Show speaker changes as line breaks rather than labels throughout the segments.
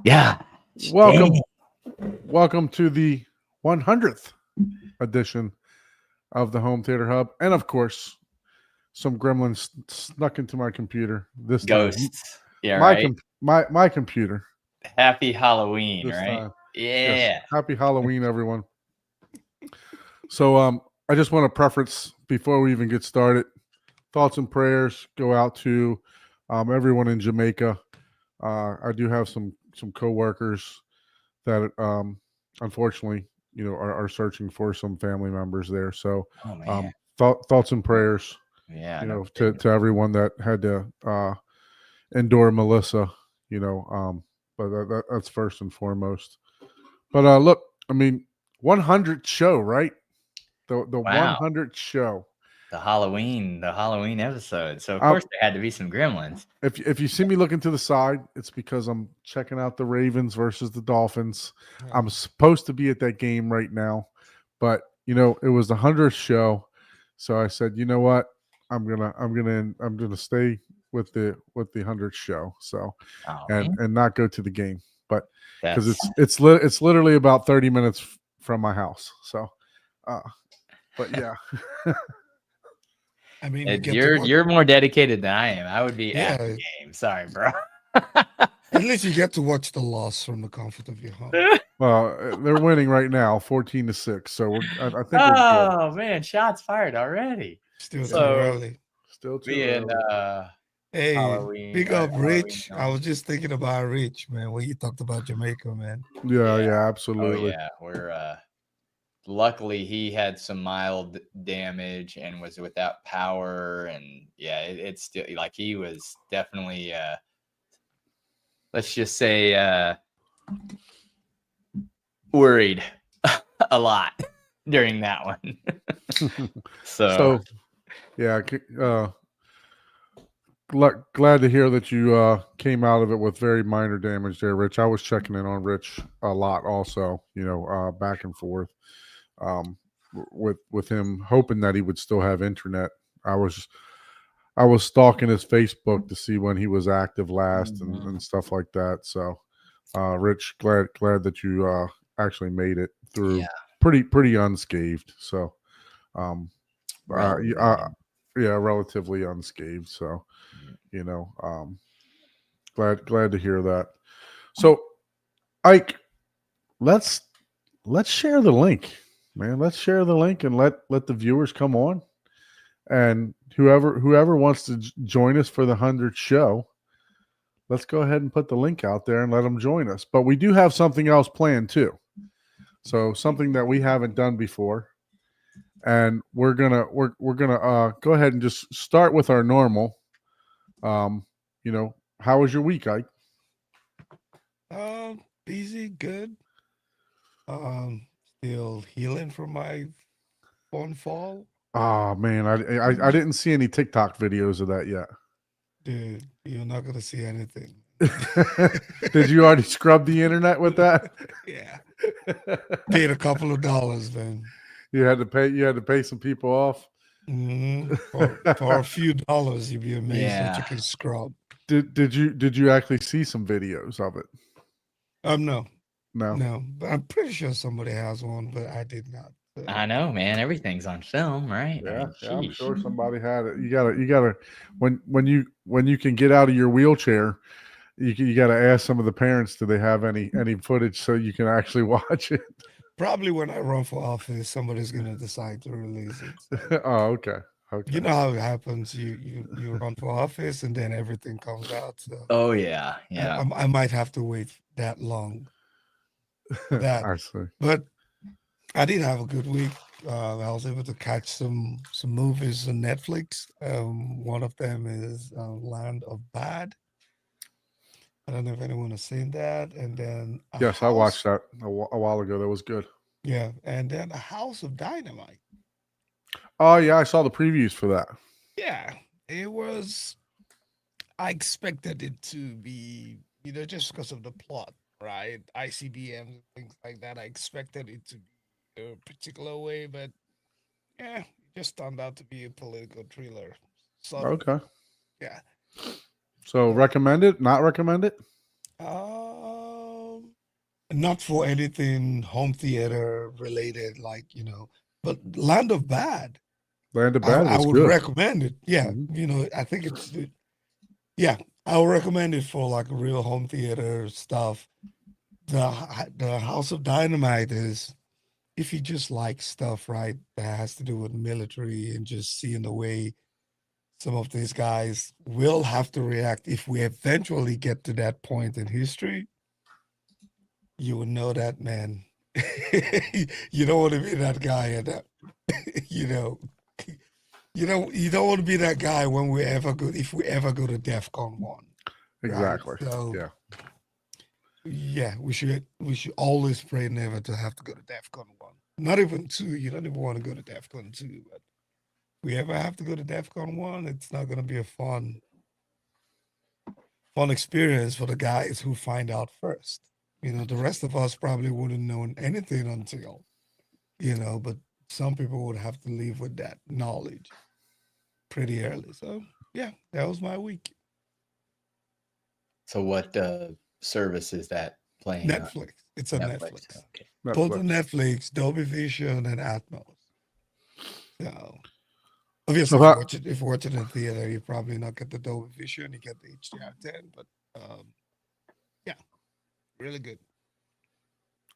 Yeah.
Welcome,
Dang.
welcome to the 100th edition of the Home Theater Hub, and of course, some gremlins snuck into my computer this time.
Ghosts. Yeah,
My
right.
my computer
Happy Halloween,
this
right?
time. Yes.
Yeah.
Happy Halloween, everyone. So, I just want to preference before we even get started. Thoughts and prayers go out to everyone in Jamaica. I do have some coworkers that unfortunately are searching for some family members there. So
Oh man.
thoughts and prayers
Yeah. No
to
kidding.
everyone that had to endure Melissa. But that's first and foremost. But look, I mean, 100 show, right? The
Wow.
100 show.
The Halloween episode. So of
Um,
course there had to be some gremlins.
if you see me looking to the side, it's because I'm checking out the Ravens versus the Dolphins. I'm supposed to be at that game right now, but it was the 100th show, so I said, you know what, I'm gonna stay with the 100th show, so
Oh
and
man.
not go to the game, but because
That's
it's literally about 30 minutes from my house, so but yeah.
I mean, you get to
you're
watch.
you're more dedicated than I am. I would be at
Yeah,
the game. Sorry, bro.
at least you get to watch the loss from the comfort of your home.
Well, they're winning right now, 14-6. So I think we're good.
Oh man, shots fired already.
Still too
So
early.
Still too
being
early.
Hey,
Halloween.
big up
Halloween
Rich. I
film.
was just thinking about Rich, man, when you talked about Jamaica, man.
Yeah,
Yeah. Oh
absolutely.
yeah, we're luckily he had some mild damage and was without power, and yeah, it's still like he was definitely let's just say worried a lot during that one. So
yeah, glad to hear that you came out of it with very minor damage there, Rich. I was checking in on Rich a lot also, back and forth with him, hoping that he would still have internet. I was stalking his Facebook to see when he was active last and stuff like that. So, Rich, glad that you actually made it through
yeah,
pretty unscathed. So,
relatively.
yeah, relatively unscathed. So, glad to hear that. So, Ike, let's share the link, man. Let's share the link and let the viewers come on. And whoever wants to join us for the 100th show, let's go ahead and put the link out there and let them join us. But we do have something else planned too. So something that we haven't done before, and we're gonna go ahead and just start with our normal. How was your week, Ike?
Busy, good. Still healing from my phone fall.
Oh man, I didn't see any TikTok videos of that yet.
Dude, you're not gonna see anything.
Did you already scrub the internet with that?
Yeah. Paid a couple of dollars, man.
You had to pay some people off.
For a few dollars, you'd be amazed that you
Yeah.
can scrub.
Did you actually see some videos of it?
No.
No.
No, but I'm pretty sure somebody has one, but I did not.
I know, man. Everything's on film, right? I
Yeah,
mean,
yeah, I'm
sheesh.
sure somebody had it. You gotta when you can get out of your wheelchair, you gotta ask some of the parents, do they have any footage so you can actually watch it?
Probably when I run for office, somebody's gonna decide to release it. So.
Oh, okay. Okay.
You know how it happens. You run for office and then everything comes out. So
Oh yeah, yeah.
I might have to wait that long for that.
I see.
But I did have a good week. I was able to catch some movies on Netflix. One of them is Land of Bad. I don't know if anyone has seen that. And then
Yes, I watched that a while ago. That was good.
Yeah, and then A House of Dynamite.
Oh yeah, I saw the previews for that.
Yeah, it was. I expected it to be, just because of the plot, right? ICBM, things like that. I expected it to be a particular way, but yeah, it just turned out to be a political thriller.
Okay.
Yeah.
So recommend it? Not recommend it?
not for anything home theater related, like, but Land of Bad.
Land of
I,
Bad
I
was
would
good.
recommend it. Yeah,
Mhm.
I think yeah, I would recommend it for like real home theater stuff. The House of Dynamite is, if you just like stuff, right, that has to do with military and just seeing the way some of these guys will have to react if we eventually get to that point in history, you would know that, man. You don't want to be that guy, and you know, you don't want to be that guy when we ever go, if we ever go to DEFCON 1, right?
Exactly.
So
Yeah.
yeah, we should always pray never to have to go to DEFCON 1. Not even 2. You don't even want to go to DEFCON 2, but if we ever have to go to DEFCON 1, it's not going to be a fun experience for the guys who find out first. The rest of us probably wouldn't know anything until, but some people would have to leave with that knowledge pretty early. So yeah, that was my week.
So what service is that playing on?
Netflix. It's on
Netflix.
Netflix.
Okay.
Both on
Netflix.
Netflix, Dolby Vision and Atmos. So
So
obviously,
how,
if you watch it in theater, you probably not get the Dolby Vision. You get the HDR10, but yeah, really good.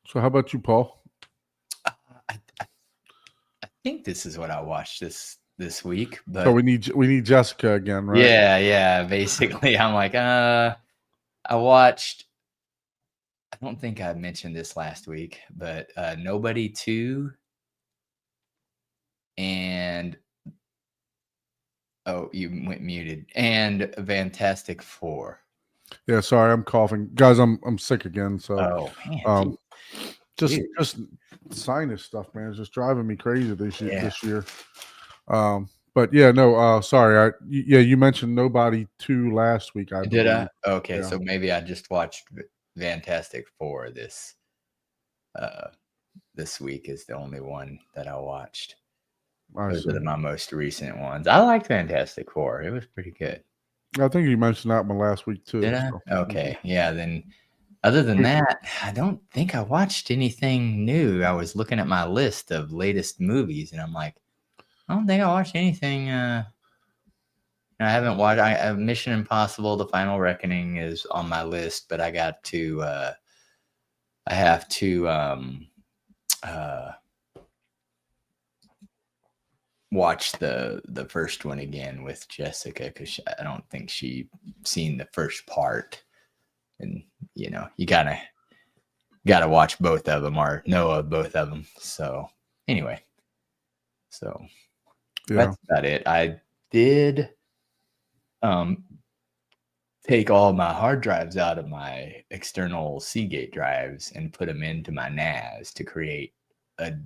so how about you, Paul?
I think this is what I watched this week, but
So we need Jessica again, right?
yeah. Basically, I'm like, I watched. I don't think I mentioned this last week, but Nobody 2 and you went muted, and Fantastic Four.
Yeah, sorry, I'm coughing, guys. I'm sick again. So,
Oh man,
um, just
dude.
just sinus stuff, man. It's just driving me crazy this year.
Yeah.
This year. But yeah, no. Sorry. You mentioned Nobody 2 last week. I
Did
believe.
I? Okay,
Yeah.
so maybe I just watched Fantastic Four this week is the only one that I watched.
I
Those
see.
are my most recent ones. I liked Fantastic Four. It was pretty good.
I think you mentioned that one last week too.
Did I?
so.
Okay. Yeah, then other than that, I don't think I watched anything new. I was looking at my list of latest movies and I'm like, I don't think I watched anything. I haven't watched Mission Impossible: The Final Reckoning is on my list, but I have to watch the first one again with Jessica because I don't think she seen the first part, and you gotta watch both of them or know of both of them. So anyway, that's about it. I did take all my hard drives out of my external Seagate drives and put them into my NAS to create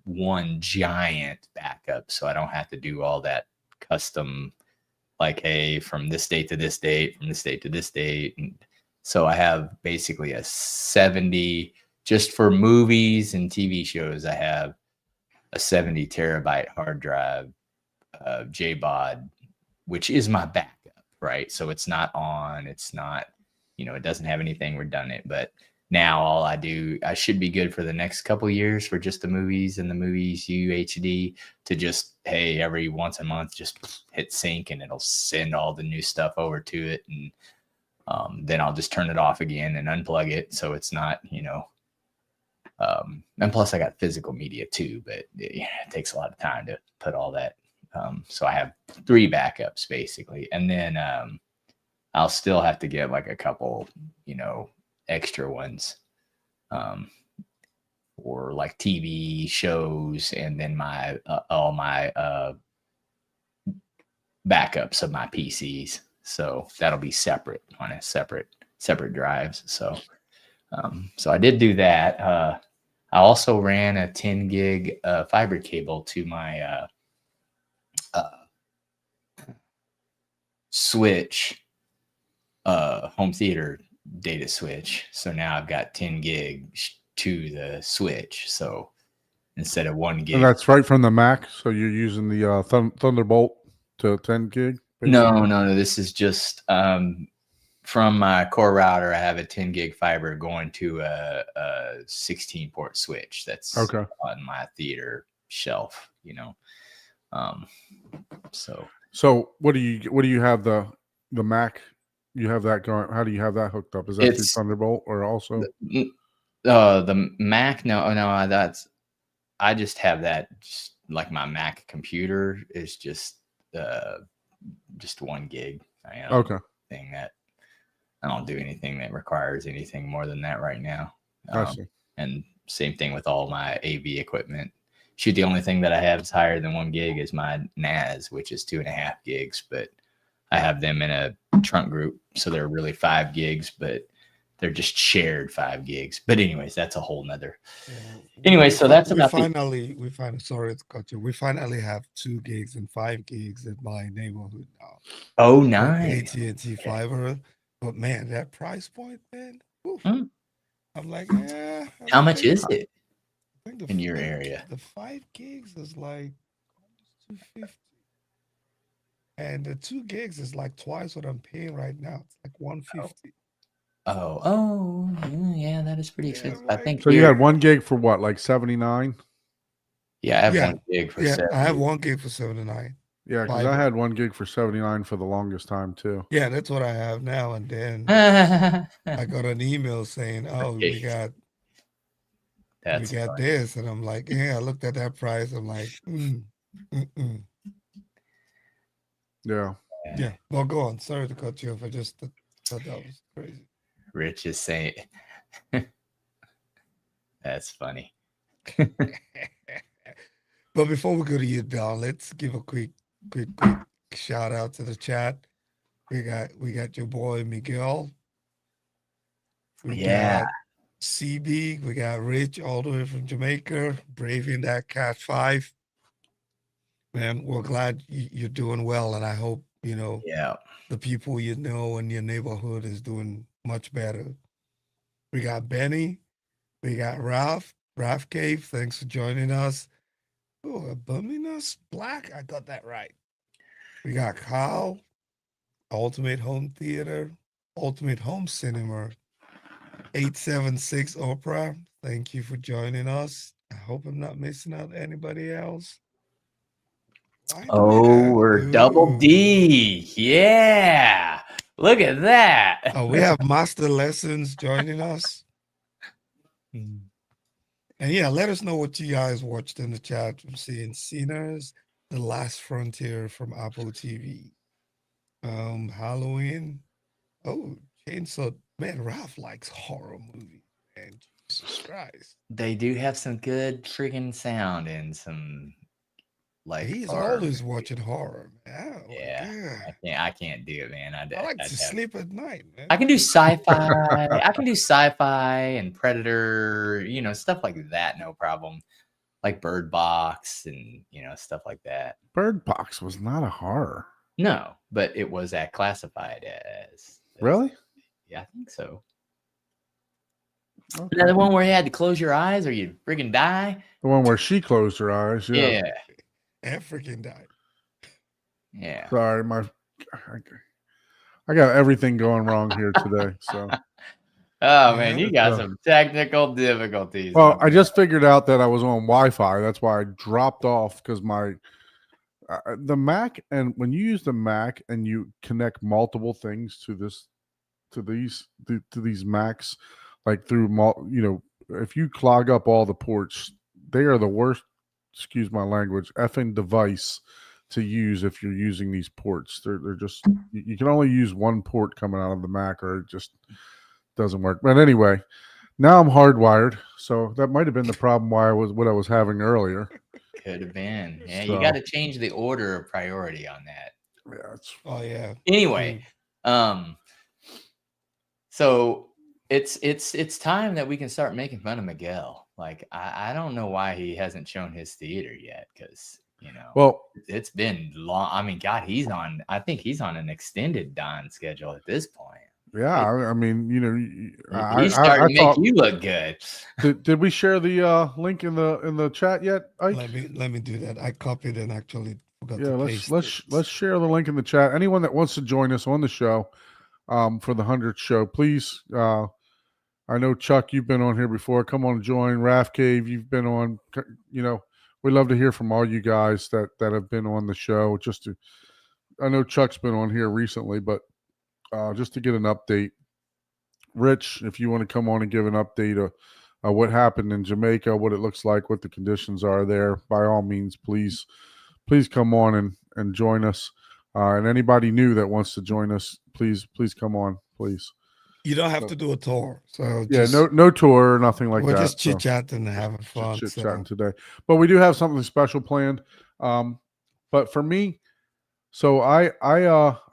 one giant backup, so I don't have to do all that custom, like, hey, from this date to this date, from this date to this date. And so I have basically a 70, just for movies and TV shows, I have a 70 terabyte hard drive, JBOD, which is my backup, right? So it's not on, it's not, it doesn't have anything redundant, but now all I should be good for the next couple years for just the movies and the movies UHD to just, hey, every once a month, just hit sync and it'll send all the new stuff over to it. And then I'll just turn it off again and unplug it. So it's not, and plus I got physical media too, but it takes a lot of time to put all that. So I have 3 backups basically. And then I'll still have to get like a couple, extra ones for like TV shows, and then my all my backups of my PCs. So that'll be separate on a separate drives. So I did do that. I also ran a 10 gig fiber cable to my switch, home theater data switch. So now I've got 10 gig to the switch. So instead of 1 gig.
And that's right from the Mac. So you're using the Thunderbolt to 10 gig?
No. This is just from my core router, I have a 10 gig fiber going to a 16 port switch that's
Okay.
on my theater shelf, so
what do you have the Mac? You have that going? How do you have that hooked up? Is that through
it's
Thunderbolt or also?
the Mac. No, I just have that. Just like my Mac computer is just 1 gig.
Okay.
Thing that I don't do anything that requires anything more than that right now.
I see.
And same thing with all my AV equipment. Shoot, the only thing that I have is higher than 1 gig is my NAS, which is 2.5 gigs, but I have them in a trunk group, so they're really 5 gigs, but they're just shared 5 gigs. But anyways, that's a whole nother. Anyway, so that's about
we sorry to cut you. We finally have 2 gigs and 5 gigs in my neighborhood now.
Oh, nice.
AT&T fiber, but man, that price point, man. Oof. I'm like, yeah.
How much is it
I think
in your area?
The 5 gigs is like $250, and the 2 gigs is like twice what I'm paying right now. It's like $150.
Oh, yeah, that is pretty expensive. I think
so. You had 1 gig for what, like 79?
Yeah, I have 1 gig for 70.
I have 1 gig for 79.
Yeah, because I had 1 gig for 79 for the longest time too.
Yeah, that's what I have now. And then I got an email saying, "Oh, we got this," and I'm like, "Yeah." I looked at that price. I'm like,
Yeah.
Yeah. Well, go on. Sorry to cut you off. I just thought that was crazy.
Rich is saying, that's funny.
But before we go to you, Don, let's give a quick shout out to the chat. We got your boy Miguel. We got CB. We got Rich all the way from Jamaica, braving that Cat 5. Man, we're glad you're doing well, and I hope the people in your neighborhood is doing much better. We got Benny. We got Ralph Cave. Thanks for joining us. Oh, Buminus Black. I got that right. We got Kyle, Ultimate Home Theater, Ultimate Home Cinema, 876 Opera. Thank you for joining us. I hope I'm not missing out anybody else.
We're Double D. Yeah. Look at that.
We have Master Lessons joining us. And yeah, let us know what you guys watched in the chat. I'm seeing Sinners, The Last Frontier from Apple TV. Halloween. Oh, Chainsaw. Man, Ralph likes horror movies, man. Jesus Christ.
They do have some good freaking sound and some
he's always watching horror, man.
I can't do it, man.
I like to sleep at night, man.
I can do sci-fi. I can do sci-fi and Predator, stuff like that, no problem. Like Bird Box and stuff like that.
Bird Box was not a horror.
No, but it was classified as.
Really?
Yeah, I think so.
Okay.
The one where you had to close your eyes or you'd friggin' die.
The one where she closed her eyes.
Yeah.
And freaking died.
Yeah.
Sorry, I got everything going wrong here today. So.
Oh man, you got some technical difficulties.
Well, I just figured out that I was on Wi-Fi. That's why I dropped off, because the Mac, and when you use the Mac and you connect multiple things to these Macs, like through if you clog up all the ports, they are the worst. Excuse my language, effing device to use if you're using these ports. They're just, you can only use one port coming out of the Mac, or it just doesn't work. But anyway, now I'm hardwired, so that might have been the problem what I was having earlier.
Could have been. Yeah, so, you got to change the order of priority on that.
Yeah.
Anyway, so it's time that we can start making fun of Miguel. Like, I don't know why he hasn't shown his theater yet, because
well,
it's been long. I mean, God, I think he's on an extended Don schedule at this point.
Yeah, I mean,
he's starting to make you look good.
Did we share the link in the chat yet, Ike?
Let me do that. I copied and actually forgot to paste
let's share the link in the chat. Anyone that wants to join us on the show, for the 100th show. Please, I know Chuck, you've been on here before. Come on and join. Raf Cave, you've been on. You know, we love to hear from all you guys that have been on the show. I know Chuck's been on here recently, but just to get an update. Rich, if you want to come on and give an update of what happened in Jamaica, what it looks like, what the conditions are there, by all means, please come on and join us. And anybody new that wants to join us, please come on, please.
You don't have to do a tour. So
yeah, no tour or nothing like
we're
that.
just chit-chatting and having fun.
Chit-chatting today. But we do have something special planned. But for me, so I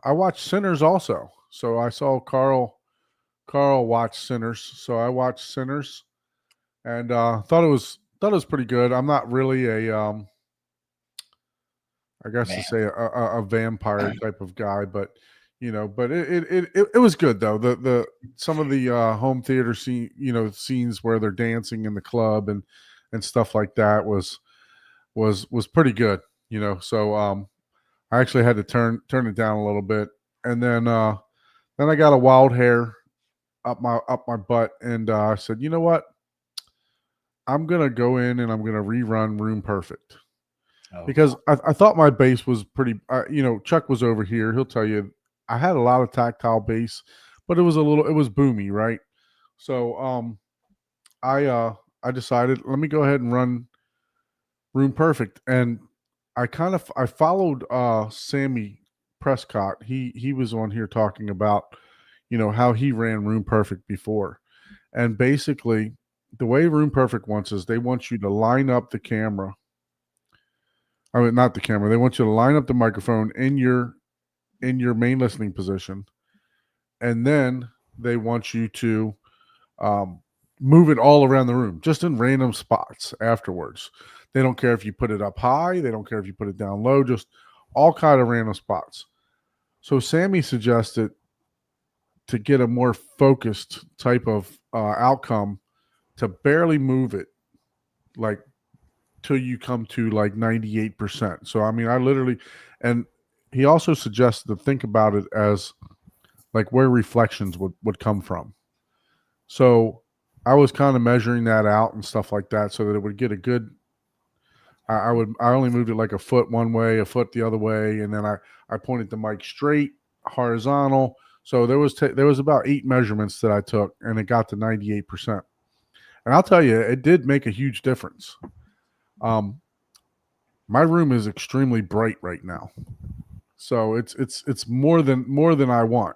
watched Sinners also. So I saw Carl watch Sinners. So I watched Sinners and thought it was pretty good. I'm not really a I guess to say a vampire type of guy, but you know, but it was good though. The some of the home theater scenes where they're dancing in the club and stuff like that was pretty good, you know. So I actually had to turn it down a little bit, and then I got a wild hair up my butt, and I said, you know what, I'm gonna go in and I'm gonna rerun Room Perfect. Because I thought my bass was pretty, you know, Chuck was over here. He'll tell you I had a lot of tactile bass, but it was boomy, right? So I decided, let me go ahead and run Room Perfect. And I followed Sammy Prescott. He was on here talking about, you know, how he ran Room Perfect before. And basically the way Room Perfect wants is they want you to line up the camera. I mean, not the camera. They want you to line up the microphone in your main listening position, and then they want you to move it all around the room, just in random spots afterwards. They don't care if you put it up high. They don't care if you put it down low. Just all kind of random spots. So Sammy suggested to get a more focused type of outcome to barely move it, like, till you come to like 98%. So I mean, I literally, and he also suggested to think about it as like where reflections would come from. So I was kind of measuring that out and stuff like that so that it would get a good, I only moved it like a foot one way, a foot the other way, and then I pointed the mic straight, horizontal. So there was about 8 measurements that I took, and it got to 98%. And I'll tell you, it did make a huge difference. My room is extremely bright right now, so it's more than I want.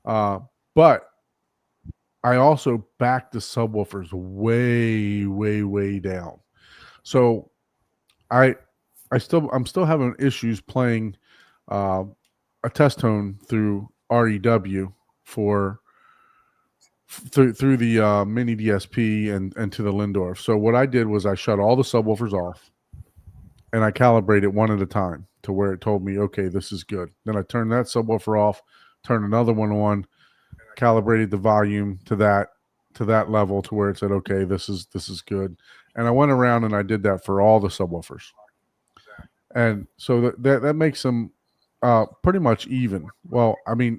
But I also backed the subwoofers way down. So I'm still having issues playing a test tone through REW through the mini DSP and to the Lindorf. So what I did was I shut all the subwoofers off and I calibrated one at a time to where it told me, okay, this is good. Then I turned that subwoofer off, turned another one on, calibrated the volume to that level to where it said, okay, this is good. And I went around and I did that for all the subwoofers. And so that makes them pretty much even. Well, I mean,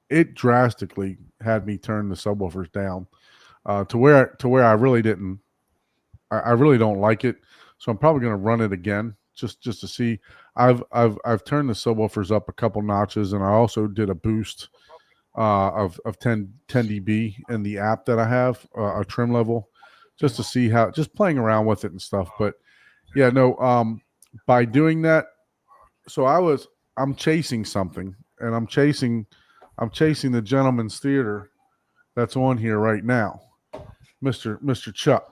it drastically had me turn the subwoofers down to where I really didn't. I really don't like it, so I'm probably going to run it again just to see. I've turned the subwoofers up a couple notches, and I also did a boost of 10 dB in the app that I have, a trim level, just to see how, just playing around with it and stuff. But yeah, no, by doing that, so I'm chasing something, and I'm chasing the Gentleman's Theater that's on here right now, Mr. Chuck.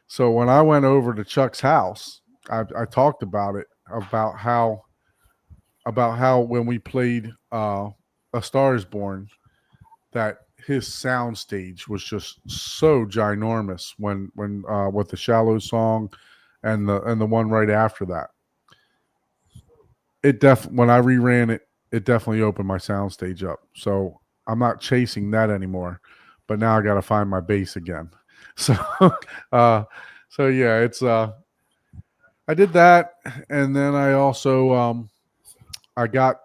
So when I went over to Chuck's house, I talked about it, about how when we played A Star Is Born, that his sound stage was just so ginormous when with the Shallow song and the one right after that. When I reran it, it definitely opened my sound stage up. So I'm not chasing that anymore, but now I got to find my bass again. So, so yeah, it's, I did that. And then I also, I got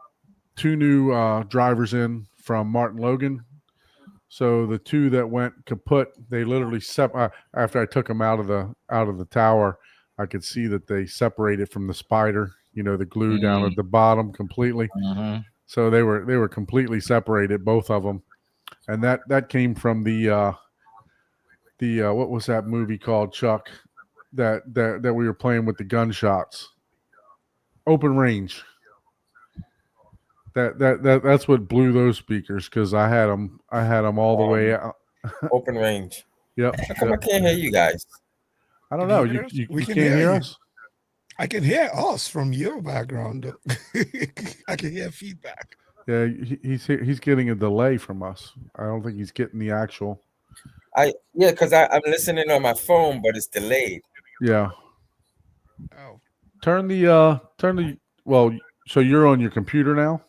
2 new drivers in from Martin Logan. So the two that went kaput, they literally after I took them out of the tower, I could see that they separated from the spider. You know, the glue down at the bottom completely.
Mm-hmm.
So they were completely separated, both of them, and that came from the what was that movie called, Chuck? That we were playing with the gunshots. Open Range. That's what blew those speakers, because I had them all the way out.
Open Range.
Yep.
How come I can't hear you guys?
I don't
Can
know.
you hear
You
us?
you,
We
you
can
can't
hear
hear
you.
us?
I can hear us from your background. Though. I can hear feedback.
Yeah, he's getting a delay from us. I don't think he's getting the actual.
Because I'm listening on my phone, but it's delayed.
Yeah.
Oh,
Turn the well. So you're on your computer now.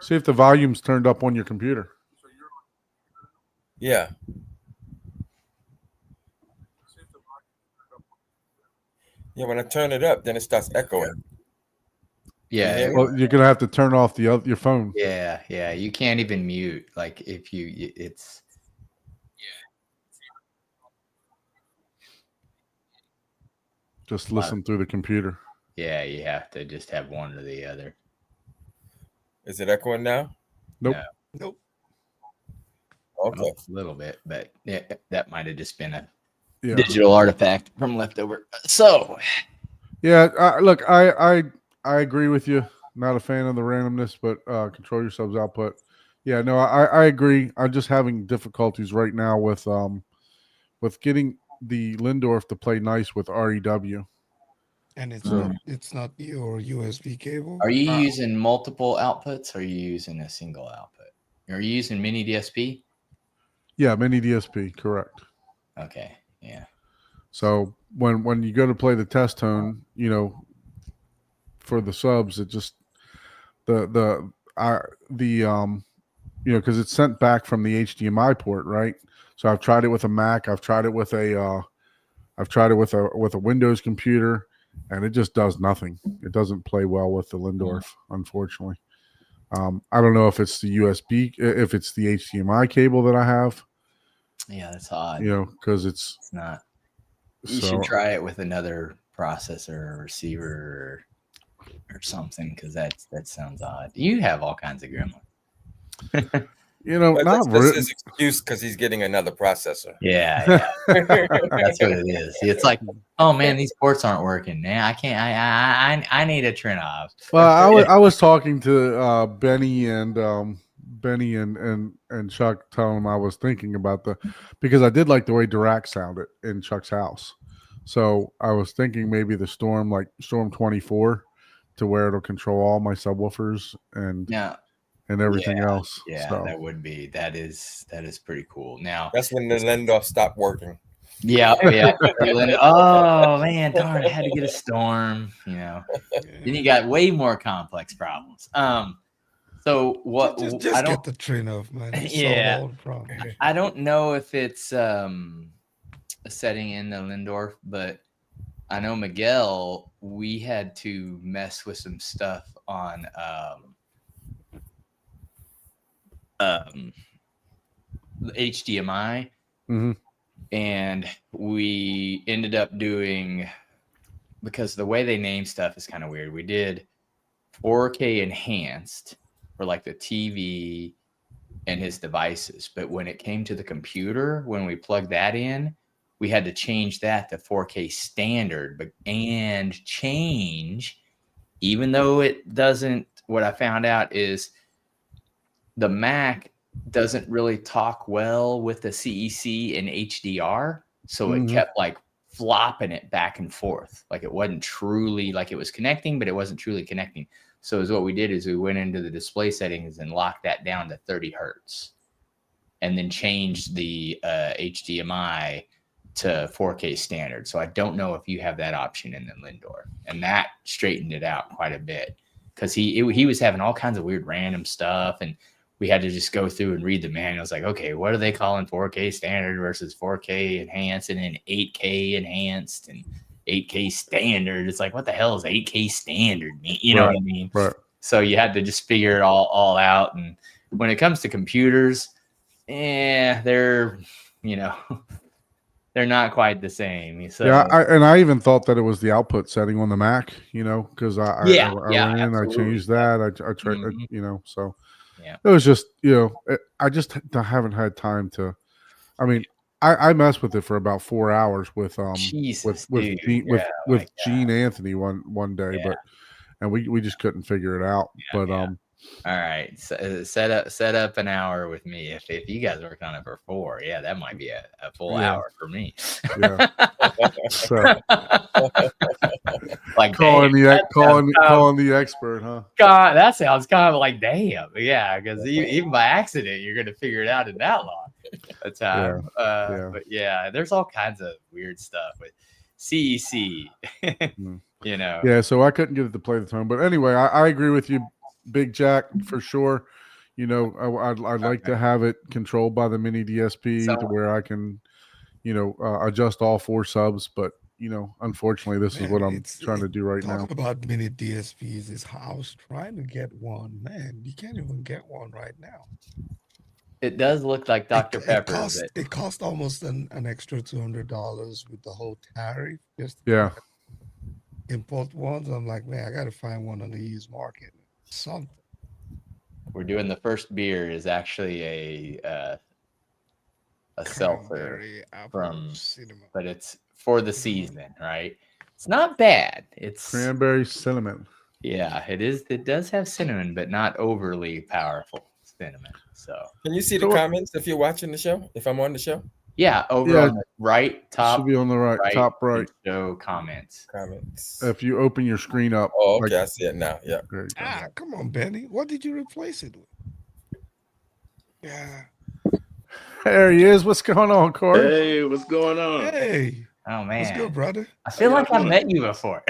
See if the volume's turned up on your computer.
Yeah. Yeah, when I turn it up, then it starts echoing.
Yeah.
hear me?
Well, you're gonna have to turn off your phone.
Yeah. Yeah. You can't even mute. Like if it's.
Just listen through the computer.
Yeah. You have to just have one or the other.
Is it echoing now?
Nope.
No.
nope.
Okay.
A little bit, but yeah, that might have just been a
Yeah.
digital artifact from leftover. So,
Yeah. Look, I agree with you. Not a fan of the randomness, but control your subs output. Yeah. No, I agree. I'm just having difficulties right now with getting the Lindorf to play nice with REW.
And
So-
it's not your USB cable.
are you using multiple outputs, or are you using a single output? Are you using mini DSP?
Yeah, mini DSP, correct.
Okay, yeah.
So when you go to play the test tone, you know, for the subs, it just you know, because it's sent back from the HDMI port, right? So I've tried it with a Mac, I've tried it with a Windows computer, and it just does nothing. It doesn't play well with the Lindorf, unfortunately. I don't know if it's the USB, if it's the HDMI cable that I have,
Yeah, that's odd.
you know, because it's
not. You
so
should try it with another processor or receiver or something, because that sounds odd. You have all kinds of gremlins.
you know,
But
not
that's
really.
his excuse because he's getting another processor.
Yeah, that's what it is. It's like, oh man, these ports aren't working. Man, I can't. I need a Trinnov.
Well, I was talking to Benny and Chuck, telling them I was thinking about because I did like the way Dirac sounded in Chuck's house. So I was thinking maybe the Storm 24, to where it'll control all my subwoofers and everything else.
Yeah,
so.
that is pretty cool. Now
That's when the Lindorf stopped working.
Yeah. Oh man, darn! I had to get a Storm. You know, then you got way more complex problems. So what?
Just
I don't
get the Trinnov, man. It's
Yeah.
solve all the problems.
I don't know if it's a setting in the Lindorf, but I know Miguel. We had to mess with some stuff on the HDMI.
Mhm.
And we ended up doing, because the way they name stuff is kind of weird. We did 4K enhanced for like the TV and his devices. But when it came to the computer, when we plugged that in, we had to change that to 4K standard and change, even though it doesn't, what I found out is the Mac doesn't really talk well with the CEC and HDR. So it kept like flopping it back and forth. Like it wasn't truly, like it was connecting, but it wasn't truly connecting. So what we did is we went into the display settings and locked that down to 30 Hertz and then changed the HDMI to 4K standard. So I don't know if you have that option in the Lindorf, and that straightened it out quite a bit, because he was having all kinds of weird random stuff, and we had to just go through and read the manuals. Like, okay, what are they calling 4K standard versus 4K enhanced, and then 8K enhanced and 8K standard? It's like, what the hell is 8K standard mean? You know what I mean?
Right.
So you had to just figure it all out. And when it comes to computers, they're, you know, they're not quite the same. So
Yeah, I even thought that it was the output setting on the Mac, you know, because I
Yeah,
went
yeah,
in, I
absolutely.
changed that, I tried,
Mhm.
you know, so
Yeah.
it was just, you know, I just haven't had time to. I mean, I messed with it for about 4 hours with
Jesus,
with
dude.
Gene,
Yeah,
with
like,
Gene Anthony one day,
Yeah.
and we just couldn't figure it out. But
yeah. All right. So, set up an hour with me. If you guys worked on it for 4, yeah, that might be a full
Yeah.
hour for me.
Yeah. So
Like
calling
damn,
calling the expert, huh?
God, that sounds kind of like damn. Yeah, because even by accident, you're gonna figure it out in that long a time.
yeah.
But yeah, there's all kinds of weird stuff with CEC.
Mm.
You know.
Yeah, so I couldn't get it to play the tone, but anyway, I agree with you, Big Jack, for sure. You know, I'd like to have it controlled by the mini DSP
So-
to where I can, you know, adjust all 4 subs. But you know, unfortunately, this is
Man,
what I'm trying to do right now.
Talking about mini DSPs is how I was trying to get one. Man, you can't even get one right now.
It does look like Dr. Pepper.
It cost almost an extra $200 with the whole tariff. Just
Yeah.
import ones. I'm like, man, I gotta find one on the used market. Something.
We're doing the first beer is actually a seltzer
Cranberry apple
from,
cinnamon.
but it's for the season, right? It's not bad. It's
Cranberry cinnamon.
yeah, it is. It does have cinnamon, but not overly powerful cinnamon. So
Can you see the comments if you're watching the show? If I'm on the show?
yeah, over on the right top,
should be on the right top right.
Show comments.
Comments.
If you open your screen up.
Oh, okay, I see it now. Yeah.
Come on, Benny. What did you replace it with? Yeah.
There he is. What's going on, Corey?
Hey, what's going on?
Hey.
Oh man.
What's good, brother?
I feel like I've met you before.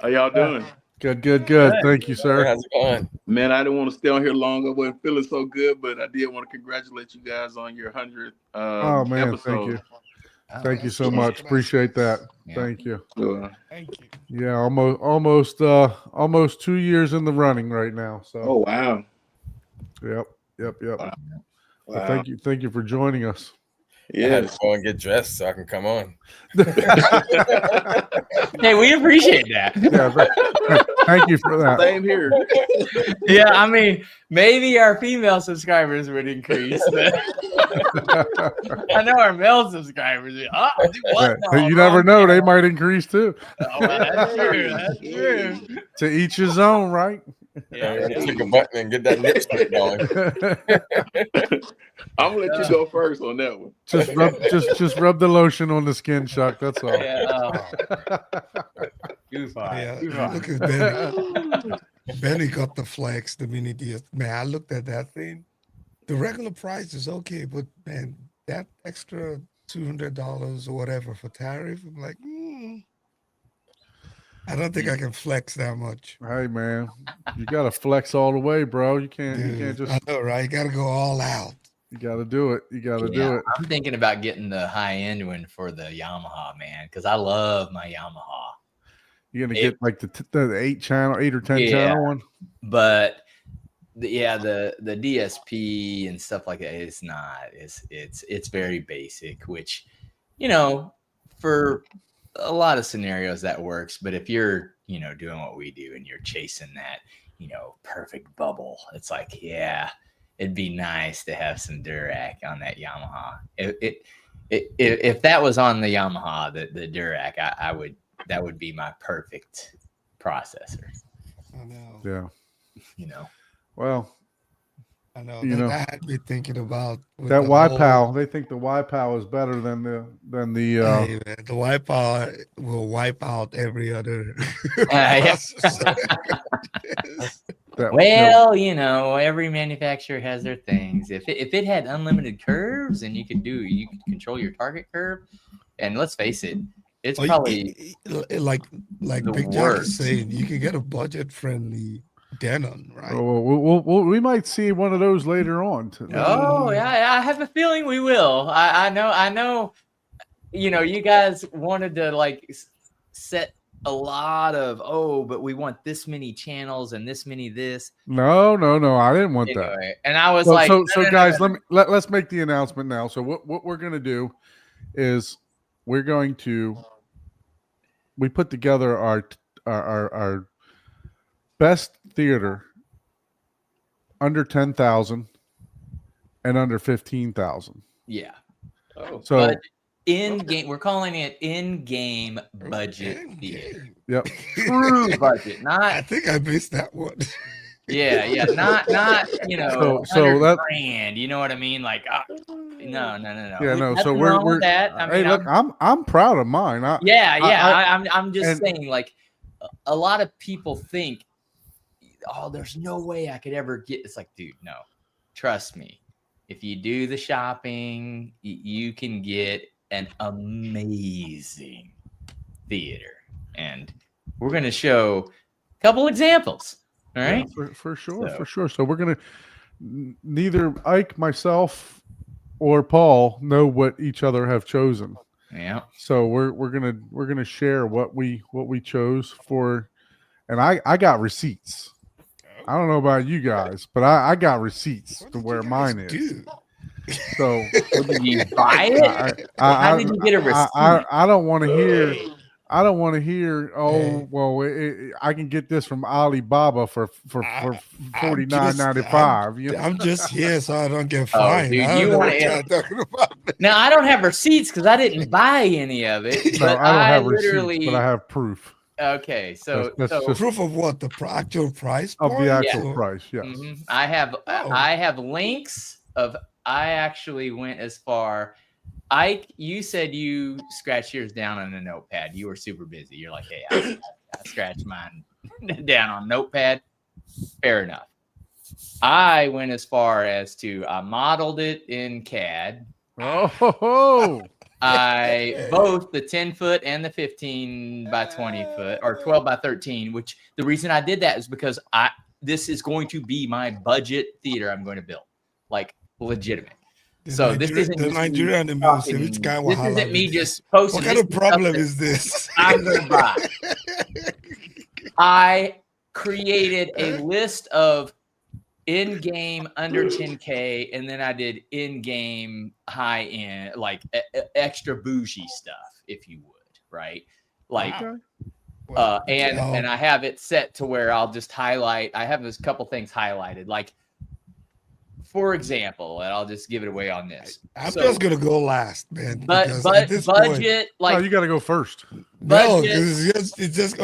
How y'all doing?
Good. Thank you, sir.
How's it going?
Man, I didn't want to stay on here long. I wasn't feeling so good, but I did want to congratulate you guys on your 100th
oh man,
episode.
Thank you so much. Appreciate that.
Yeah.
Thank you.
Thank you.
Yeah, almost 2 years in the running right now. So
Oh wow.
Yep.
Wow.
Well, thank you for joining us.
I had
Yes.
to go and get dressed so I can come on.
Hey, we appreciate that.
Yeah, thank you for that.
Same here.
Yeah, I mean, maybe our female subscribers would increase, but I know our male subscribers.
You never know; they might increase too.
Oh, well, that's true. That's true.
To each his own, right?
Yeah.
Click a button and get that lipstick going.
I'm gonna let you go first on that one.
just rub the lotion on the skin, Chuck. That's all.
Yeah. Too far.
Yeah,
Too far.
look at Benny. Benny got the flex, the mini DS. Man, I looked at that thing. The regular price is okay, but man, that extra $200 or whatever for tariff, I'm like, I don't think I can flex that much.
Hey man, you gotta flex all the way, bro. You can't just.
I know, right? You gotta go all out.
You gotta do it. You gotta do it.
I'm thinking about getting the high end one for the Yamaha, man, because I love my Yamaha.
You're gonna get like the 8 or 10 channel one.
But the DSP and stuff like that is not. It's very basic, which, you know, for a lot of scenarios that works. But if you're, you know, doing what we do and you're chasing that, you know, perfect bubble, it's like, yeah, it'd be nice to have some Durac on that Yamaha. If that was on the Yamaha, the Durac, that would be my perfect processor.
I know.
Yeah.
You know.
Well,
I know.
You know,
That had me thinking about
that YPOW. They think the YPOW is better than the
Hey, man, the wipeout will wipe out every other.
Yeah. Well, you know, every manufacturer has their things. If it had unlimited curves and you could control your target curve, and let's face it, it's probably
like
the
Big Jack
worst.
is saying, you can get a budget friendly Denon, right?
we might see one of those later on.
Oh yeah, I have a feeling we will. I know. you guys wanted to like set a lot of but we want this many channels and this many this.
No, I didn't want that.
Anyway, and I was
So,
like,
so guys, let's make the announcement now. So what we're gonna do is we put together our best theater under 10,000 and under 15,000.
Yeah.
So
in game, we're calling it in-game budget theater.
Yep.
True budget, not.
I think I missed that one.
Yeah, not
so that
grand. You know what I mean? Like, no.
Yeah, no.
Nothing
So
wrong
we're
with that. I
hey,
mean,
look, I'm proud of mine.
I'm just
and-
saying, like, a lot of people think, there's no way I could ever get. It's like, dude, no, trust me. If you do the shopping, you can get an amazing theater, and we're going to show a couple examples. All right,
yeah, for sure. So we're gonna neither Ike, myself, or Paul know what each other have chosen.
Yeah.
So we're gonna share what we chose for, and I got receipts. I don't know about you guys, but I got receipts to where mine is. So
did you buy it? How did you get a receipt?
I don't want to hear. I don't want to hear. Oh well, I can get this from Alibaba for $49.95.
I'm just here so I don't get fined.
Dude,
I don't
you
know
want
what y'all talking about.
Now I don't have receipts because I didn't buy any of it.
No,
But
I don't have
literally,
receipts, but I have proof
Okay, so
That's
so
just-
Proof of what? The actual price
of the
point?
actual
Or-
price. Yes.
I have
Oh.
I have links of. I actually went as far. Ike, you said you scratched yours down on a notepad. You were super busy. You're like, hey, I scratched mine down on notepad. Fair enough. I went as far as to I modeled it in CAD.
Oh,
I both the 10-foot and the 15 by 20 foot or 12 by 13, which the reason I did that is because this is going to be my budget theater I'm going to build, like legitimate. So this isn't
the
just me
Nigerian
talking-
Embassy. Which guy will
This
holler
isn't
at
me
this?
just posting.
What kind
this
of problem
stuff that
is this?
I'm gonna buy. I created a list of in-game under 10K, and then I did in-game high-end, like extra bougie stuff, if you would, right? Like,
Wow.
and I have it set to where I'll just highlight. I have this couple things highlighted, like, for example, and I'll just give it away on this.
I'm
So-
just gonna go last, man.
But
because at this point-
budget,
no,
like
you got to go first.
no,
budget-
'cause it's just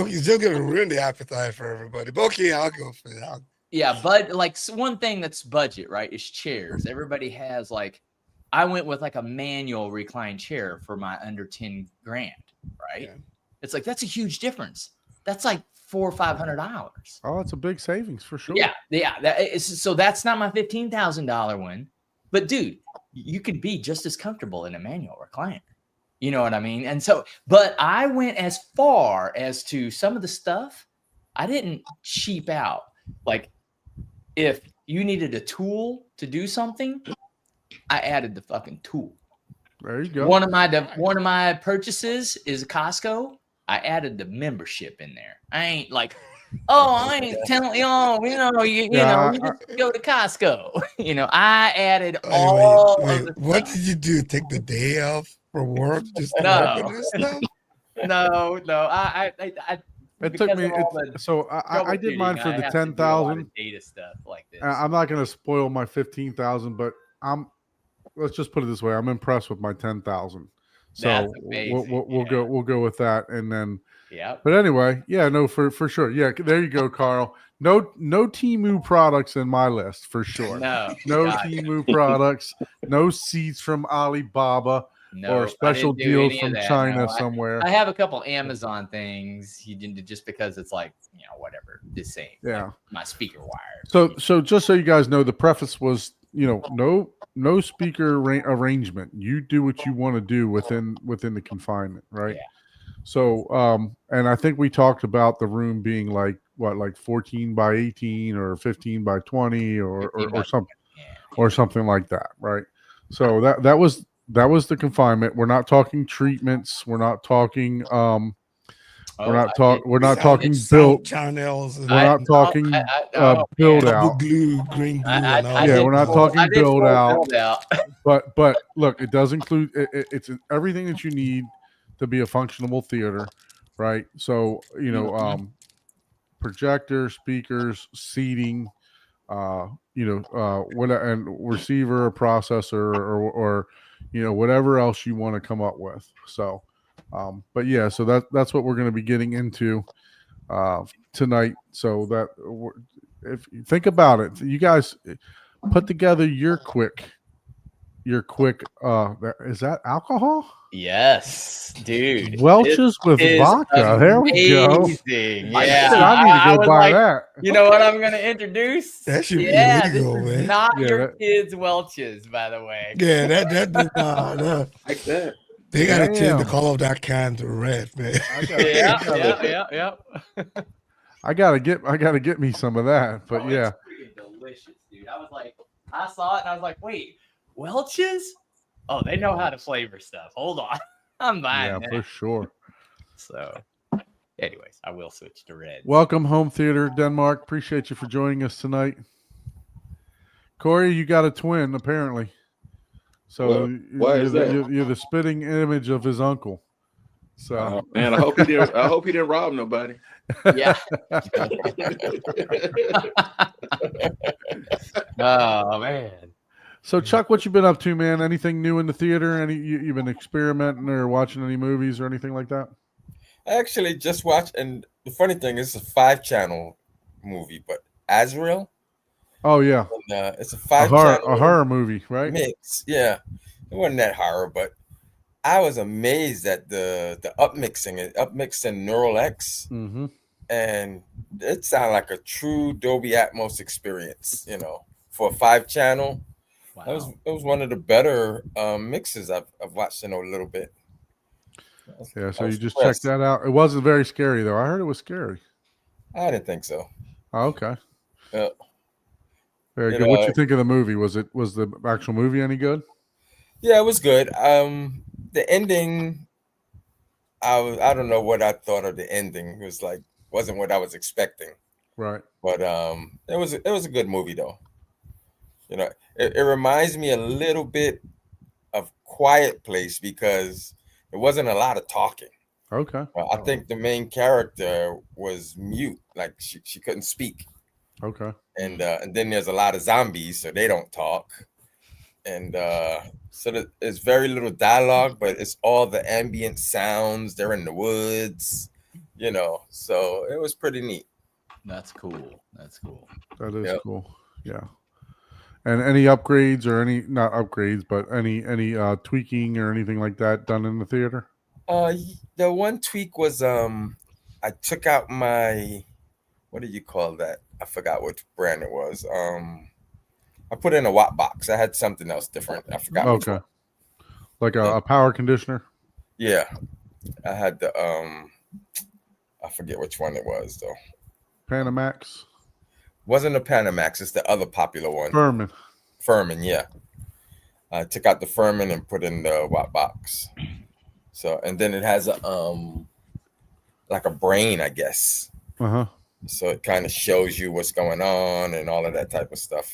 gonna ruin the appetite for everybody. But okay, I'll go for it.
Yeah, but like one thing that's budget, right, is chairs. Everybody has like, I went with like a manual recline chair for my under 10 grand, right?
Yeah.
It's like that's a huge difference. That's like $400 or $500.
Oh, it's a big savings for sure.
Yeah. So that's not my $15,000 one, but dude, you could be just as comfortable in a manual recliner. You know what I mean? And so, but I went as far as to some of the stuff. I didn't cheap out. Like, if you needed a tool to do something, I added the fucking tool.
There you go.
One of my purchases is Costco. I added the membership in there. I ain't like, I ain't telling you just go to Costco. I added all of the
What
stuff.
did you do? Take the day off for work? Just to
No.
open this stuff?
No, I
It
because
took me.
of all the
So I did mine
troubleshooting,
for
I
the
have to do a lot
10,000.
of data stuff like this.
I'm not going to spoil my 15,000, but let's just put it this way. I'm impressed with my 10,000. So
That's amazing,
we'll go with that. And then,
Yep.
but anyway, yeah, no, for sure. Yeah. There you go, Carl. No Temu products in my list for sure.
No God,
Temu products, no seats from Alibaba
no,
or
I
special
didn't do
deals
any
from
of that.
China
No,
somewhere.
I have a couple Amazon things. You didn't just because it's like whatever the same.
Yeah.
like my speaker wire.
So just so you guys know, the preface was, no speaker arrangement. You do what you want to do within the confinement, right?
Yeah.
So, and I think we talked about the room being like 14 by 18 or 15 by 20 or
15 by
something
Yeah.
or something like that, right? So that was that was the confinement. We're not talking treatments. We're not talking. We're not talking
Sound
built.
channels.
We're not talking build
double
out.
glue, green glue, and all
I
Yeah,
that.
we're not
did
talking
I did
build
full
out.
build out.
But look, it does include it's everything that you need to be a functional theater, right? So projector, speakers, seating, what and receiver, processor, or whatever else you want to come up with. So, but yeah, so that's what we're going to be getting into tonight. So that if you think about it, you guys put together your quick. Is that alcohol?
Yes, dude.
Welch's with
is
vodka. There we go.
amazing.
I
Yeah,
need to go
was
buy
like,
that.
you know what I'm gonna introduce?
That should be
yeah,
illegal,
this
man.
is not
Yeah,
your
that-
kids' Welch's, by the way.
Yeah, that
Like that.
they gotta change the
Damn.
color of that can to red, man.
Yeah.
I gotta get me some of that. But
Oh,
yeah,
it's freaking delicious, dude. I was like, I saw it and I was like, wait, Welch's? Oh, they know how to flavor stuff. Hold on, I'm buying
yeah,
that.
for sure.
So, anyways, I will switch to red.
Welcome home theater, Denmark. Appreciate you for joining us tonight. Corey, you got a twin apparently. So
Why is that?
you're the spitting image of his uncle. So
Man, I hope he didn't rob nobody.
Yeah. Oh man.
So Chuck, what you been up to, man? Anything new in the theater? You've been experimenting or watching any movies or anything like that?
I actually just watched, and the funny thing is, it's a 5-channel movie, but Azrael.
Oh yeah,
And, it's a
a
5-channel
horror movie, right?
mix. Yeah, it wasn't that horror, but I was amazed at the upmixing Neural X,
Mm-hmm.
and it sounded like a true Dolby Atmos experience. For a 5-channel.
Wow.
It was one of the better mixes I've watched in a little bit.
Yeah, so
I
you
was
just
impressed.
checked that out. It wasn't very scary though. I heard it was scary.
I didn't think so.
Oh, okay.
Yeah.
Very
You
good.
know,
What you think of the movie? Was the actual movie any good?
Yeah, it was good. The ending, I don't know what I thought of the ending. It was wasn't what I was expecting.
Right.
But it was a good movie though. It reminds me a little bit of Quiet Place because it wasn't a lot of talking.
Okay.
I think the main character was mute, like she couldn't speak.
Okay.
And then there's a lot of zombies, so they don't talk. And so there's very little dialogue, but it's all the ambient sounds. They're in the woods, so it was pretty neat.
That's cool. That's cool.
That is
Yep.
cool. Yeah. And any upgrades or not upgrades, but any tweaking or anything like that done in the theater?
The one tweak was I took out my, what do you call that? I forgot which brand it was. I put in a watt box. I had something else different. I forgot. which
Okay.
one.
Like a power conditioner?
Yeah, I had the I forget which one it was though.
Panamax?
Wasn't a Panamax. It's the other popular one.
Furman.
Yeah. I took out the Furman and put in the watt box. So, and then it has a like a brain, I guess.
Uh-huh.
So it kind of shows you what's going on and all of that type of stuff,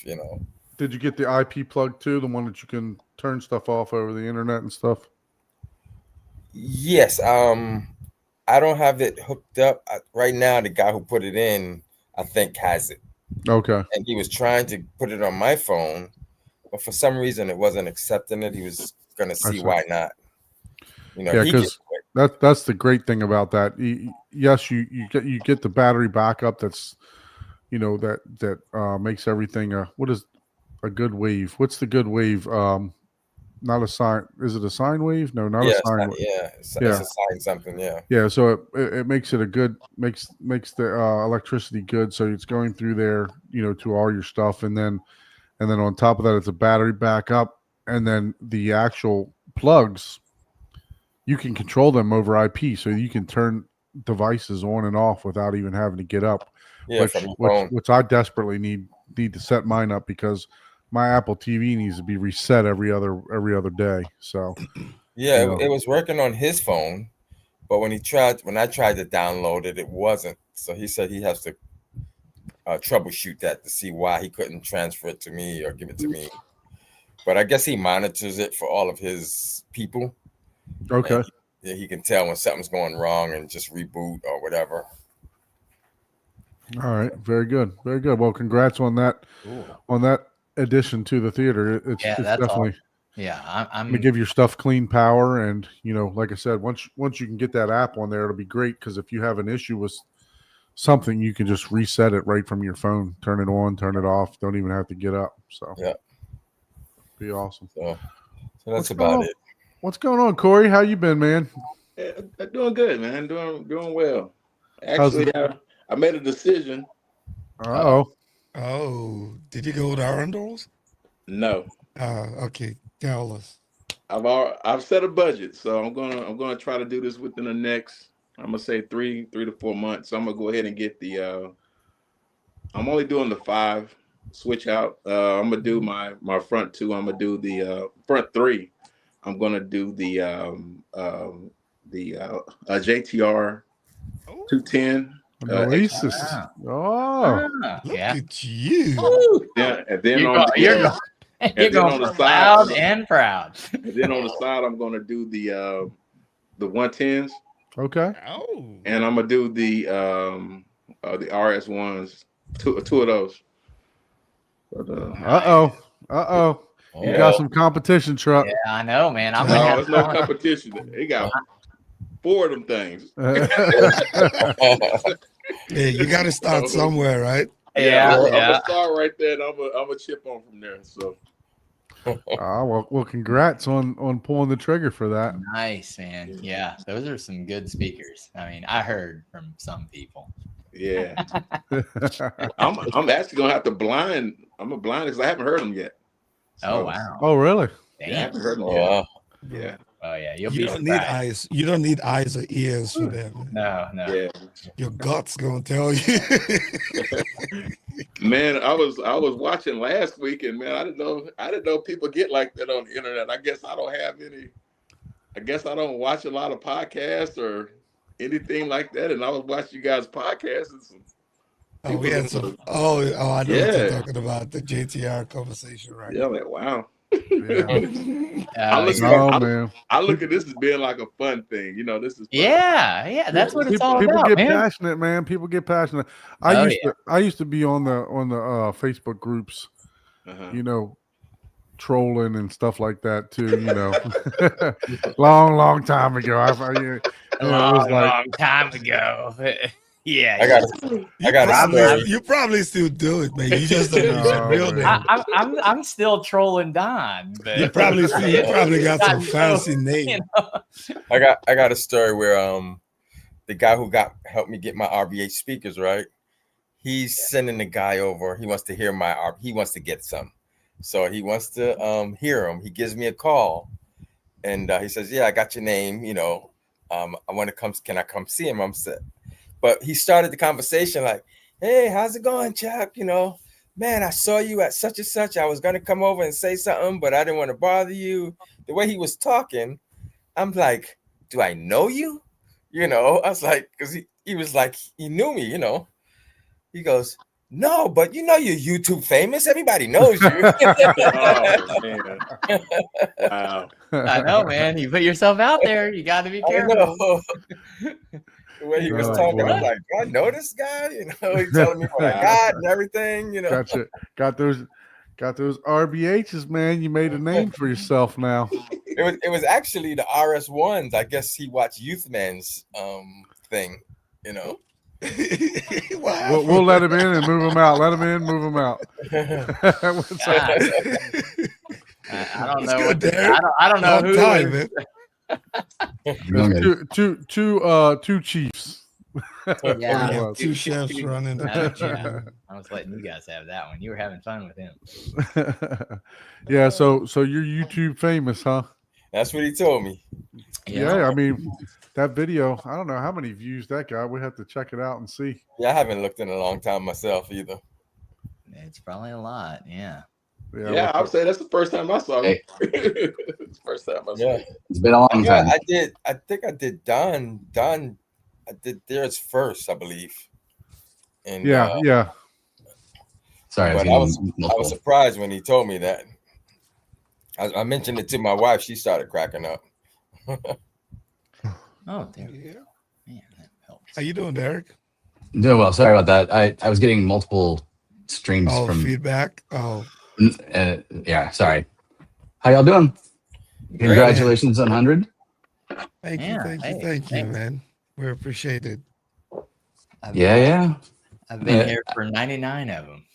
Did you get the IP plug too? The one that you can turn stuff off over the internet and stuff?
Yes. I don't have it hooked up right now. The guy who put it in, I think, has it.
Okay.
And he was trying to put it on my phone, but for some reason it wasn't accepting it. He was going to see why not.
Yeah, because that's the great thing about that. Yes, you get the battery backup. That's that makes everything. What is a good wave? What's the good wave? Not a sine. Is it a sine wave? No, not a sine wave.
It's a sine something. Yeah.
Yeah. So it makes it a good makes the electricity good. So it's going through there, to all your stuff, and then on top of that, it's a battery backup, and then the actual plugs. You can control them over IP, so you can turn devices on and off without even having to get up.
Yeah,
which I desperately need to set mine up because my Apple TV needs to be reset every other day. So
Yeah,
Yeah.
it was working on his phone, but when I tried to download it, it wasn't. So he said he has to troubleshoot that to see why he couldn't transfer it to me or give it to me. But I guess he monitors it for all of his people.
okay.
And he can tell when something's going wrong and just reboot or whatever.
All right, very good, very good. Well, congrats on that addition to the theater. It's
Yeah, that's
definitely
awesome. Yeah, I'm
gonna give your stuff clean power, and like I said, once you can get that app on there, it'll be great. Because if you have an issue with something, you can just reset it right from your phone, turn it on, turn it off. Don't even have to get up. So
Yeah,
be awesome.
so that's
What's
about
going on?
it.
What's going on, Corey? How you been, man?
Yeah, doing good, man. Doing well.
How's
Actually, I made a decision.
Oh,
Oh, did you go to Arundel's?
No,
Okay, tell us.
I've set a budget, so I'm gonna try to do this within the next, I'm gonna say 3 to 4 months. So I'm gonna go ahead and get the. I'm only doing the 5 switch out. I'm gonna do my front 2. I'm gonna do the front 3. I'm gonna do the JTR 210.
an Oasis.
Wow.
Oh,
Look
yeah.
at you.
And then
You're
on
going, you're going, you're
then
going
on the
from
side-
loud and proud.
and then on the side, I'm gonna do the 110s,
okay.
Oh.
and I'm gonna do the RS1s, two of those. But,
You
Yeah.
got some competition, truck.
Yeah, I know, man. I'm
no,
gonna have
there's no
to
competition. They got 4 of them things.
Yeah, you got to start somewhere, right?
Yeah,
I'm
yeah.
gonna start right there, and I'm gonna chip on from there. So
well, congrats on pulling the trigger for that.
Nice, man. Yeah, those are some good speakers. I mean, I heard from some people.
yeah, I'm actually gonna have to blind. I'm a blind because I haven't heard them yet.
Oh
So,
wow.
Oh, really?
Yeah, I
Damn.
haven't heard them yet.
Yeah.
Yeah,
Oh yeah, you'll
You
be
don't need
surprised.
eyes. You don't need eyes or ears for them.
No.
yeah.
Your guts gonna tell you.
Man, I was watching last week, and man, I didn't know people get like that on the internet. I guess I don't have any. I guess I don't watch a lot of podcasts or anything like that. And I was watching you guys' podcasts, and some
Oh, we had some. Oh, I know what
Yeah.
you're talking about, the JTR conversation, right?
yeah, I'm like, wow.
Yeah.
Oh,
look-
yeah.
Oh, man.
I look at this as being like a fun thing. This is fun.
Yeah, that's what it's all
People
about,
get
man.
passionate, man. People get passionate.
Oh,
I used to be on the Facebook groups,
Uh-huh.
Trolling and stuff like that too. long time ago. It was like,
long time ago. Yeah,
I got a story.
You probably still do it, man. You just don't use your
No,
real
man.
name.
I'm still trolling Don, but
You probably got some fancy name.
you know.
I got a story where the guy who helped me get my RBH speakers, right? He's sending the guy over. He wants to hear he wants to get some. So he wants to hear him. He gives me a call, and he says, "Yeah, I got your name. I want to come. Can I come see him?" I'm set. But he started the conversation like, "Hey, how's it going, Chuck? Man, I saw you at such and such. I was gonna come over and say something, but I didn't want to bother you." The way he was talking, I'm like, "Do I know you?" I was like, because he was like, he knew me. He goes, "No, but you're YouTube famous. Everybody knows you."
Oh, man. Wow.
I know, man. You put yourself out there. You got to be
I
careful.
know. The way he was
Oh,
talking,
boy.
I'm like, "Do I know this guy?" He's telling me what I got and everything.
Gotcha. Got those RBHs, man. You made a name for yourself now.
It was actually the RS1s. I guess he watched Youthman's thing.
Wow.
We'll let him in and move him out. Let him in, move him out. What's up?
God. I don't
It's
know.
good, Derek.
I don't know
Long
who.
time, man.
There's two chiefs.
Yeah.
It was.
Two chefs running the kitchen.
I was letting you guys have that one. You were having fun with him.
Yeah, so you're YouTube famous, huh?
That's what he told me.
Yeah, I mean that video, I don't know how many views that got. We have to check it out and see.
Yeah, I haven't looked in a long time myself either.
It's probably a lot. Yeah.
Yeah, I would say that's the first time I saw him.
Hey.
It's the first time I saw
Yeah.
him.
It's been a long
Yeah,
time.
I think I did Don. I did theirs first, I believe. And
Yeah.
Sorry, I was
but I
getting
was
multiple.
surprised when he told me that. I mentioned it to my wife. She started cracking up.
Oh, there.
Yeah.
Man, that helps.
How you doing, Derek?
Doing well. Sorry about that. I was getting multiple streams
Oh,
from.
feedback. Oh,
Yeah, sorry. How y'all doing? Congratulations on 100.
thank you,
Yeah,
thank you,
hey,
thank you,
thanks.
man. We appreciate it.
Yeah.
I've been
Yeah.
here for 99 of them.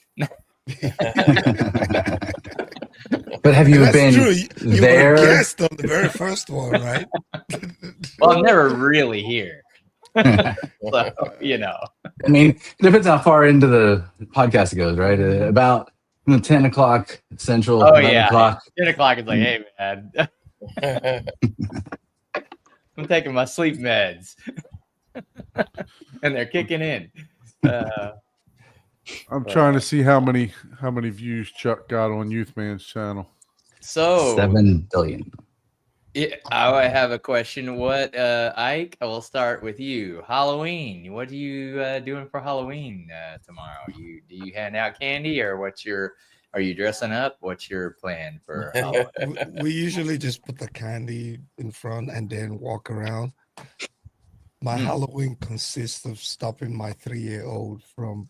But have you
That's
been
true. You
there?
were a guest on the very first one, right?
Well, I'm never really here.
I
So, you know.
mean, it depends how far into the podcast it goes, right? About 10 o'clock Central,
Oh,
11
yeah.
o'clock.
10 o'clock is like, hey, man, I'm taking my sleep meds. And they're kicking in.
I'm trying to see how many views Chuck got on Youth Man's channel.
So
7 billion.
yeah, I have a question. What, Ike? I will start with you. Halloween. What are you doing for Halloween tomorrow? Do you hand out candy, or are you dressing up? What's your plan for Halloween?
We usually just put the candy in front and then walk around. My Halloween consists of stopping my 3-year-old from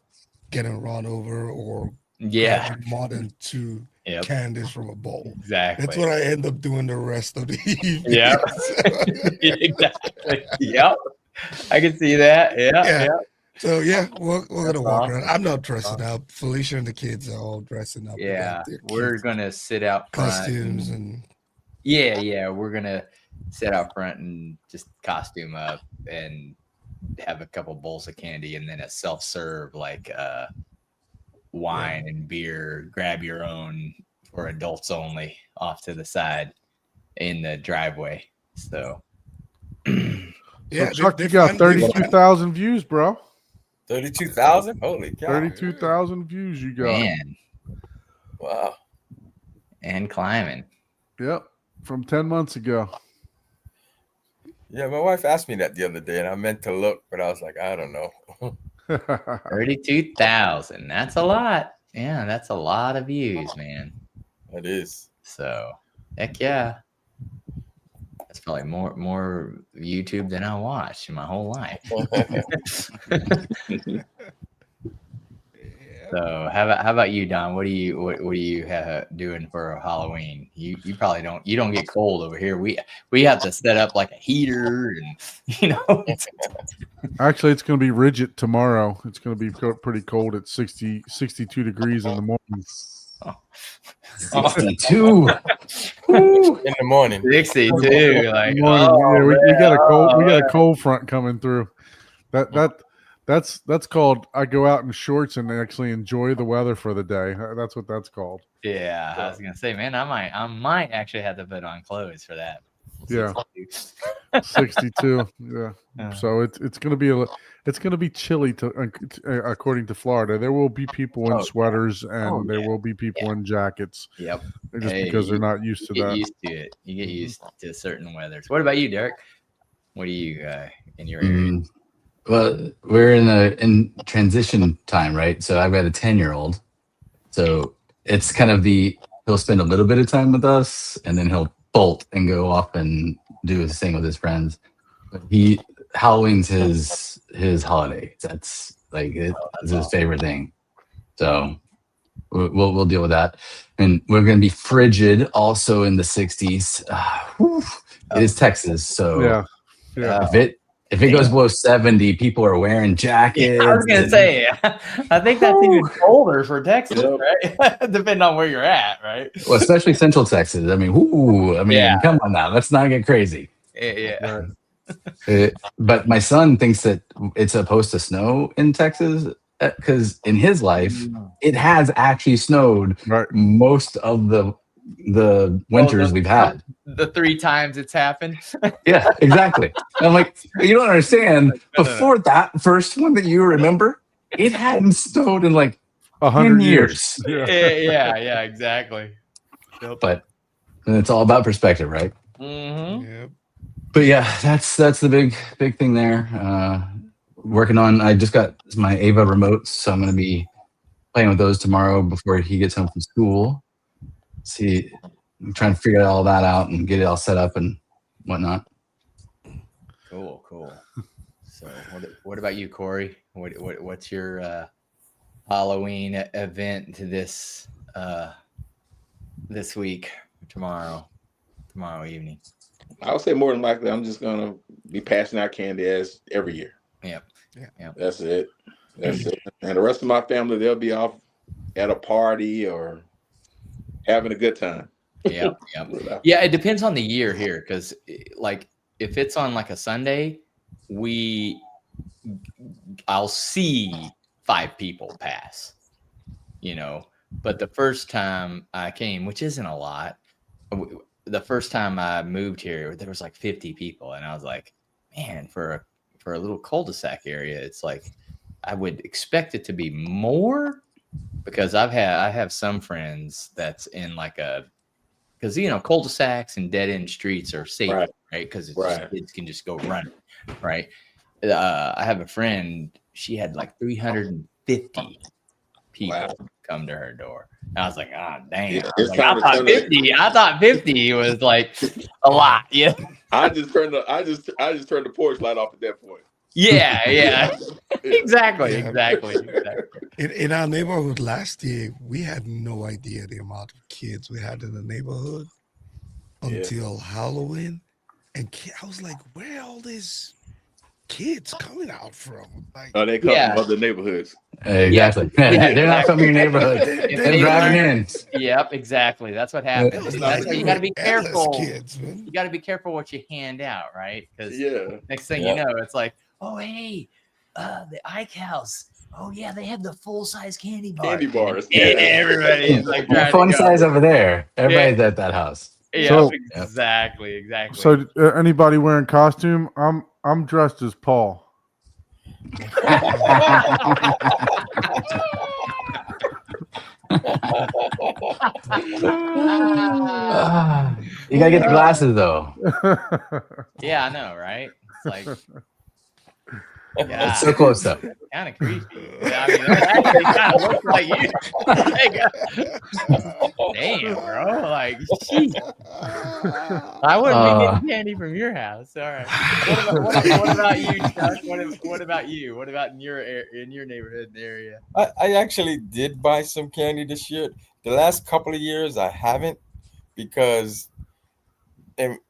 getting run over or
Yeah.
grabbing more than 2
Yep.
candies from a bowl.
Exactly.
That's what I end up doing the rest of the evening.
Yeah. Exactly. Yep. I can see that. Yeah.
Yeah.
Yeah.
So yeah, we're gonna
That's
walk
awesome.
around. I'm not dressing up. Felicia and the kids are all dressing up. They
Yeah.
got their
We're
kids'
gonna sit out front.
costumes and
Yeah. We're gonna sit out front and just costume up and have a couple bowls of candy, and then a self-serve like wine and beer. Grab your own for adults only off to the side in the driveway. So
yeah,
so Chuck,
they
you got
find- they find-
32,000 views, bro.
32,000? Holy cow.
32,000 views you got.
man,
Wow.
and climbing.
Yep. From 10 months ago.
Yeah, my wife asked me that the other day, and I meant to look, but I was like, I don't know.
32,000. That's a lot. Yeah, that's a lot of views, man.
It is.
So heck yeah. That's probably more YouTube than I watched in my whole life. So how about you, Don? What are you doing for Halloween? You probably don't get cold over here. We have to set up like a heater, and
Actually, it's going to be rigid tomorrow. It's going to be pretty cold at 62 degrees in the morning.
62.
In the morning.
62. Like,
Morning.
oh,
Yeah, we got a
man,
cold front coming through. That's called I go out in shorts and actually enjoy the weather for the day. That's what that's called.
Yeah, I was gonna say, man, I might actually have to put on clothes for that.
Yeah. 62. Yeah. So it's going to be chilly according to Florida. There will be people in sweaters and there will be people in jackets.
Yep.
Just
Hey,
because they're not used to
You get
that.
used to it. You get used to certain weathers. What about you, Derek? What do you in your area?
Well, we're in transition time, right? So I've got a 10-year-old. So it's kind of he'll spend a little bit of time with us and then he'll bolt and go off and do his thing with his friends. But Halloween's his holiday. That's like it's his favorite thing. So we'll deal with that. And we're gonna be frigid also in the 60s. It is Texas, so
Yeah.
if it goes below 70, people are wearing jackets.
I was gonna say, I think that's even colder for Texas,
Yep.
right? Depending on where you're at, right?
Well, especially Central Texas. I mean,
Yeah.
come on now, let's not get crazy.
Yeah.
But my son thinks that it's supposed to snow in Texas because in his life, it has actually snowed
Right.
most of the winters we've had.
The 3 times it's happened.
Yeah, exactly. And I'm like, you don't understand. Before that first one that you remember, it hadn't snowed in like
100
years.
Yeah.
Yeah, exactly. Yep.
But it's all about perspective, right?
Mm-hmm.
Yep.
But yeah, that's the big thing there. Working on. I just got my Ava remotes, so I'm going to be playing with those tomorrow before he gets home from school. See, I'm trying to figure all that out and get it all set up and whatnot.
Cool. So, what about you, Corey? What's your Halloween event to this week, tomorrow evening?
I would say more than likely, I'm just gonna be passing out candy as every year.
Yep.
That's it. And the rest of my family, they'll be off at a party or having a good time.
Yeah. Yeah, it depends on the year here, because like if it's on like a Sunday, I'll see 5 people pass, but the first time I came, which isn't a lot, the first time I moved here, there was like 50 people, and I was like, man, for a little cul-de-sac area, it's like I would expect it to be more, because I have some friends that's in like because cul-de-sacs and dead-end streets are safe, right? Because kids can just go run, right? I have a friend, she had like 350 people come to her door. And I was like, oh, damn.
Yeah,
I thought 50 was like a lot. Yeah.
I just turned the porch light off at that point.
Yeah. Exactly.
In our neighborhood last year, we had no idea the amount of kids we had in the neighborhood until Halloween. And I was like, where are all these kids coming out from? Like,
they come from other neighborhoods.
Exactly. They're not from your neighborhood. They're driving in.
Yep, exactly. That's what happens. That's why you got to be careful.
Kids, man.
You got to be careful what you hand out, right? Because next thing you know, it's like, oh, hey, the Ike House. Oh, yeah, they have the full-size candy bars.
Yeah,
everybody's like
fun size over there. Everybody's at that house.
Yeah,
So-
exactly.
So anybody wearing costume? I'm dressed as Paul.
You gotta get the glasses though.
Yeah, I know, right? It's like,
It's so close though.
kind of creepy. I mean, that actually kind of looks like you. Damn, bro. Like, geez. I wouldn't be getting candy from your house. All right. What about you, Chuck? What about you? What about in your neighborhood area?
I actually did buy some candy this year. The last couple of years, I haven't, because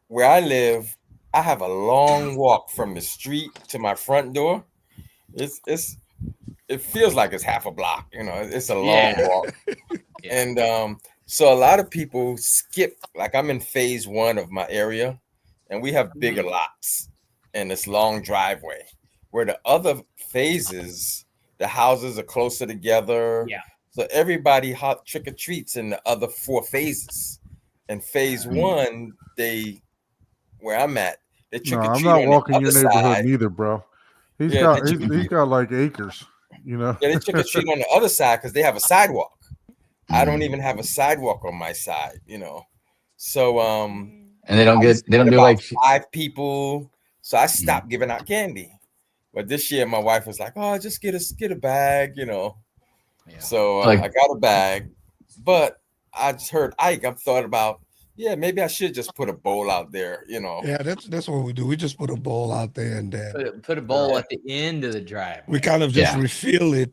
where I live, I have a long walk from the street to my front door. It feels like it's half a block. It's a long walk. And so a lot of people skip. Like, I'm in phase 1 of my area, and we have bigger lots and this long driveway. Where the other phases, the houses are closer together.
Yeah.
So everybody hot trick or treats in the other 4 phases. And phase 1, where I'm at, they trick or treat.
I'm not
on
walking
the
your
other
neighborhood
side.
neither, bro. He's got like acres,
Yeah, they trick or treat on the other side because they have a sidewalk. I don't even have a sidewalk on my side, So
And they don't do
about
like
5 people. So I stopped giving out candy. But this year my wife was like, "Oh, just get a bag,"
Yeah.
So
Like-
I got a bag. But I just heard Ike. I've thought about, maybe I should just put a bowl out there,
Yeah, that's what we do. We just put a bowl out there, and then
Put a bowl at the end of the driveway.
we kind of just
Yeah.
refill it,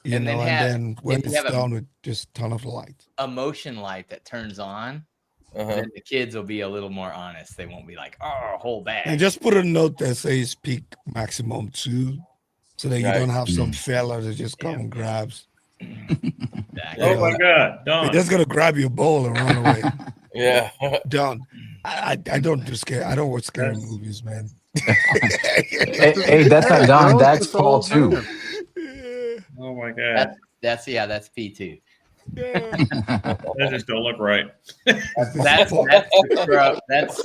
And then
and then when
if you
it's
have
done, we just turn off the light.
a motion light that turns on, then the kids will be a little more honest. They won't be like, oh, whole bag.
And just put a note that says peak maximum 2, so that you
Right.
don't have some fella that just come and grabs.
Exactly.
Oh my God,
They're
Don.
just gonna grab your bowl and run away.
Yeah.
Done. I don't do scare. I don't watch scary movies, man.
hey, that's not Don, that's Paul
old
too.
man.
Oh my God,
That's P2.
that just don't look right.
That's the crow. That's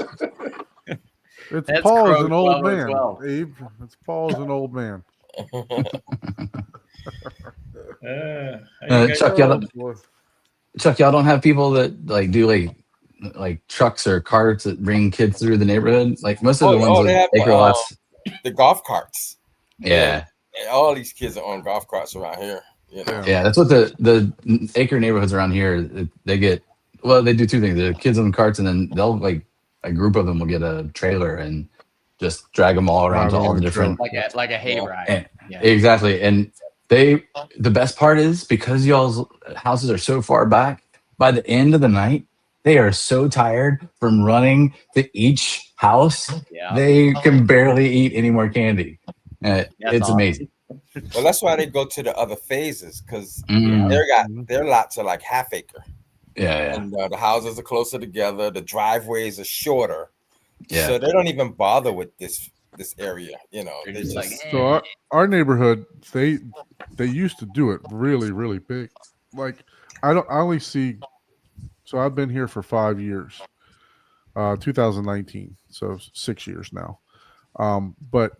It's
That's
Paul's
Crow
an old
12 as
man,
well.
Abe. It's Paul's an old man.
How you guys
Chuck,
doing?
y'all don't have people that like do like trucks or carts that bring kids through the neighborhood. Like most of the ones
they
with
have
acre lots.
the golf carts.
Yeah,
And all these kids are on golf carts around here. You know.
yeah. That's what the acre neighborhoods around here. They get. Well, they do two things. The kids on carts, and then they'll like a group of them will get a trailer and just drag them all around to all the different.
like a hayride.
And,
Yeah.
Exactly, and the best part is because y'all's houses are so far back. By the end of the night, they are so tired from running to each house.
Yeah.
They can barely eat any more candy. It's
awesome.
amazing.
Well, that's why they go to the other phases because
Mm.
their lots are like half acre,
Yeah.
and the houses are closer together. The driveways are shorter,
Yeah.
so they don't even bother with this area. You know,
They're
they
just
just
like,
So our neighborhood, they used to do it really, really big. Like I only see. So I've been here for 5 years, 2019, so 6 years now. But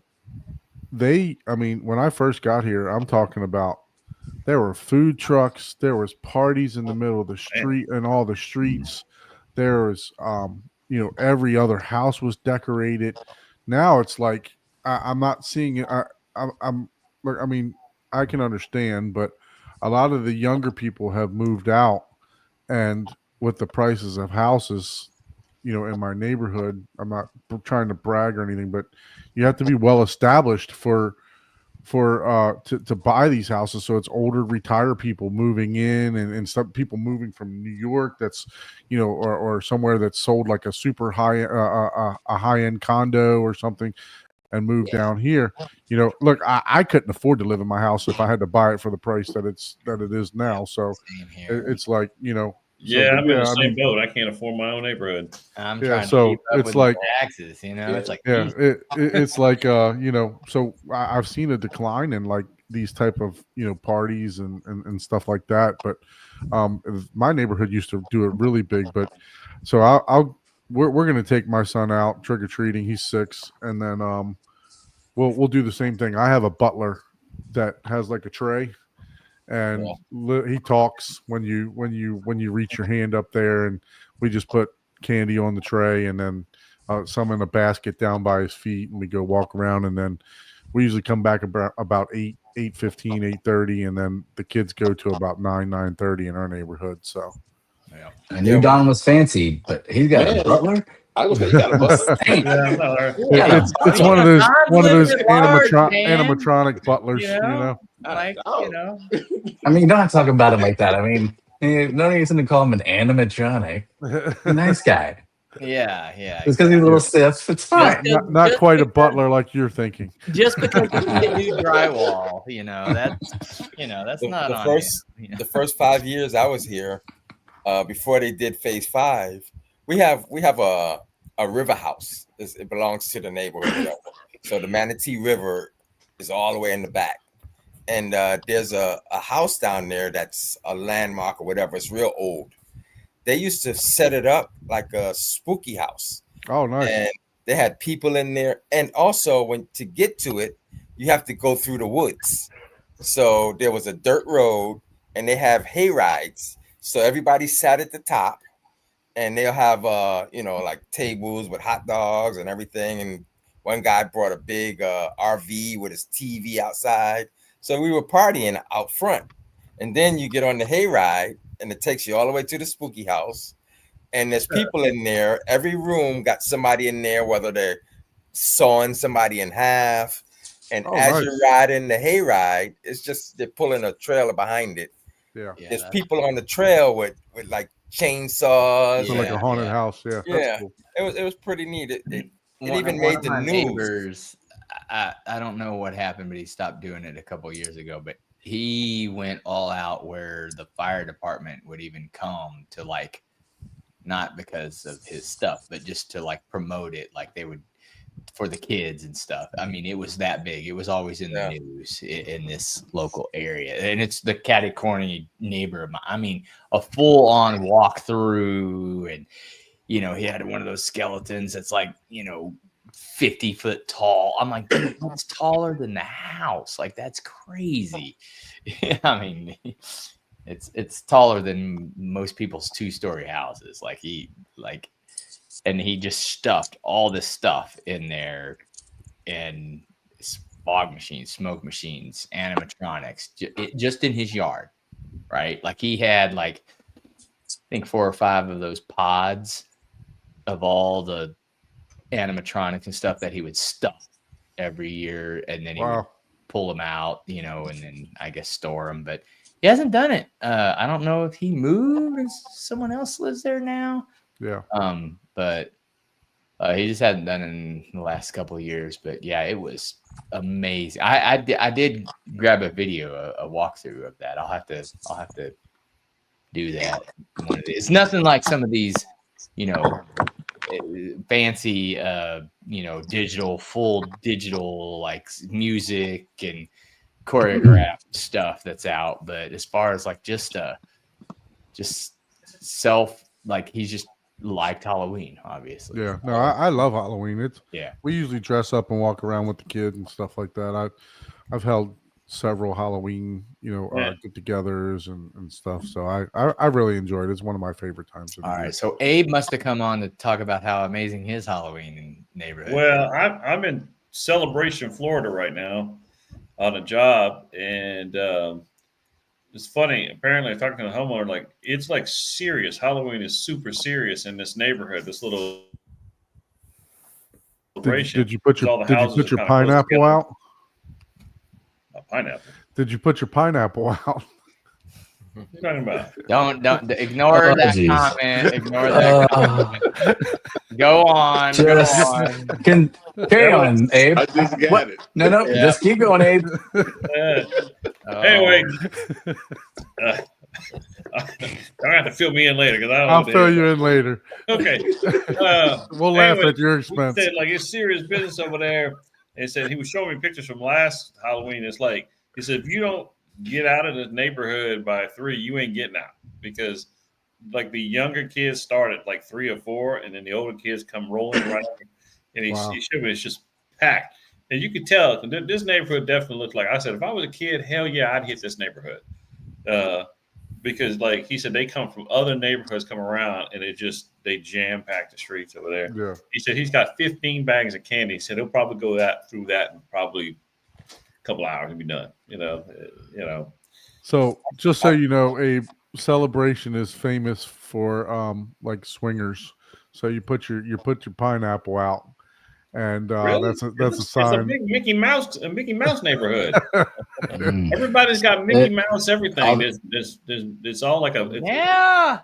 when I first got here, I'm talking about there were food trucks, there was parties in the middle of the street and all the streets. There was, every other house was decorated. Now it's like I'm not seeing it. I'm look. I mean, I can understand, but a lot of the younger people have moved out, and with the prices of houses, in my neighborhood, I'm not trying to brag or anything, but you have to be well established to buy these houses. So it's older retired people moving in, and some people moving from New York that's or somewhere that's sold like a super high a high-end condo or something and move down here. Look, I couldn't afford to live in my house if I had to buy it for the price that it is now. So
same here.
it's like
Yeah, I'm in the
I
same
mean,
boat. I can't afford my own neighborhood.
I'm
yeah,
trying
so
to keep up
it's
with
like-
the taxes. It's like,
yeah,
geez.
it's like so I've seen a decline in like these type of parties and stuff like that, but my neighborhood used to do it really big. But so we're gonna take my son out trick-or-treating. He's 6, and then we'll do the same thing. I have a butler that has like a tray, and he talks when you reach your hand up there, and we just put candy on the tray, and then some in a basket down by his feet, and we go walk around, and then we usually come back about 8:15, 8:30, and then the kids go to about 9:30 in our neighborhood. So
I knew Don was fancy, but he's got a butler.
I was say you got a butler.
it's one of those
Large, man.
animatronic butlers,
Like,
I mean, don't talk about him like that. I mean, no reason to call him an animatronic. A nice guy.
yeah.
It's because he's a little stiff. It's fine.
not quite a butler like you're thinking.
Just because you get new drywall, that's not
the
on
first
you.
the first 5 years I was here, before they did phase 5, we have a river house. It belongs to the neighborhood. So the Manatee River is all the way in the back. And there's a house down there that's a landmark or whatever. It's real old. They used to set it up like a spooky house.
Oh, nice.
And they had people in there. And also, to get to it, you have to go through the woods. So there was a dirt road, and they have hay rides. So everybody sat at the top, and they'll have like tables with hot dogs and everything. And one guy brought a big RV with his TV outside. So we were partying out front. And then you get on the hayride, and it takes you all the way to the spooky house. And there's people in there. Every room got somebody in there, whether they're sawing somebody in half. And
nice.
you're riding the hayride, it's just they're pulling a trailer behind it.
Yeah.
There's people on the trail with like chainsaws.
So like a haunted house. Yeah.
Yeah.
That's cool.
It was pretty neat. It
One
even
of
made the
my
news.
neighbors, I don't know what happened, but he stopped doing it a couple years ago. But he went all out where the fire department would even come to, like, not because of his stuff, but just to like promote it. Like they would for the kids and stuff. I mean, it was that big. It was always in the news in this local area. And it's the catty corny neighbor of mine. I mean, a full on walk through, and he had one of those skeletons that's like, 50 foot tall. I'm like, dude, that's taller than the house. Like, that's crazy. I mean, it's taller than most people's 2-story houses. And he just stuffed all this stuff in there, and fog machines, smoke machines, animatronics, just in his yard, right? Like, he had like, I think 4 or 5 of those pods of all the animatronics and stuff that he would stuff every year, and then he would pull them out, and then I guess store them. But he hasn't done it. I don't know if he moved and someone else lives there now.
Yeah.
But he just hadn't done it in the last couple of years. But yeah, it was amazing. I did grab a video, a walkthrough of that. I'll have to do that. It's nothing like some of these, fancy, full digital like music and choreographed stuff that's out. But as far as like just self, like, he's just liked Halloween, obviously.
Yeah, no, I love Halloween.
Yeah.
We usually dress up and walk around with the kids and stuff like that. I've held several Halloween, get-togethers and stuff. So I really enjoyed it. It's one of my favorite times of the
All
year.
right, so Abe must have come on to talk about how amazing his Halloween neighborhood.
Well, I'm in Celebration, Florida right now on a job, and it's funny. Apparently, talking to the homeowner, like, it's like serious. Halloween is super serious in this neighborhood. This little celebration.
Did you put your pineapple out?
A pineapple.
Did you put your pineapple out?
What are you talking about?
Don't ignore that
geez.
comment. Ignore that comment. Go on.
Carry on, Abe.
I just got it.
No,
Yeah.
just keep going, Abe.
Anyway, don't have to fill me in later because I don't.
I'll
know
fill you in later.
Okay.
We'll laugh
anyway,
at your
He
expense.
said, like, it's serious business over there. And he said he was showing me pictures from last Halloween. It's like, he said, if you don't get out of the neighborhood by 3, you ain't getting out, because like the younger kids start at like 3 or 4, and then the older kids come rolling right up. And he showed me it's just packed. And you could tell this neighborhood definitely looks like, I said, if I was a kid, hell yeah, I'd hit this neighborhood. Because like he said, they come from other neighborhoods come around, and they jam pack the streets over there.
Yeah.
He said he's got 15 bags of candy. He said he'll probably go through that in probably a couple hours and be done.
So just so you know, a Celebration is famous for like swingers. So you put your pineapple out, and
Really?
that's a
It's a
sign.
big Mickey Mouse neighborhood.
Mm.
Everybody's got Mickey Mouse everything. It's all like a.
Yeah.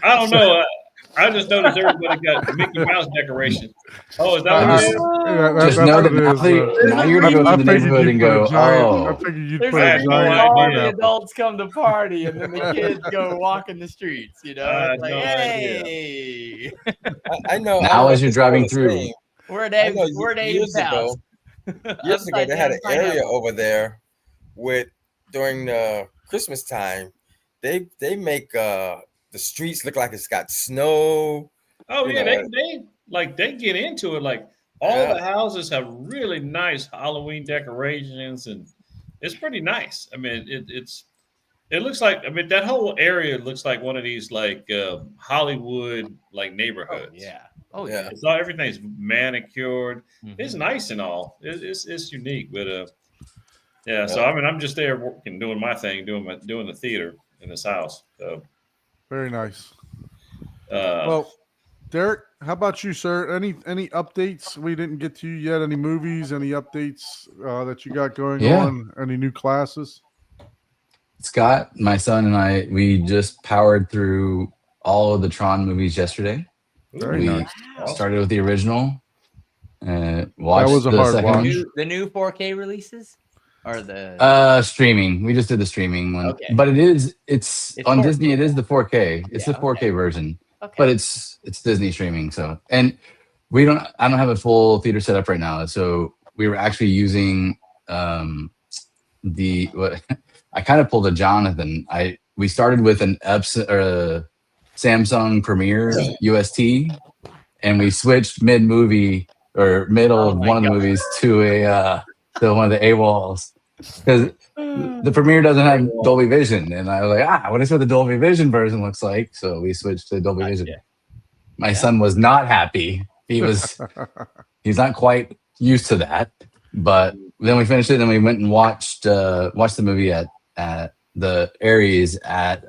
I don't know. I just noticed everybody got Mickey Mouse decorations. Oh, is that what it is?
Just know that now you're going to go to the neighborhood and go,
I figured you'd
There's
put a
like
like
no
giant
all the
idea.
pineapple.
adults come to party, and then the kids go walking the streets. It's like,
no idea.
hey,
I know.
Now
I
as you're
was
driving
the
through.
same.
we're at
I know
Abe's house.
Years ago, they had an
Upside down
area
pineapple.
over there during the Christmas time. They make the streets look like it's got snow.
Oh
You
yeah,
know.
they get into it. Like all
Yeah.
the houses have really nice Halloween decorations, and it's pretty nice. I mean, it looks like, I mean, that whole area looks like one of these like Hollywood like
Oh
neighborhoods.
yeah. Oh
Yeah.
yeah.
It's all, everything's manicured.
Mhm.
It's nice and all. It's unique, but yeah. So I mean, I'm just there working, doing my thing, doing the theater in this house. So
Very nice.
uh,
Well, Derek, how about you, sir? Any updates we didn't get to yet? Any movies? Any updates that you got going
Yeah.
on? Any new classes?
Scott, my son, and we just powered through all of the Tron movies yesterday.
Very
we
nice.
started with the original. Watched
was a
the
hard
second
watch.
one.
The new 4K releases, or the
Streaming. We just did the streaming one,
Okay.
but it's on
4K.
Disney. It is the 4K. It's
Yeah,
the 4K version,
okay.
but it's Disney streaming. So, and I don't have a full theater set up right now. So we were actually using I kind of pulled a Jonathan. We started with an Epson or a Samsung Premiere UST, and we switched mid movie or middle of
my
one of the
God.
movies to to one of the AWOLs because the premiere doesn't have Dolby Vision, and I was like, I want to see what the Dolby Vision version looks like, so we switched to Dolby Vision. My son was not happy. He's not quite used to that, but then we finished it, and we went and watched the movie at the Aries at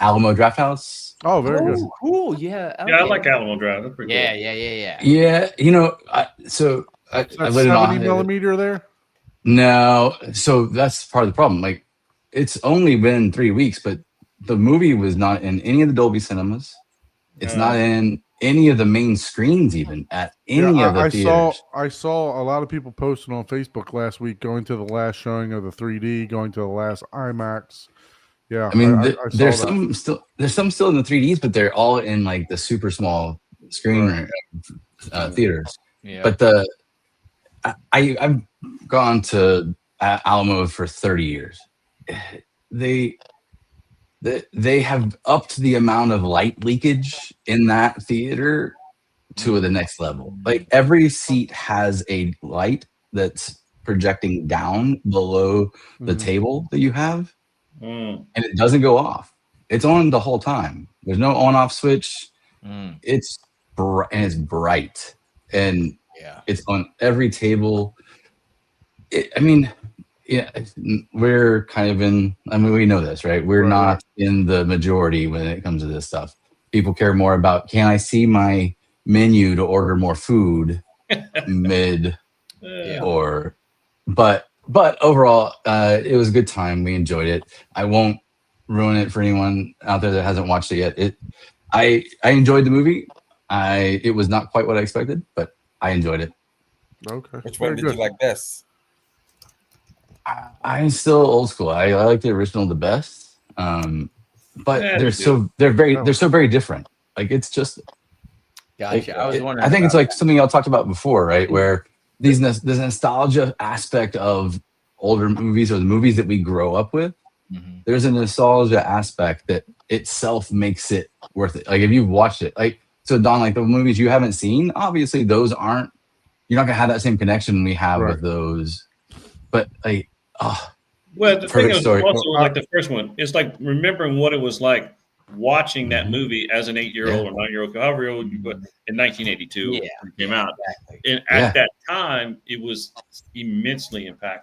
Alamo Drafthouse.
Oh, very good.
Oh, cool. Yeah.
Yeah, I
okay.
like Alamo Drive. That's pretty
Yeah,
cool.
yeah.
Yeah, you know, I
That's
lit it on.
70 millimeter there.
No, so that's part of the problem. Like, it's only been 3 weeks, but the movie was not in any of the Dolby cinemas. It's not in any of the main screens, even at any of the
I
theaters.
saw a lot of people posting on Facebook last week, going to the last showing of the 3D, going to the last IMAX. Yeah,
I mean,
I saw
there's
that.
some still in the 3Ds, but they're all in like the super small screen theaters.
Yeah.
But I've gone to Alamo for 30 years. They have upped the amount of light leakage in that theater to the next level. Like, every seat has a light that's projecting down below the table that you have, and it doesn't go off. It's on the whole time. There's no on-off switch. It's bright, and it's on every table. We're kind of in. I mean, we know this, right? We're not in the majority when it comes to this stuff. People care more about, can I see my menu to order more food mid but overall, it was a good time. We enjoyed it. I won't ruin it for anyone out there that hasn't watched it yet. I enjoyed the movie. It was not quite what I expected, but I enjoyed it.
Okay.
Which one did you like best?
I'm still old school. I like the original the best. But they're so very different. Like, it's just
Gotcha. I was wondering.
I think it's like something y'all talked about before, right? Where this nostalgia aspect of older movies, or the movies that we grow up with, there's a nostalgia aspect that itself makes it worth it. Like, if you've watched it, like, so Don, like the movies you haven't seen, obviously those aren't, you're not gonna have that same connection we have with those. But like,
well, the thing is
story.
also like the first one, it's like remembering what it was like watching that movie as an 8-year-old or 9-year-old, however old you put in 1982 when it came out. And at that time, it was immensely impactful.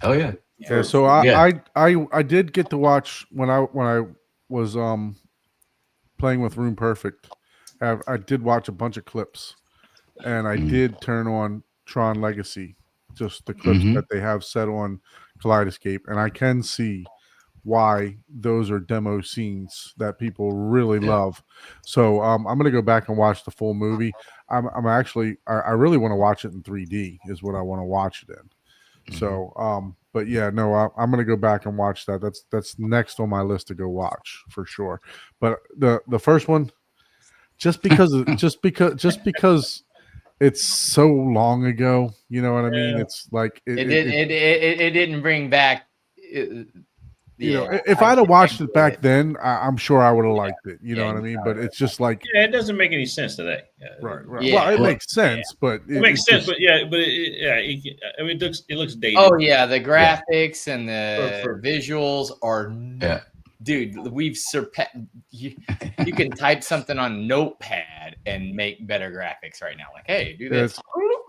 Oh yeah.
Yeah. So I did get to watch when I was playing with Room Perfect. I did watch a bunch of clips, and I did turn on Tron Legacy, just the clips that they have set on Kaleidoscape, and I can see why those are demo scenes that people really love. So I'm going to go back and watch the full movie. I'm actually I really want to watch it in 3D is what I want to watch it in. So but yeah, no, I'm going to go back and watch that. That's next on my list to go watch for sure. But the first one, just because it's so long ago, you know what I mean? It's like
it didn't bring back.
If I'd have watched it back then, I'm sure I would have liked it. You know what I mean? But it's just like,
it doesn't make any sense today.
Right. Well, it makes sense, but
it makes sense. But it looks dated.
Oh yeah, the graphics and the visuals are. Dude, we've surpassed. You can type something on Notepad and make better graphics right now. Like, hey, do this,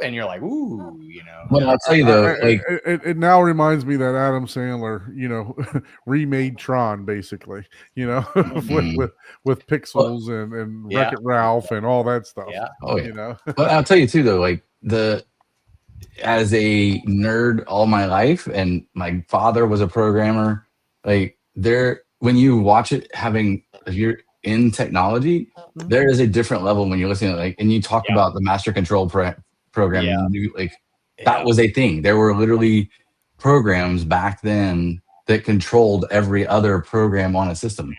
and you're like, ooh, you know.
Well, I'll tell you though,
it now reminds me that Adam Sandler, remade Tron basically, with pixels and Wreck-It Ralph and all that stuff.
Yeah.
Oh yeah. But I'll tell you too though, like as a nerd all my life, and my father was a programmer, like when you watch it, if you're in technology, there is a different level when you're listening to and you talk about the master control program. That was a thing. There were literally programs back then that controlled every other program on a system.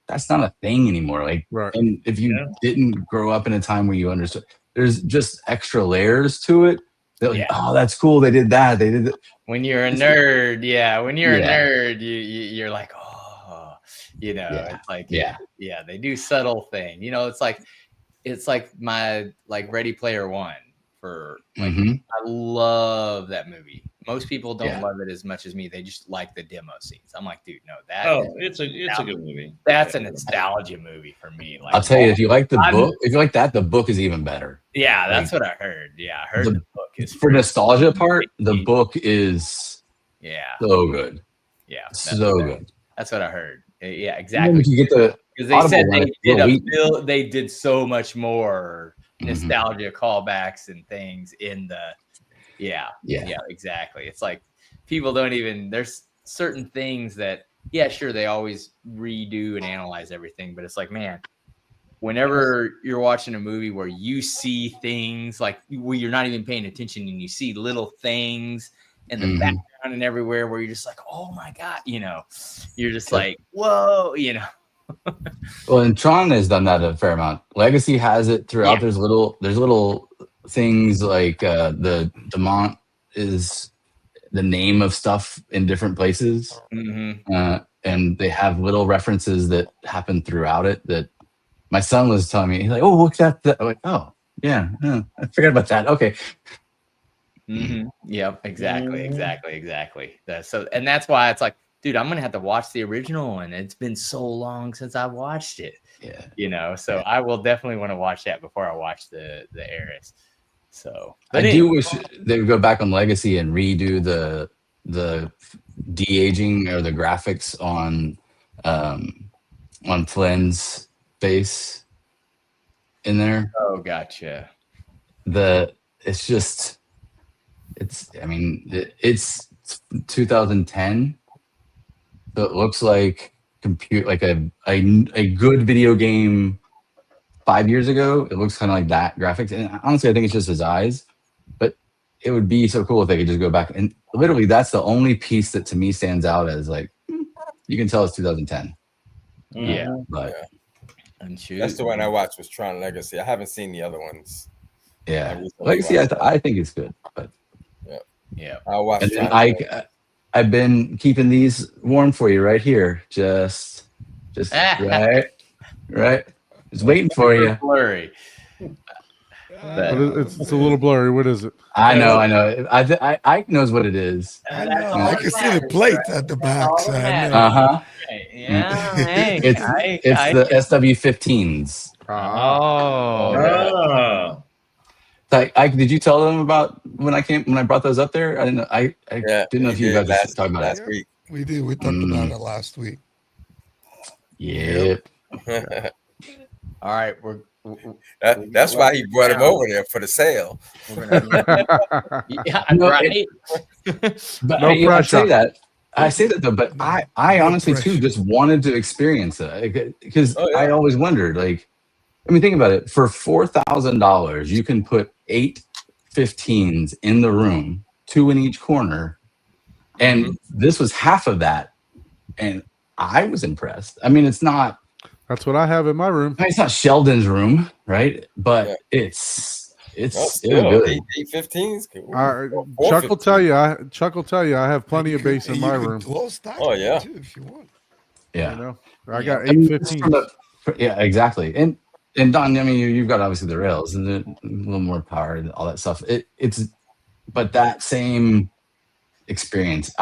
That's not a thing anymore. And if you didn't grow up in a time where you understood, there's just extra layers to it. Oh, that's cool. They did that. They did that.
When you're a nerd, when you're a nerd, you're like, it's like, they do subtle thing. It's like it's like my like Ready Player One for like
Mhm.
I love that movie. Most people don't
Yeah.
love it as much as me. They just like the demo scenes. I'm like, dude, no, that
Oh, it's a good movie.
that's a nostalgia movie for me. Like
I'll tell you, if you like the
I'm-
book, if you like that, the book is even better.
yeah, that's what I heard. Yeah, I heard
The-
the book is
For
freaking-
nostalgia part, the book is
Yeah,
so good,
yeah,
so good.
that's what I heard. Yeah,
And then
exactly.
if you get the
Because they
Audible
said
one,
they
it's
did
Will
they did so much more
Mhm.
nostalgia callbacks and things in the yeah
Yeah.
exactly. It's like people don't even there's certain things that yeah sure they always redo and analyze everything, but it's like man, whenever you're watching a movie where you see things like where you're not even paying attention and you see little things in the
Mhm.
background and everywhere where you're just like oh my god, you know, you're just
Yep.
like whoa, you know.
Well, and Tron has done that a fair amount. Legacy has it throughout.
Yeah.
There's little things like the Demont is the name of stuff in different places, and they have little references that happen throughout it. That my son was telling me, he's like, "Oh, look at that!" I'm like, "Oh, yeah, I forgot about that." Okay,
Yep, exactly,
Mhm.
exactly. So, and that's why it's like, dude, I'm gonna have to watch the original one. It's been so long since I watched it,
yeah.
you know. So I will definitely want to watch that before I watch the Heiress. So,
I
but
do
anyway,
wish they would go back on Legacy and redo the de-aging or the graphics on Flynn's face in there.
oh, gotcha.
It's I mean it's 2010, so it looks like a good video game 5 years ago. It looks kind of like that graphics, and honestly I think it's just his eyes, but it would be so cool if they could just go back and literally that's the only piece that to me stands out as like you can tell it's 2010.
Yeah,
But
and shoot,
That's the one I watched was Tron Legacy. I haven't seen the other ones. I
yeah,
recently
Legacy
watched
I think it's good, but
yeah.
I'll watch
and
Tron
then
Legacy.
I've been keeping these warm for you right here. Just right. Just waiting for you.
Blurry.
But it's a little blurry. What is it?
I know. Ike knows what it is.
I know. I can see the plate at the back. So I know.
Uh-huh.
Yeah, hey,
It's the SW15s.
oh,
Ah.
Ike, did you tell them about when I brought those up there? I didn't know. I
Yeah,
didn't know
we
if you
did
guys were talking about
last
it.
week.
We did. We talked about it last week.
Yep.
all right,
That's why he brought him over there for the sale.
we're gonna yeah,
No,
right.
But
No
I
pressure.
I say that though, but I
No
honestly too
pressure.
just wanted to experience it because
Oh, yeah.
I always wondered, like, I mean, think about it. For $4,000, you can put 8 15s in the room, 2 in each corner, and this was half of that, and I was impressed. I mean, it's not
That's what I have in my room.
Sheldon's room, right? But
Yeah.
it's
Well,
still
still,
good.
815s.
Chuck will tell you. I have plenty of bass in
You
my
could
room.
12 stack
Oh,
it
yeah.
too, if you want.
Yeah.
You know, I got
I mean,
815.
yeah, exactly. And Don, I mean, you've got obviously the rails and a little more power and all that stuff. But that same experience,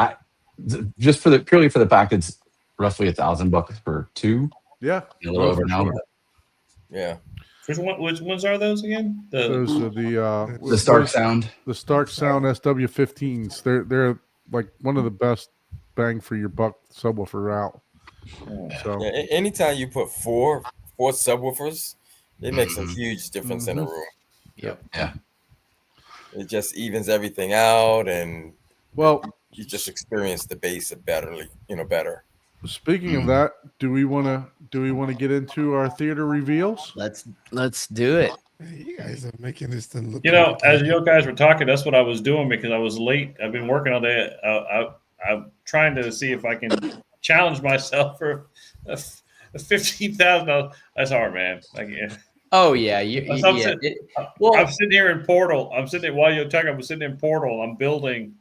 just purely for the fact it's roughly $1,000 for 2,
Yeah,
a little over
for
now.
sure.
But
Yeah.
Which ones are those again?
Those are
the Stark sound.
the Stark Sound SW15s. They're like one of the best bang for your buck subwoofer out. So
Yeah, anytime you put four subwoofers, it makes a huge difference in a room.
Yep.
Yeah.
It just evens everything out, and
well,
you just experience the bass better.
speaking of that, do we want to get into our theater reveals?
Let's do it.
Hey, you guys are making this thing look.
You know, as
complicated.
you guys were talking, that's what I was doing because I was late. I've been working all day. I'm trying to see if I can challenge myself for a $15,000. That's hard, man. I can't.
Oh yeah,
I'm
well,
I'm sitting here in Portal. I'm sitting there while you're talking. I'm sitting in Portal. I'm building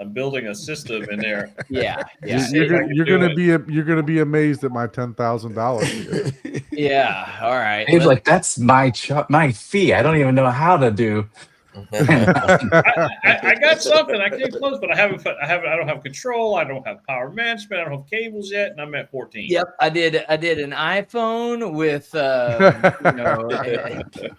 I'm building a system in there.
Yeah, yeah,
See if I can
You're
do
gonna
it.
be you're gonna be amazed at my $10,000.
yeah. All right.
Dave's
let's-
like, that's my fee. I don't even know how to do.
I got something. I came close, but I don't have control. I don't have power management. I don't have cables yet, and I'm at 14.
Yep, I did an iPhone with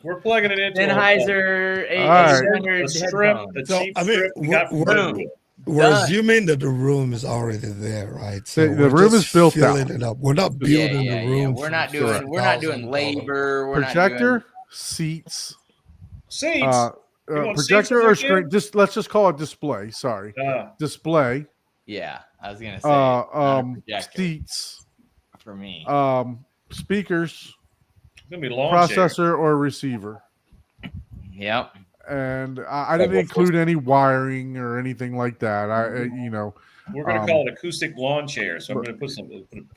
We're plugging it into
Sennheiser
All right.
800
a strip,
headphones.
a
So,
cheap
I mean,
strip we got from
we're-
Goodwill.
We're
Done.
assuming that the room is already there, right?
The
we're
room
just
is built
filling
out.
it up. We're not
Yeah,
building
yeah,
the
yeah.
room.
We're
for
not doing
$12,000.
labor. We're
Projector,
not
seats,
Seats.
projector
seats in
or
there,
screen.
kid?
Just let's just call it display. Sorry, display.
yeah, I was gonna say not a projector
Seats,
for me.
speakers,
It's gonna be lawn chairs.
processor or receiver.
Yep.
And I didn't include any wiring or anything like that.
We're gonna call it acoustic lawn chair. So I'm gonna put a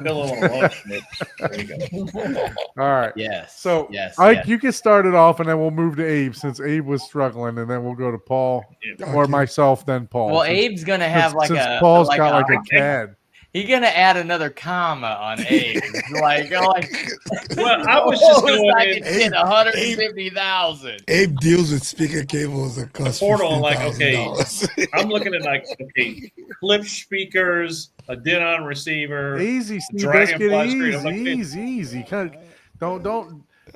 pillow on a lawn chair. There you go.
all right.
Yes.
So
yes.
Ike,
yes.
you can start it off, and then we'll move to Abe since Abe was struggling, and then we'll go to Paul or
Okay.
myself, then Paul.
Well,
since-
Abe's gonna have like
since
a
Paul's
like
got
a,
like a CAD.
he's gonna add another comma on Abe. like
Well, I was just
suppose
going
I
in-
could get 150,000.
Abe deals with speaker cables that cost
portal, like,
$15,000.
I'm looking at like flip speakers, a Denon receiver.
Easy, Steve
Dragonfly
Biscuit.
screen. I'm like,
Easy.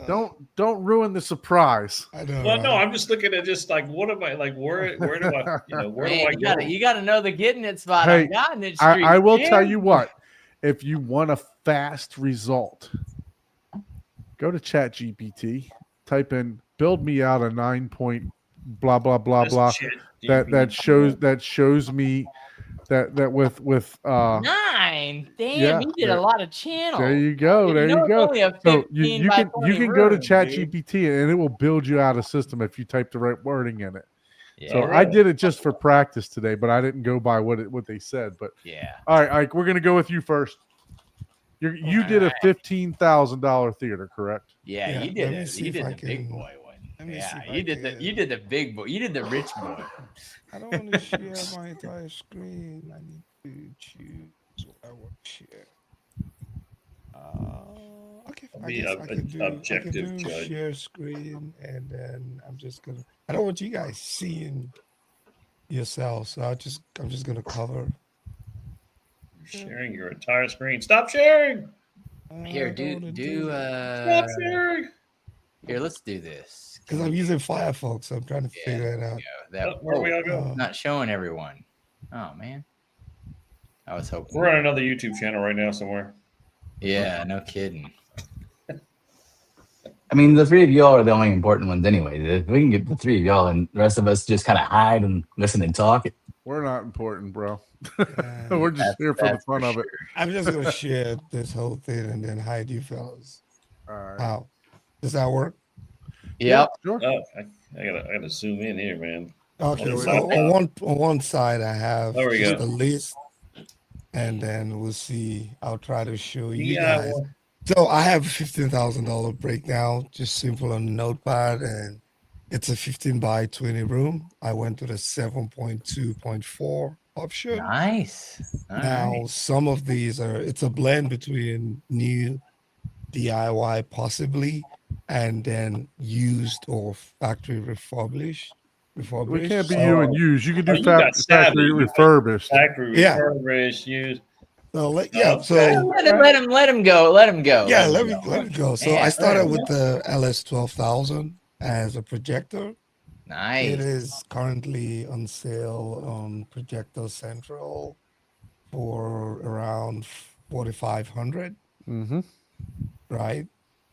Don't ruin the surprise.
I know.
Well, no,
right?
I'm just looking at just like what am I like? Where do I where
Man,
do I
you
go?
gotta know the getting it spot
Hey,
on Gotten It Street.
I will
man.
tell you what. If you want a fast result, go to ChatGPT. Type in "build me out a 9 blah blah blah
That's
blah."
shit.
That shows me that with
9. Damn,
yeah,
he did
there-
a lot of channels.
there you go. There
know
you
it's
go.
only a
So
15
you
by
can
20
go to
room, dude.
ChatGPT and it will build you out a system if you type the right wording in it.
Yeah,
So I did it just for practice today, but I didn't go by what they said. But
yeah.
all right, Ike, we're gonna go with you first. You did a $15,000 theater, correct?
Yeah,
Yeah,
you
let
did
me
it.
see
You
if
did
I
the big
can-
boy one.
let me see
Yeah,
if I
you did
can-
you did the big boy. You did the rich boy.
I don't want to share my entire screen. I need to choose what I want to share. Okay, I
Be
guess
ob-
I can do,
objective
I can do
judge.
share screen, and then I'm just gonna. I don't want you guys seeing yourselves, so I'm just gonna cover.
Sharing your entire screen. Stop sharing.
Here,
I don't wanna
Stop sharing.
here, let's do this.
because I'm using Firefox. So I'm trying to
Yeah.
figure it out.
That
Where we all go?
not showing everyone. Oh man. I was hoping.
We're on another YouTube channel right now somewhere.
Yeah, no kidding.
I mean, the three of y'all are the only important ones anyway. If we can get the three of y'all and the rest of us just kind of hide and listen and talk.
We're not important, bro.
Uh,
We're just here for the
That's
fun of it.
I'm just gonna share this whole thing and then hide you fellas.
All right.
How does that work?
Yep.
Sure.
Oh, I gotta zoom in here, man.
Okay,
the
so
side.
on one side I have
There we
just
go.
a list, and then we'll see. I'll try to show you
Yeah,
guys.
well,
So I have a $15,000 breakdown, just simple on Notepad, and it's a 15 by 20 room. I went to the 7.2.4 option.
Nice. All
Now,
right.
some of these it's a blend between new DIY possibly, and then used or factory refurbished.
We can't be you and use. You can do
Oh, you got
factory
savvy. You got-
refurbished.
factory
Yeah.
refurbished, used.
So yeah, so
Let him go. Let him go.
yeah,
Let
let
him
me
go.
let me go. So
Yeah,
I started
yeah.
with the LS12000 as a projector. It
Nice.
is currently on sale on Projector Central for around 4,500,
Mm-hmm.
right?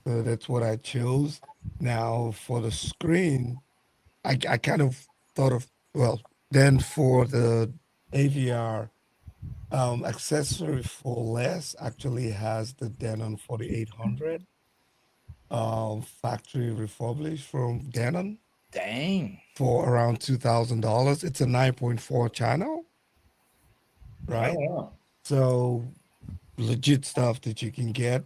So that's what I chose. Now for the screen, I kind of thought of then for the AVR accessory for less actually has the Denon 4800 factory refurbished from Denon
Dang.
for around $2,000. It's a 9.4 channel, right?
Oh, wow.
So legit stuff that you can get.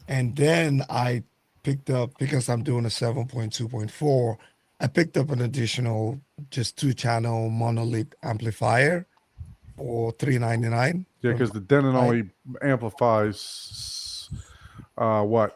And then I picked up, because I'm doing a 7.2.4, I picked up an additional just 2-channel monolith amplifier for $399.
Yeah, because the Denon
Right.
only amplifies what?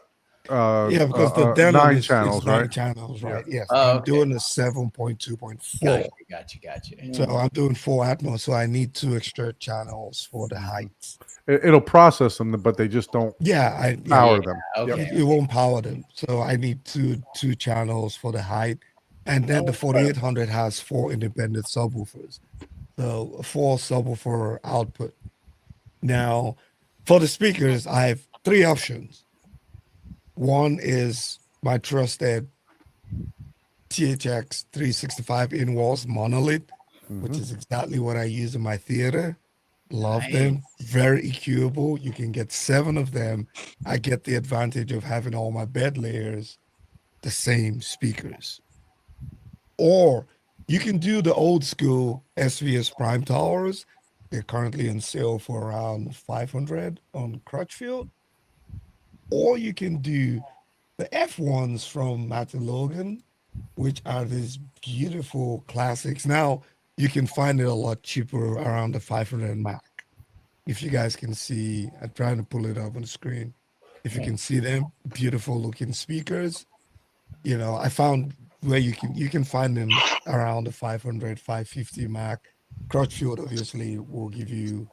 Yeah, because the Denon
9
is
channels,
9
right?
channels,
Yeah.
right? Yes.
Oh,
I'm
okay.
doing a 7.2.4.
Gotcha.
So I'm doing full Atmos, so I need 2 extra channels for the heights.
It'll process them, but they just don't
Yeah,
power them.
Okay.
it won't power them. So I need two channels for the height. And then the 4800 has 4 independent subwoofers. So 4 subwoofer output. Now, for the speakers, I have 3 options. One is my trusted THX 365 in walls monolith, which is exactly what I use in my theater. Love them. Very EQable. You can get 7 of them. I get the advantage of having all my bed layers the same speakers. Or you can do the old school SVS Prime Towers. They're currently on sale for around 500 on Crutchfield. Or you can do the F1s from Matt and Logan, which are these beautiful classics. Now you can find it a lot cheaper around the 500 Mac. If you guys can see, I'm trying to pull it up on the screen. If you can see them, beautiful looking speakers. You know, I found where you can find them around the 500, 550 Mac. Crutchfield obviously will give you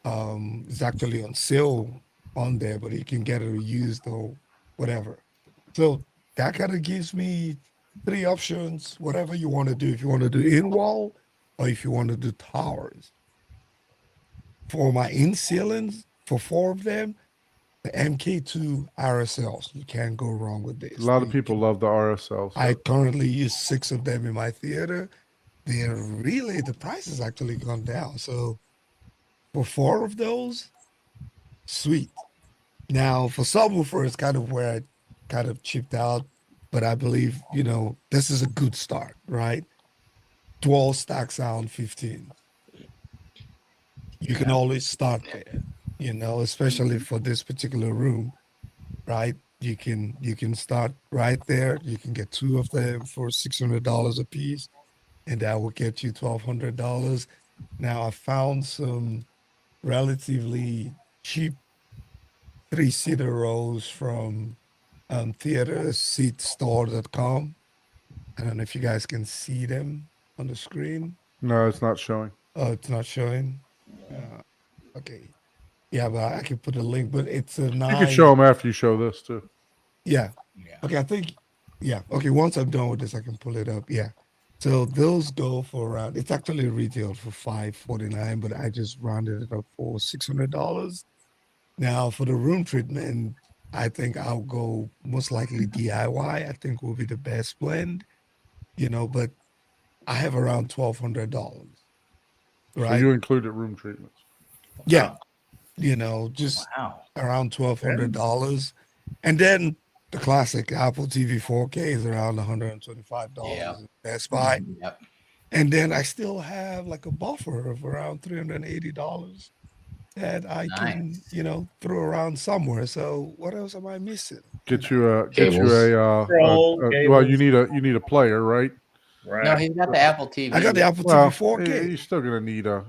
it's actually on sale on there, but you can get it used or whatever. So that kind of gives me 3 options, whatever you want to do. If you want to do in wall or if you want to do towers. For my in ceilings, for 4 of them, the MK2 RSLs. You can't go wrong with this.
A lot of people love the RSLs.
I currently use 6 of them in my theater. The price has actually gone down. So for 4 of those, sweet. Now for subwoofer, it's kind of where I kind of chipped out, but I believe, this is a good start, right? Dual stack sound 15. You can always start there, especially for this particular room, right? You can start right there. You can get 2 of them for $600 a piece, and that will get you $1,200. Now I found some relatively cheap 3-seater rows from theaterseatstore.com. I don't know if you guys can see them on the screen.
No, it's not showing.
Oh, it's not showing. Okay. Yeah, but I can put a link. But it's a 9.
You can show them after you show this too.
Yeah. Okay, I think. Yeah. Okay. Once I'm done with this, I can pull it up. Yeah. So those go for around. It's actually retailed for $549, but I just rounded it up for $600. Now for the room treatment, I think I'll go most likely DIY. I think will be the best blend. But I have around $1,200.
So
Right.
you included room treatments.
Yeah. Just
Wow.
around $1,200. And then the classic Apple TV 4K is around $125
Yeah.
at Best Buy.
Yep.
And then I still have like a buffer of around $380 that I can, throw around somewhere. So what else am I missing?
Get you a
Cables.
Roll
well,
cables.
you need a player, right?
Right.
No, he's got the Apple TV.
I got the Apple
Well,
TV 4K.
you're still gonna need a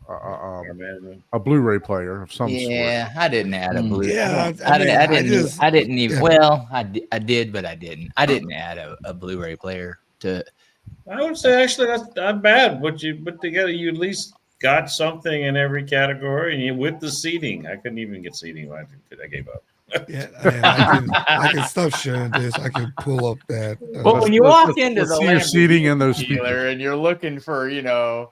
Man.
a Blu-ray player of some
Yeah, I didn't add a
Mm.
Blu.
Yeah,
I didn't even.
yeah.
Well, I did, but I didn't. I didn't add a Blu-ray player to.
I would say actually that's not bad. What you put together, you at least got something in every category, and with the seating, I couldn't even get seating. I gave up.
Yeah, and I can stop sharing this. I can pull up that.
But when you walk into
let's
the
see your seating and those
dealer
speakers.
and you're looking for, $600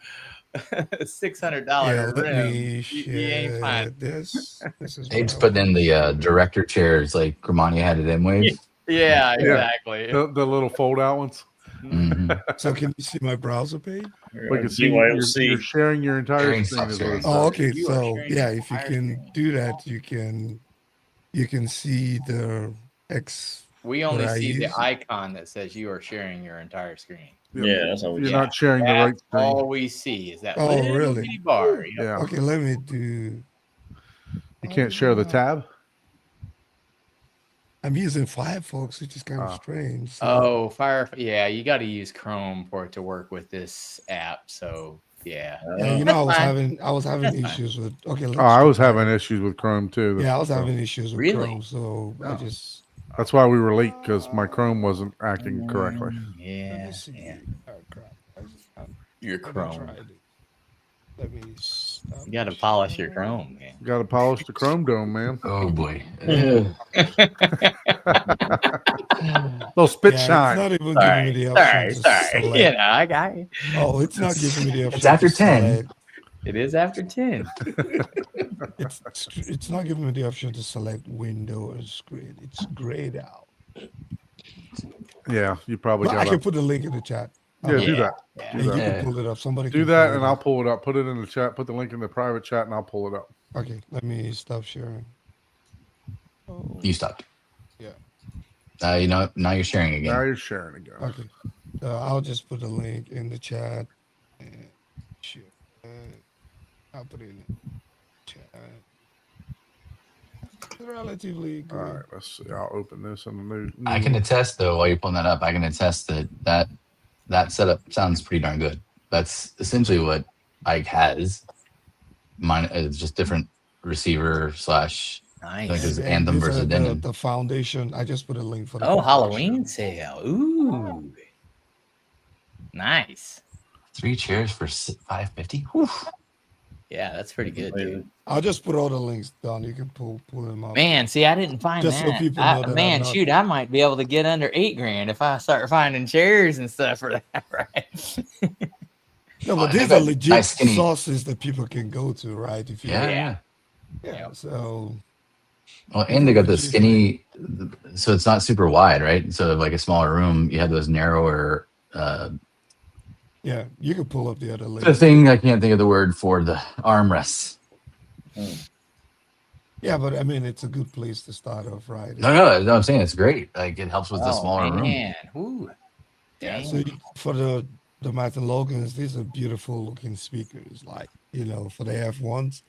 yeah, let
rim,
me
you ain't
share
fine.
this. This is
Dave's
what I-
putting in the director chairs like Gramani had at M-Wave.
Yeah,
Yeah.
exactly.
The little fold-out ones.
Mhm.
So can you see my browser page?
We can see you're sharing your entire
Sharing
screen. Is what
software.
it
Oh,
says.
okay.
You are
So
sharing
yeah,
your
if you
entire
can
screen.
do that, you can see the X.
We only
What I
see the
use-
icon that says you are sharing your entire screen.
Yeah, that's how we
You're
do.
not sharing the right
That's
screen.
all we see is that
Oh,
little
really?
bitty bar. Yep.
Yeah,
Okay, let me do.
you can't share the tab.
I'm using Firefox, which is kind of
Ah.
strange. So,
Oh, Fire. Yeah, you got to use Chrome for it to work with this app. So Yeah.
Yeah, you know, I was having
That's fine.
issues with. Okay, let's
Oh, I was
skip that.
having issues with Chrome too.
Yeah, I was
So
having issues with
Really?
Chrome, so I
Oh.
just.
that's why we were late because my Chrome wasn't acting correctly.
Let
Yeah.
me see.
Yeah.
Oh crap!
Your
Let me
Chrome.
try it. Let me stop.
You got to polish your Chrome, man.
Got to polish the Chrome dome, man.
Oh boy.
Little spit
Yeah,
shine.
it's not even giving me
Sorry.
the option to
Sorry.
select.
You know, I got you.
Oh, it's not giving me the option.
It's after
to
10.
select.
It is after 10.
It's not giving me the option to select window or screen. It's grayed out.
Yeah, you probably
But I
got
can
to.
put the link in the chat.
Yeah, do that.
Yeah.
Do
And you
that.
Yeah.
can pull it up. Somebody
Do
can
that,
pull
and
it
I'll
up.
pull it up. Put it in the chat. Put the link in the private chat, and I'll pull it up.
Okay, let me stop sharing. Oh,
You stopped.
yeah.
You know what? Now you're sharing
Now
again.
you're sharing again.
Okay. I'll just put the link in the chat. And share. I'll put it in the chat. It's relatively
All
good.
right, let's see. I'll open this in the new.
I can attest though, while you're pulling that up, I can attest that setup sounds pretty darn good. That's essentially what Ike has. Mine is just different receiver slash. I think
Nice.
it's Anthem
these are
versus Denon.
the foundation. I just put a link for the
Oh,
foundation.
Halloween sale. Ooh. Nice.
3 chairs for $550.
Yeah, that's pretty good, dude.
I'll just put all the links down. You can pull them up.
Man, see, I didn't find
Just so
that.
people know that I'm
Man,
not-
shoot, I might be able to get under $8,000 if I start finding chairs and stuff for that, right?
No,
Oh,
but
they
these
got
are legit
nice skinny-
sources that people can go to, right? If you
Yeah.
yeah. So
Well, and they got the skinny, so it's not super wide, right? So like a smaller room, you have those narrower.
yeah, you can pull up the other
The
link.
thing I can't think of the word for the armrests.
Yeah, but I mean, it's a good place to start off, right?
No, I'm saying it's great. Like it helps with the
Oh,
smaller room.
man. Ooh.
Yeah,
Dang.
so for the Matt and Logans, these are beautiful looking speakers. Like, you know, for the F1s,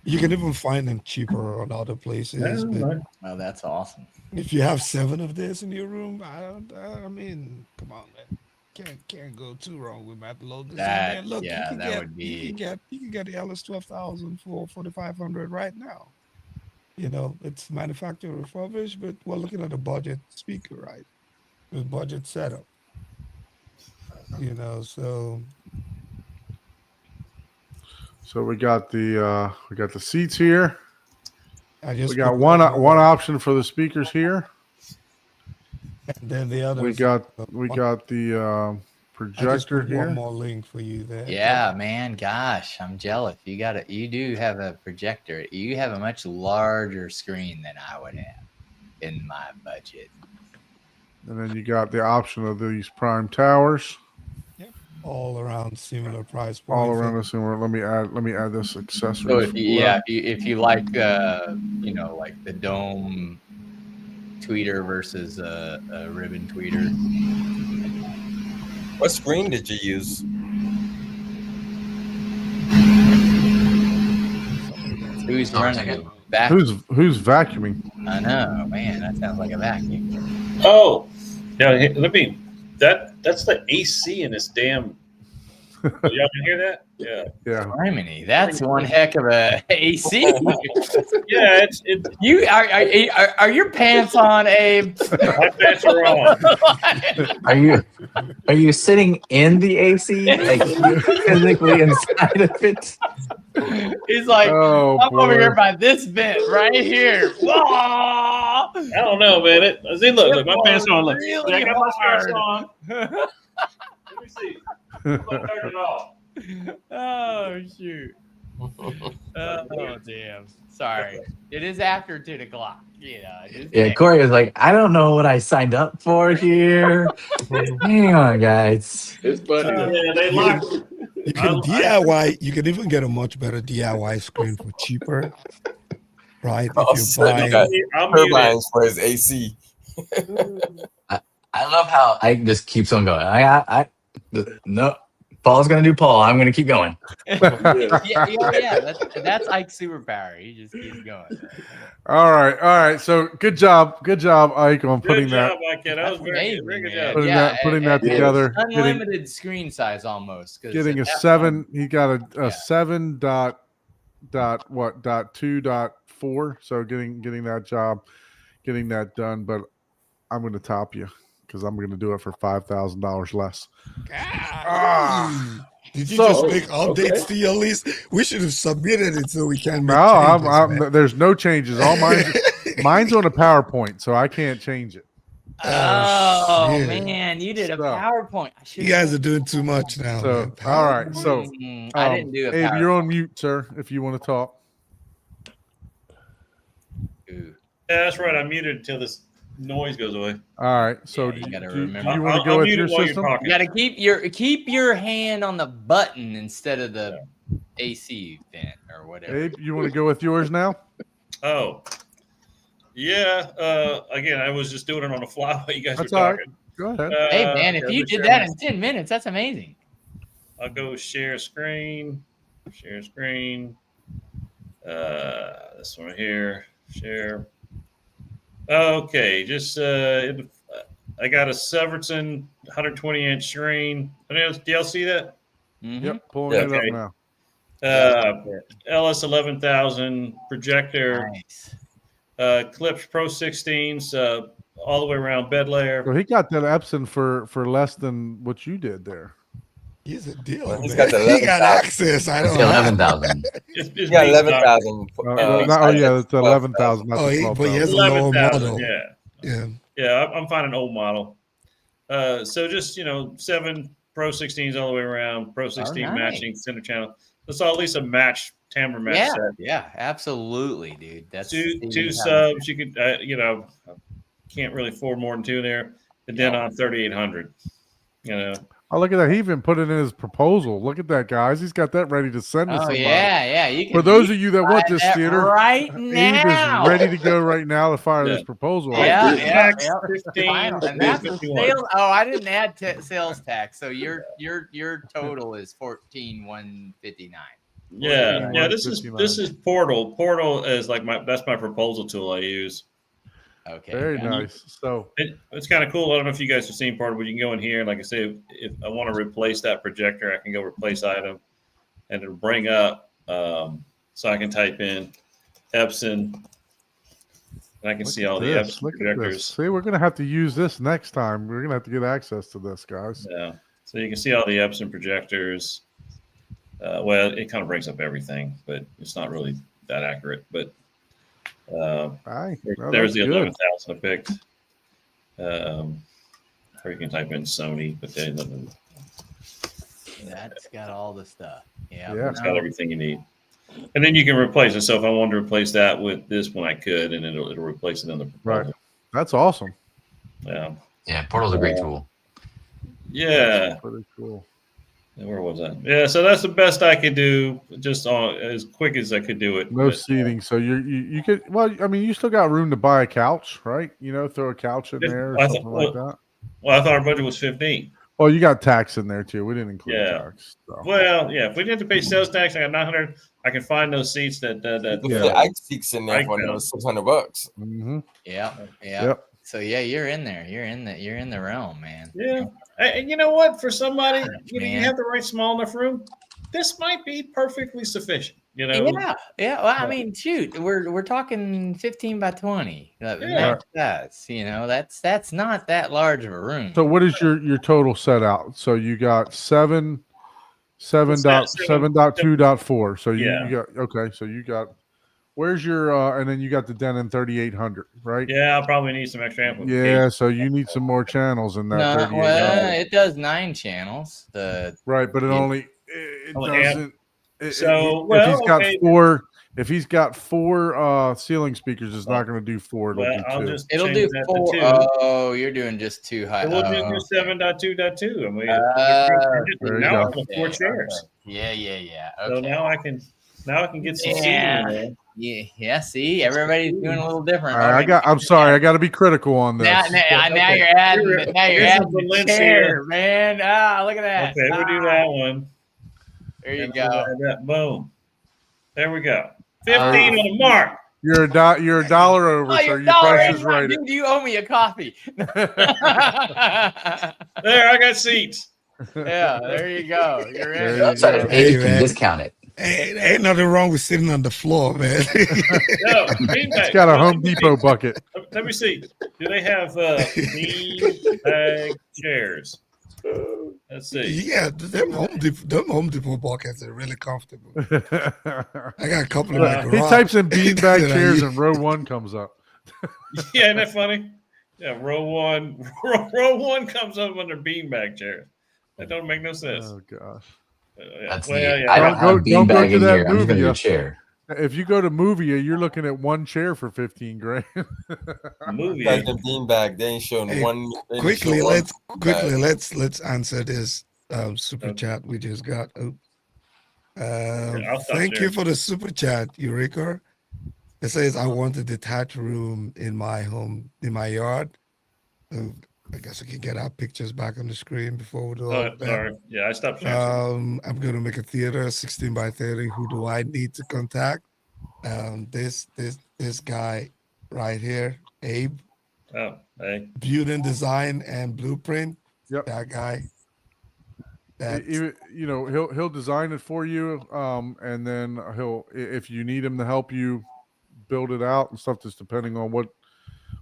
you can even find them cheaper on other places. But
Oh, that's awesome.
if you have 7 of this in your room, I mean, come on, man. Can't go too wrong with Matt Logans.
That-
And look,
yeah,
you can
that
get,
would
you can get the LS 12,000 for 4,500 right now. You know, it's manufacturer refurbished, but we're looking at a budget speaker, right? With budget setup. You know, so
So we got the seats here.
I just
We got
put
one
that-
option for the speakers here.
And then the other
We got the projector
one
here.
more link for you there.
Yeah, man. Gosh, I'm jealous. You do have a projector. You have a much larger screen than I would have in my budget.
And then you got the option of these prime towers
All around similar price point.
all around us. And let me add this accessory.
So if you like you know, like the dome tweeter versus a ribbon tweeter.
What screen did you use?
Who's
Oh,
running
okay.
it? Back.
Who's vacuuming?
I know, man. That sounds like a vacuum.
Oh, yeah. Let me. That's the AC in this damn. Y'all can hear that? Yeah.
Yeah.
Harmony. That's one heck of a AC.
Yeah. It's
You are your pants on, Abe?
my pants are on.
Are you sitting in the AC, like physically inside of it?
He's like,
Oh,
I'm over
boy.
here by this vent right here. Whoa!
I don't know, man. See, look, my pants are on. Look,
Really
I got my
hard.
pants on. Let me see. I'm gonna turn it off.
Oh shoot! Oh damn! Sorry, it is after 10 o'clock. You know.
Yeah, Corey was like, I don't know what I signed up for here. Hang on, guys.
It's funny.
Yeah, they locked.
You can DIY. You can even get a much better DIY screen for cheaper, right?
Oh,
If you
so you
buy,
got
I'm muted.
turbines for his AC.
I love how Ike just keeps on going. No, Paul's gonna do Paul. I'm gonna keep going.
Yeah. That's Ike's superpower. He just keeps going.
All right. So good job, Ike, on
Good
putting
job, Ike. That was
That's
very,
amazing,
very good
man.
job.
putting that
yeah.
together.
Unlimited screen size almost. 'Cause
Getting
at
a
that
7.
point-
He got a
Yeah.
7 dot 2.4. So getting that job, getting that done. But I'm going to top you because I'm going to do it for $5,000 less.
Ah. Did you
So-
just make updates
okay.
to your list? We should have submitted it so we can make
No,
changes, man.
there's no changes. All mine's on a PowerPoint, so I can't change it.
Oh
shit.
man, you did a
So-
PowerPoint. I
You
should've-
guys are doing too much now.
So,
man.
all right. So,
I didn't do a
Abe,
PowerPoint.
you're on mute, sir. If you want to talk.
Ooh.
Yeah, that's right. I muted until this noise goes away.
All right. So,
Yeah, you gotta
do
remember.
you want
I'll
to go with
mute
your
it while
system?
you're
You
talking.
got to keep your hand on the button instead of the AC vent or whatever.
Abe, you want to go with yours now?
Oh, yeah. Again, I was just doing it on the fly while you guys
That's
were
all right.
talking.
Go ahead.
Hey man, if
okay,
you
let me
did
share
that
my-
in 10 minutes, that's amazing.
I'll go share screen. Share screen. This one here. Share. Okay, just I got a Severson 120-inch screen. Do y'all see that?
Mhm.
Yep, pulling it
Okay.
up now.
LS 11,000 projector,
Nice.
Clips Pro 16s, all the way around bed layer.
So he got that Epson for less than what you did there.
He's a deal.
Well, he's
man.
got the
He got
11,000.
access. I
It's
don't
the
know.
11,000.
It's
You got
me,
11,000.
Oh yeah, it's 11,000. Not
Oh,
the
but he has
12,000.
a lower
11,000.
model.
Yeah.
Yeah.
Yeah, I'm finding an old model. So just 7 Pro 16s all the way around, Pro 16
nice.
matching center channel. Let's all at least a match timbre match
Yeah,
set.
yeah, absolutely, dude. That's
Two subs. You could can't really afford more than 2 there. And then
Yeah.
on 3,800.
Oh, look at that. He even put it in his proposal. Look at that, guys. He's got that ready to send to
Oh
somebody.
yeah. You can
For those of you that want
buy
this
that
theater,
right
Abe
now,
is ready to go right now to fire
Yeah.
this proposal.
Yeah,
Dude,
yeah,
Max
yeah.
15,
Final. And that's the
51.
sales. Oh, I didn't add sales tax, so your total is 14,159.
Yeah,
Yeah.
This is Portal. Portal is like that's my proposal tool I use.
Okay,
Very
got it.
nice. So
It's kind of cool. I don't know if you guys have seen Portal, but you can go in here. Like I say, if I want to replace that projector, I can go replace item, and it'll bring up. So I can type in Epson, and I can
look
see
at
all the
this.
Epson
Look at this.
projectors.
See, we're gonna have to use this next time. We're gonna have to get access to this, guys.
Yeah, so you can see all the Epson projectors. Well, it kind of brings up everything, but it's not really that accurate. But
Aye. No,
there's
that's
the
good.
11,000 I picked. Or you can type in Sony, but then
That's got all the stuff. Yeah,
Yeah.
it's got everything you need. And then you can replace it. So if I wanted to replace that with this one, I could, and it'll replace it in the proposal.
Right. That's awesome.
Yeah.
Yeah, Portal's a great tool.
Yeah.
Pretty cool.
Where was that? Yeah. So that's the best I could do, just on as quick as I could do it.
No
But,
seating, so you could. Well, I mean, you still got room to buy a couch, right? Throw a couch in
If-
there or
I
something like that.
Well, I thought our budget was 15.
Well, you got tax in there too. We didn't include
Yeah.
tax. So.
Well, yeah. If we didn't have to pay sales tax, I got 900. I can find those seats that
Yeah.
The Ike seats in there
Ike
for
down.
another $600.
Mhm.
yeah.
Yep.
So yeah, you're in there. You're in the realm, man.
Yeah. And you know what? For somebody, you
man.
have the right small enough room. This might be perfectly sufficient.
Yeah. Well, I mean, shoot, we're talking 15 by 20.
Yeah.
That's that's not that large of a room.
So, what is your total set out? So you got 7.2.4. So you got okay. So you got where's your and then you got the Denon 3800, right?
Yeah, I'll probably need some extra amplification.
Yeah, so you need some more channels in that
No,
3800.
well, it does 9 channels.
Right, but it
Yeah.
only
Only amp.
doesn't.
So,
if he's got
okay.
four ceiling speakers, it's not going to do 4. It'll
Well,
do
I'll
2.
just
It'll
change
do
that
4.
to 2.
Oh, you're doing just 2 high.
So we'll just
oh,
do 7.2.2. And we
There you
now
go.
I have 4 chairs.
Yeah.
So
Okay.
now I can get some seating
Yeah.
in there.
Yeah. See, everybody's doing a little different.
All right, I'm sorry. I got to be critical on this.
Now
Okay.
you're adding. Now you're
Here's
adding
some
the
Valencia.
chair, man. Ah, look at that.
Okay, we'll do that one.
There you
And
go.
we'll add that. Boom. There we go. 15
Ah.
on the mark.
You're a dollar over,
Oh,
so
you're
your price is
$1.89,
right.
dude. You owe me a coffee.
There, I got seats.
Yeah, there you go. You're
There
in.
you
Outside
go.
of
Hey,
Abe can
man.
discount it.
Ain't nothing wrong with sitting on the floor, man.
No, beanbag.
It's got a Home Depot bucket.
Let me see. Do they have beanbag chairs? Let's see.
Yeah, them Home Depot buckets are really comfortable. I got a couple in my
He
garage.
types in beanbag
that I
chairs
use.
and row 1 comes up.
Yeah, isn't that funny? Yeah, row one. Row one comes up under beanbag chairs. That don't make no sense.
Oh gosh.
That's
Well,
neat.
yeah.
I don't
Go-
have
don't go
beanbag
to
in
that
here. I'm just gonna
movie,
do chair.
If you go to Movia, you're looking at one chair for 15 grand.
Movie.
Guys in beanbag, they ain't showing
Hey,
one. they ain't
Quickly,
showing one
let's answer this super chat we just got.
I'll stop
Thank
there.
you for the super chat, Eureka. It says I want a detached room in my home, in my yard. I guess we can get our pictures back on the screen before we do all
Oh,
of that.
sorry. Yeah, I stopped sharing.
I'm gonna make a theater 16 by 30. Who do I need to contact? This guy right here, Abe,
Oh, hey.
Building Design and Blueprint.
Yep.
That guy. That
He'll design it for you, and then if you need him to help you build it out and stuff, just depending on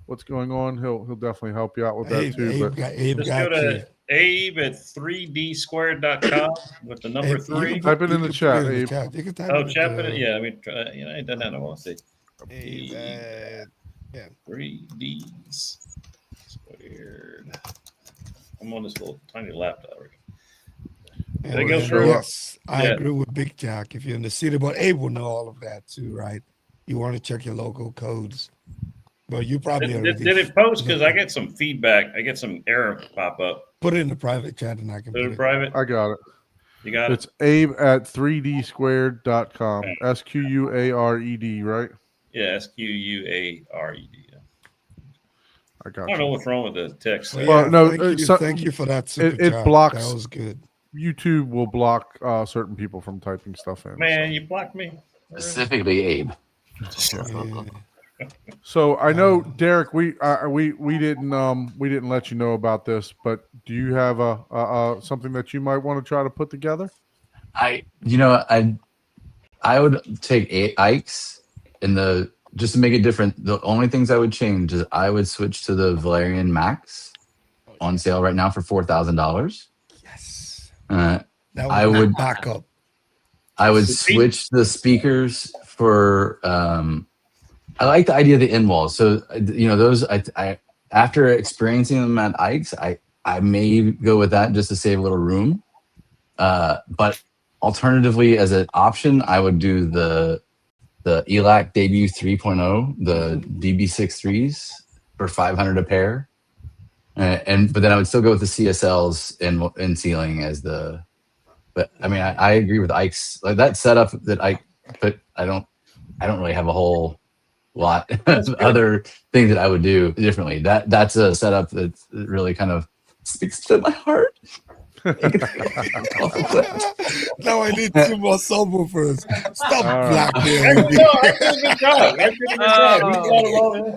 what's going on, he'll definitely help you out with that too.
Abe
Just
got
go
you.
to Abe at 3dsquared.com with the number
Abe, you
3.
can
Type it
you
in the
can put
chat,
it in the
Abe.
chat. You can type
Oh,
it.
chat it. Yeah, I mean, I ain't done that in a while. Let's see.
Abe,
3D squared. I'm on this little tiny laptop.
and
They go
then,
through-
yes, I
Yeah.
agree with Big Jack. If you're in the city, but Abe will know all of that too, right? You want to check your local codes, but you probably
Did it post? Because I get some feedback. I get some error pop up.
put it in the private chat and I can
Put it
put
in
it.
private.
I got it.
You got it.
It's Abe at 3dsquared.com. SQUARED, right?
Yeah, SQUARED. Yeah.
I got
I don't know
you.
what's wrong with the text.
So,
Well,
yeah,
no,
thank you for that. Super
it
chat.
blocks-
That was good.
YouTube will block certain people from typing stuff in.
Man, you blocked me.
Specifically Abe.
Yeah.
So I know, Derek, we didn't let you know about this, but do you have something that you might want to try to put together?
I would take Ike's and just to make it different. The only things I would change is I would switch to the Valerian Max on sale right now for $4,000.
Yes.
That
That
I
was my
would-
backup.
I would switch the speakers for. I like the idea of the in walls. So those I after experiencing them at Ike's, I may go with that just to save a little room. But alternatively, as an option, I would do the ELAC Debut 3.0, the DB63s for $500 a pair, but then I would still go with the CSLs in ceiling as the. But I mean, I agree with Ike's like that setup that Ike put. I don't really have a whole lot of other things that I would do differently. That's a setup that really kind of speaks to my heart.
Now I need 2 more subwoofers. Stop
All right.
blackmailing me.
No, I did a good job. I did a good job. You got them all in. You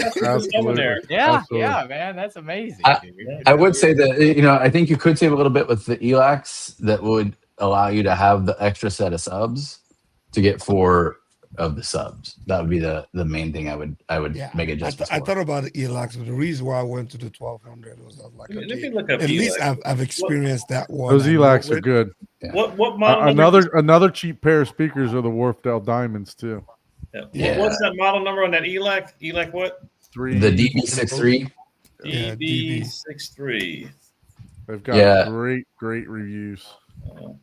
got some
Absolutely.
in there.
Yeah,
Absolutely.
yeah, man, that's amazing. dude.
I would say that I think you could save a little bit with the ELACs that would allow you to have the extra set of subs to get 4 of the subs. That would be the main thing I would
Yeah,
make adjustments
I
for.
thought about the ELACs, but the reason why I went to the 1200 was I was like,
Let me
okay,
look up
at least
ELAC.
I've experienced that one.
Those
I know
ELACs are
it.
good.
What model number?
Another cheap pair of speakers are the Wharfdale Diamonds too.
Yeah.
Yeah.
What's that model number on that ELAC? ELAC what?
The
DB63.
Yeah,
DB63.
They've got
Yeah.
great reviews.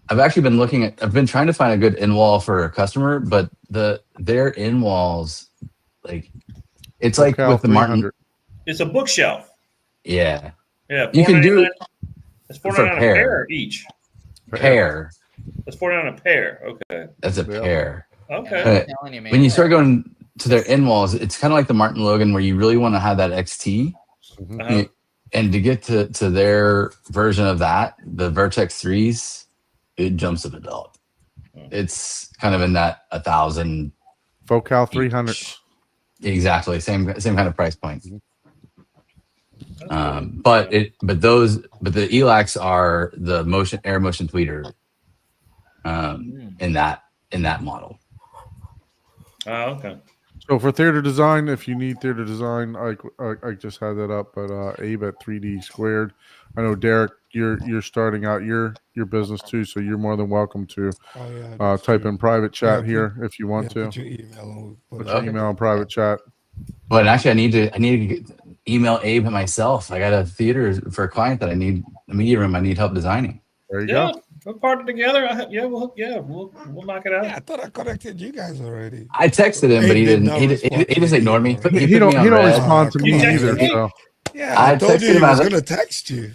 I've been trying to find a good in wall for a customer, but their in walls, like it's like
Cal
with the Martin.
300.
It's a bookshelf.
Yeah.
Yeah.
You can do it
It's
for
$49 a
pair.
pair each.
Pair.
It's $49 a pair. Okay.
That's a
Yeah.
pair.
Okay.
I'm telling you, man.
When you start going to their in walls, it's kind of like the Martin Logan, where you really want to have that XT.
Uh-huh.
And to get to their version of that, the Vertex 3s, it jumps up a dog. It's kind of in that 1,000.
Focal 300.
Exactly. Same kind of price point.
That's cool.
But the ELACs are the air motion tweeter in that model.
Oh, okay.
So for theater design, if you need theater design, I just had that up, but Abe at 3D Squared. I know Derek, you're starting out your business too, so you're more than welcome to type in private chat here if you want to.
Put your email
Put your email in private chat.
But actually, I need to email Abe and myself. I got a theater for a client that I need a media room. I need help designing.
There you
Yeah,
go.
we'll partner together. We'll knock it out.
Yeah, I thought I connected you guys already.
I texted him, but he
Abe did
didn't.
not
He
respond
just
to
ignored me.
you.
He
He
put me
don't
on red.
respond to
You
me
texted
either.
me?
So
Yeah,
I
I told
texted
you he
him, I
was
was
gonna text you.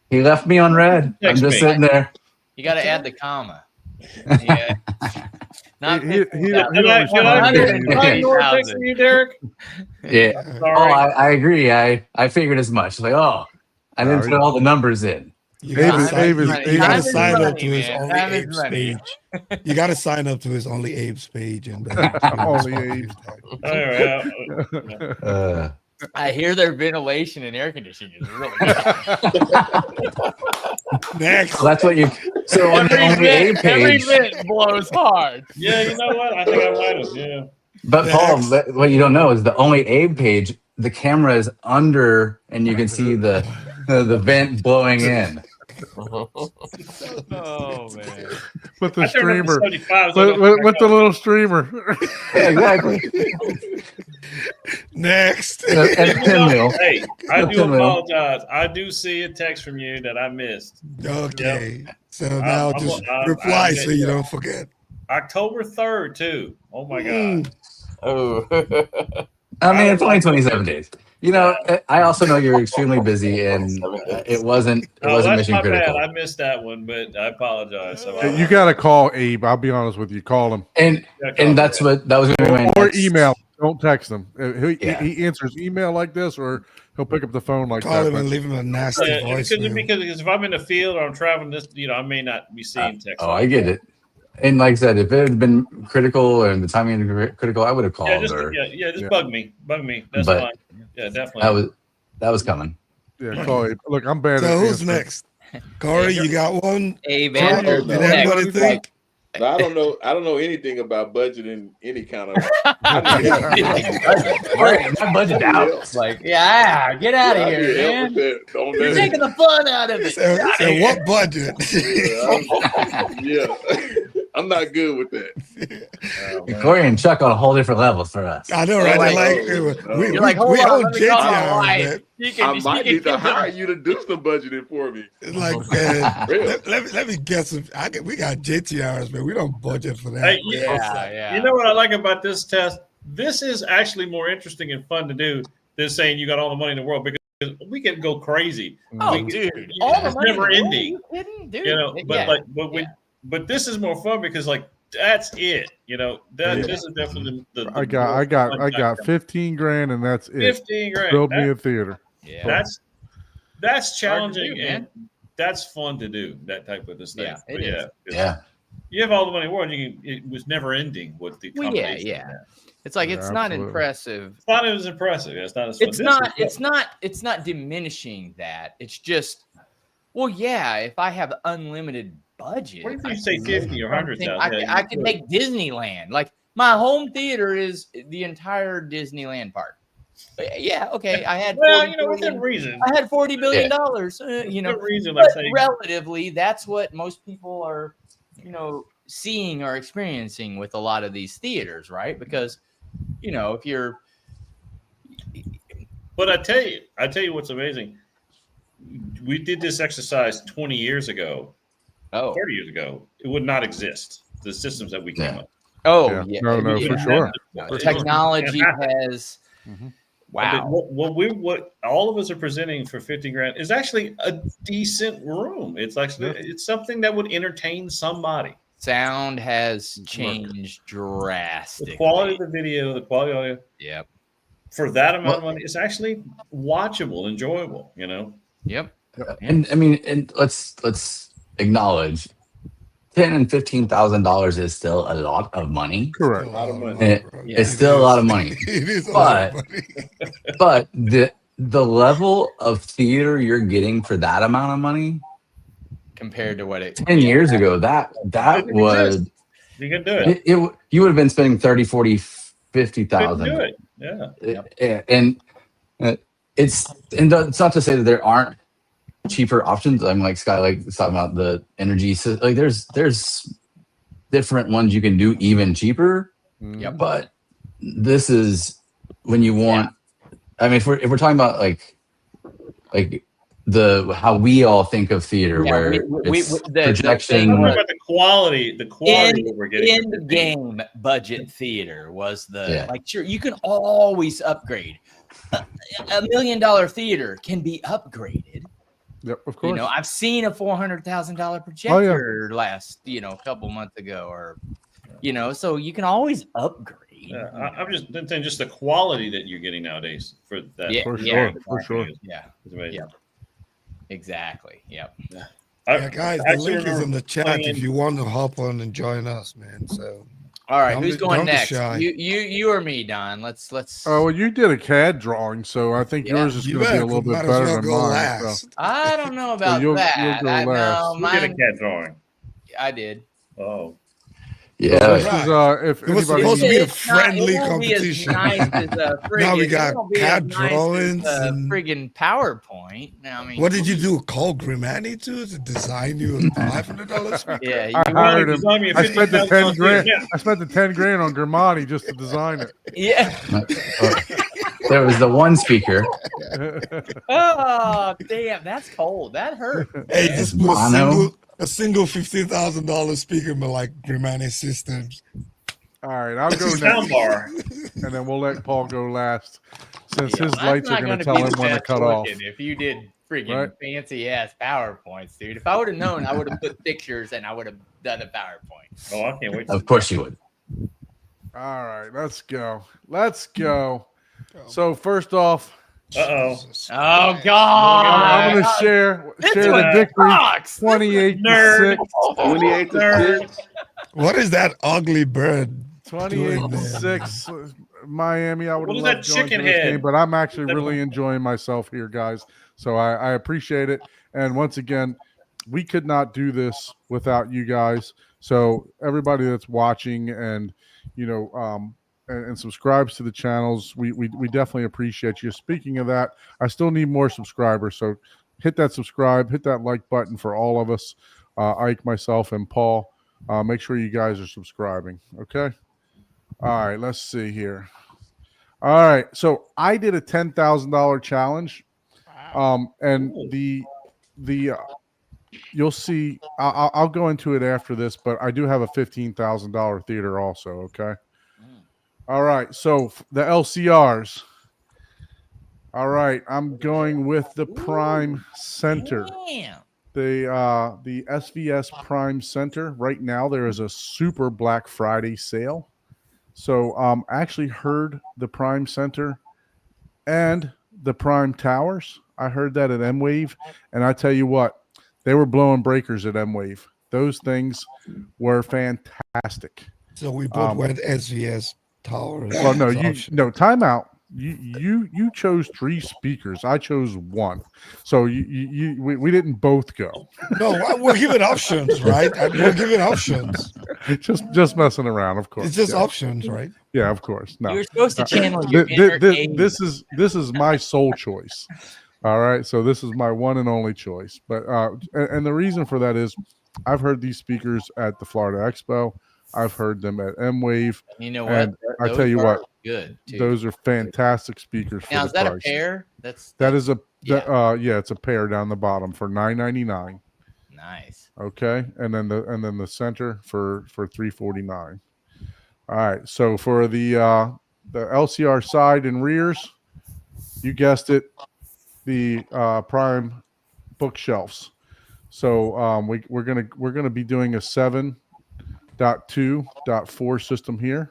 He left me on red. I'm
Text
just
me.
sitting there.
You got to add the comma. Yeah. Not
he don't
Did I
respond.
ignore texting you, Derek?
Yeah.
Yeah.
Oh,
Sorry.
I agree. I figured as much. Like, I didn't
Sorry.
put all the numbers in.
You gotta
Abe
sign,
is-
you
Abe
gotta
is
sign up
money,
to his
man.
only
Time is
Abe's
money.
page. You gotta sign up to his only Abe's page and
Only Abe.
All right.
I hear their ventilation and air conditioning is really good.
Next.
So that's what you. So on the only Abe
every
page.
vent blows hard.
Yeah, you know what? I think I might have. Yeah.
But Paul,
Next.
what you don't know is the only Abe page. The camera is under, and you can see the vent blowing in.
Oh man.
With the
I turned up to
streamer.
75. So
With the little streamer.
Yeah, exactly.
Next.
And a pinwheel.
Hey, I do
Pinwheel.
apologize. I do see a text from you that I missed.
Okay. So now
I'm-
just
I'm-
reply
I'm-
so you don't forget.
October 3rd, too. Oh my God.
Mm.
Oh,
I mean, it's only 27 days. You know, I also know you're extremely busy, and it wasn't
Oh, that's
mission
my
critical.
bad. I missed that one, but I apologize. So
You got to call Abe. I'll be honest with you. Call him
And that's what that was going to be my
or
next-
email. Don't text him.
Yeah.
He answers email like this, or he'll pick up the phone like
Call
that.
him and leave him a nasty voice.
because if I'm in the field or I'm traveling, this I may not be seeing text.
Oh, I get it. And like I said, if it had been critical and the timing had been critical, I would have called.
Yeah, just
or
Yeah.
bug me. That's
But-
fine. Yeah, definitely.
that was coming.
Yeah, call Abe. Look, I'm bad
So
at
who's
answering.
next? Corey, you got one?
Abe
Corey,
and
did everybody think?
No, I don't know anything about budgeting any kind of.
All right, my budget out.
It's like, yeah, get out of here, man. You're taking the fun out of it.
So what budget?
Yeah, I'm not good with that.
Corey and Chuck on a whole different level for us.
I know, right?
You're
You're like, hold
we
on,
own
let me call my
JTR,
wife.
man.
You
I
can,
might
you
need to
can
hire you to do some budgeting for me.
It's like, man,
Real.
let me guess. We got JTRs, man. We don't budget for that.
Hey,
yeah.
You know what I like about this test? This is actually more interesting and fun to do than saying you got all the money in the world because we can go crazy.
Oh,
We-
dude,
it's
all the money.
never
in the world?
ending.
Are you kidding? Dude,
You know,
yeah.
but this is more fun because like that's it. You know, that
Yeah.
this is definitely the
I got 15 grand, and that's it.
15 grand.
Build me a theater.
Yeah.
That's
Hard to
challenging
do,
and that's fun to do. That type of this thing.
Yeah, it
But
is.
Yeah.
You have all the money in the world. It was never ending with the
Well, yeah,
combination.
yeah. It's like
Yeah,
it's not
absolutely.
impressive.
It's not as impressive. It's not as fun.
It's
This
not.
is fun.
It's not diminishing that. It's just, well, yeah. If I have unlimited budget,
What if you
I
say
can
50 or
make
100,000?
something-
Yeah,
I
you
could
could.
make Disneyland. Like my home theater is the entire Disneyland park. Yeah, okay. I had
Well,
40
you know, within
billion-
reason.
I had $40 billion. You know,
Within reason, like
but
saying,
relatively, that's what most people are, seeing or experiencing with a lot of these theaters, right? Because, if you're,
but I tell you what's amazing. We did this exercise 20 years ago, 30 years ago. It would not exist. The systems that we came
Yeah.
up.
oh,
Yeah.
yeah,
No,
yeah.
for sure.
with.
Technology has,
Mhm.
wow.
What all of us are presenting for 50 grand is actually a decent room. It's actually it's something that would entertain somebody.
Sound has
Look.
changed
The
drastically.
quality of the video, the quality of audio,
Yep.
for that amount of money, it's actually watchable, enjoyable. You know,
Yep.
And I mean, and let's acknowledge, $10,000 and $15,000 is still a lot of money.
Correct.
A lot of money.
And
Yeah.
it's still a lot of money.
It is a lot of
But
money.
but the level of theater you're getting for that amount of money
Compared to what it
10 years ago, that
It didn't
was
exist. You can do it.
you would have been spending 30, 40,
Couldn't
50,000.
do it. Yeah.
And it's not to say that there aren't cheaper options. I'm like Sky, like talking about the energy. Like there's different ones you can do even cheaper.
Yep.
But this is when you want. I mean, if we're talking about like the how we all think of theater,
Yeah,
where
we-
it's
the-
projection.
I'm talking about the quality of what we're getting.
in the game budget theater was the
Yeah.
like sure you can always upgrade. $1 million theater can be upgraded.
Yep, of course.
You know, I've seen a $400,000
Oh, yeah.
projector last, a couple months ago, or so you can always upgrade.
Yeah, I'm just saying, just the quality that you're getting nowadays for that.
Yeah,
For
yeah,
sure, for sure.
Yeah,
It's amazing.
Yeah. Exactly. Yep.
Yeah, guys, the
actually
link is in
remember
the chat
playing-
if you want to hop on and join us, man. So
All right,
Don't
who's
be-
going
don't be
next?
shy.
You or me, Don? Let's.
Oh, well, you did a CAD drawing, so I think
Yeah.
yours is
you
going to be a
better
little bit
might as
better
well
than
go
mine.
last.
I don't know about
you'll
that.
go
I
last.
know
Who did a
mine.
cat drawing?
I did.
Oh,
Yeah,
So this
Right.
is if
It was
anybody
supposed to be a
It's not-
friendly
it won't be as
competition.
nice as, friggin-
Now we
it
got
won't be as
CAD
nice as,
drawings and-
friggin' PowerPoint. Now, I mean,
What did you do? Call Grimani to design you a $500 speaker?
Yeah,
I
you,
hired him.
Design me a
I spent the 10
$50,000
grand.
yeah.
I spent the 10 grand on Grimani just to design it.
yeah.
there was the one speaker.
Oh, damn, that's cold. That hurt.
Hey, just put
Mono.
a single $50,000 speaker in like Grimani Systems.
All right, I'll go
Sound
next,
bar.
and then we'll let Paul go last, since
Yeah,
his
mine's
lights are
not
going
gonna
to tell
be
him
the
when to
best
cut off.
looking If you did friggin'
Right.
fancy ass PowerPoints, dude. If I would have known, I would have put pictures and I would have done a PowerPoint.
Oh, I can't wait.
Of course you would.
All right, let's go. Let's go. So first off,
Uh-oh.
Jesus
Oh
Christ.
God!
I'm going to share the
one
victory,
Sucks.
28 to
Nerd.
6.
28 to
Nerd.
6.
What is that ugly bird?
28 to
Doing
6. Miami, I would
What
have
is that
loved going to
chicken
this
head?
game, but I'm actually
That-
really enjoying myself here, guys. So I appreciate it. And once again, we could not do this without you guys. So everybody that's watching and and subscribes to the channels, we definitely appreciate you. Speaking of that, I still need more subscribers. So hit that subscribe, hit that like button for all of us, Ike, myself, and Paul. Make sure you guys are subscribing. Okay. All right, let's see here. All right, so I did a $10,000 challenge, and the you'll see. I'll go into it after this, but I do have a $15,000 theater also. Okay. All right, so the LCRs. All right, I'm going with the Prime Center.
Damn.
The SVS Prime Center. Right now, there is a super Black Friday sale. So I actually heard the Prime Center and the Prime Towers. I heard that at M-Wave, and I tell you what, they were blowing breakers at M-Wave. Those things were fantastic.
So we both went SVS Towers.
Well, no,
as
you
option.
no timeout. You chose 3 speakers. I chose 1. So we didn't both go.
No, we're giving options, right? We're giving options.
just messing around, of course.
It's just
yeah.
options, right?
Yeah, of course. No.
You're supposed to channel your inner Abe.
This is my sole choice. All right, so this is my one and only choice. But and the reason for that is I've heard these speakers at the Florida Expo. I've heard them at M-Wave.
You know what?
and I
Those
tell you
are
what,
good. Too.
those are fantastic speakers for
now
the
is that
price.
a pair?
That is a
Yeah.
yeah, it's a pair down the bottom for $9.99.
Nice.
Okay, and then the center for $349. All right, so for the LCR side and rears, you guessed it, the Prime bookshelves. So we're gonna be doing a 7 .2.4 system here.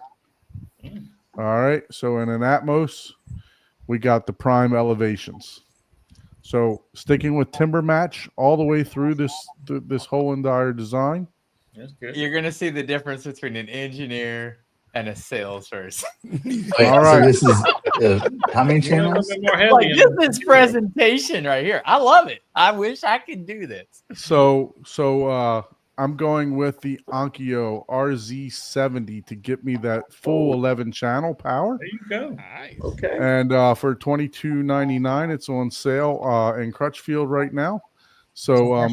All right. So in an Atmos, we got the prime elevations. So sticking with timber match all the way through this whole entire design.
That's good.
You're gonna see the difference between an engineer and a salesperson.
Wait,
All
so
right.
this is how many
You want a
channels?
little bit more heavy
Like
in
this presentation right here. I love it. I wish I could do this.
So I'm going with the Onkyo RZ70 to get me that full 11 channel power.
There you go.
Nice.
Okay.
And for $22.99, it's on sale in Crutchfield right now. So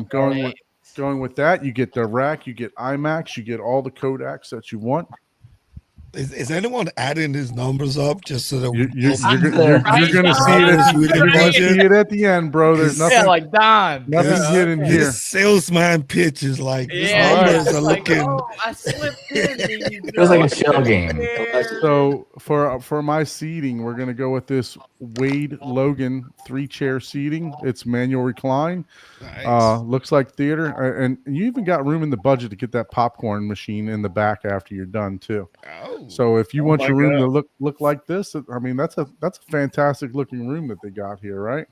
going with that, you get the rack, you get IMAX, you get all the Kodaks that you want.
Is anyone adding these numbers up just so that
You're
Right?
gonna see it.
You're
You're gonna see it at the end, bro. There's
Yeah,
nothing,
like Don.
nothing's hidden here.
This salesman pitch is like these
Yeah,
numbers
it's
are
like,
looking.
oh, I slipped in these.
Feels like a shell game.
So for my seating, we're gonna go with this Wade Logan 3-chair seating. It's manual recline.
Nice.
Looks like theater, and you even got room in the budget to get that popcorn machine in the back after you're done too.
Oh.
So if you
Oh
want
my
your room
God.
to look like this, I mean that's a fantastic looking room that they got here, right?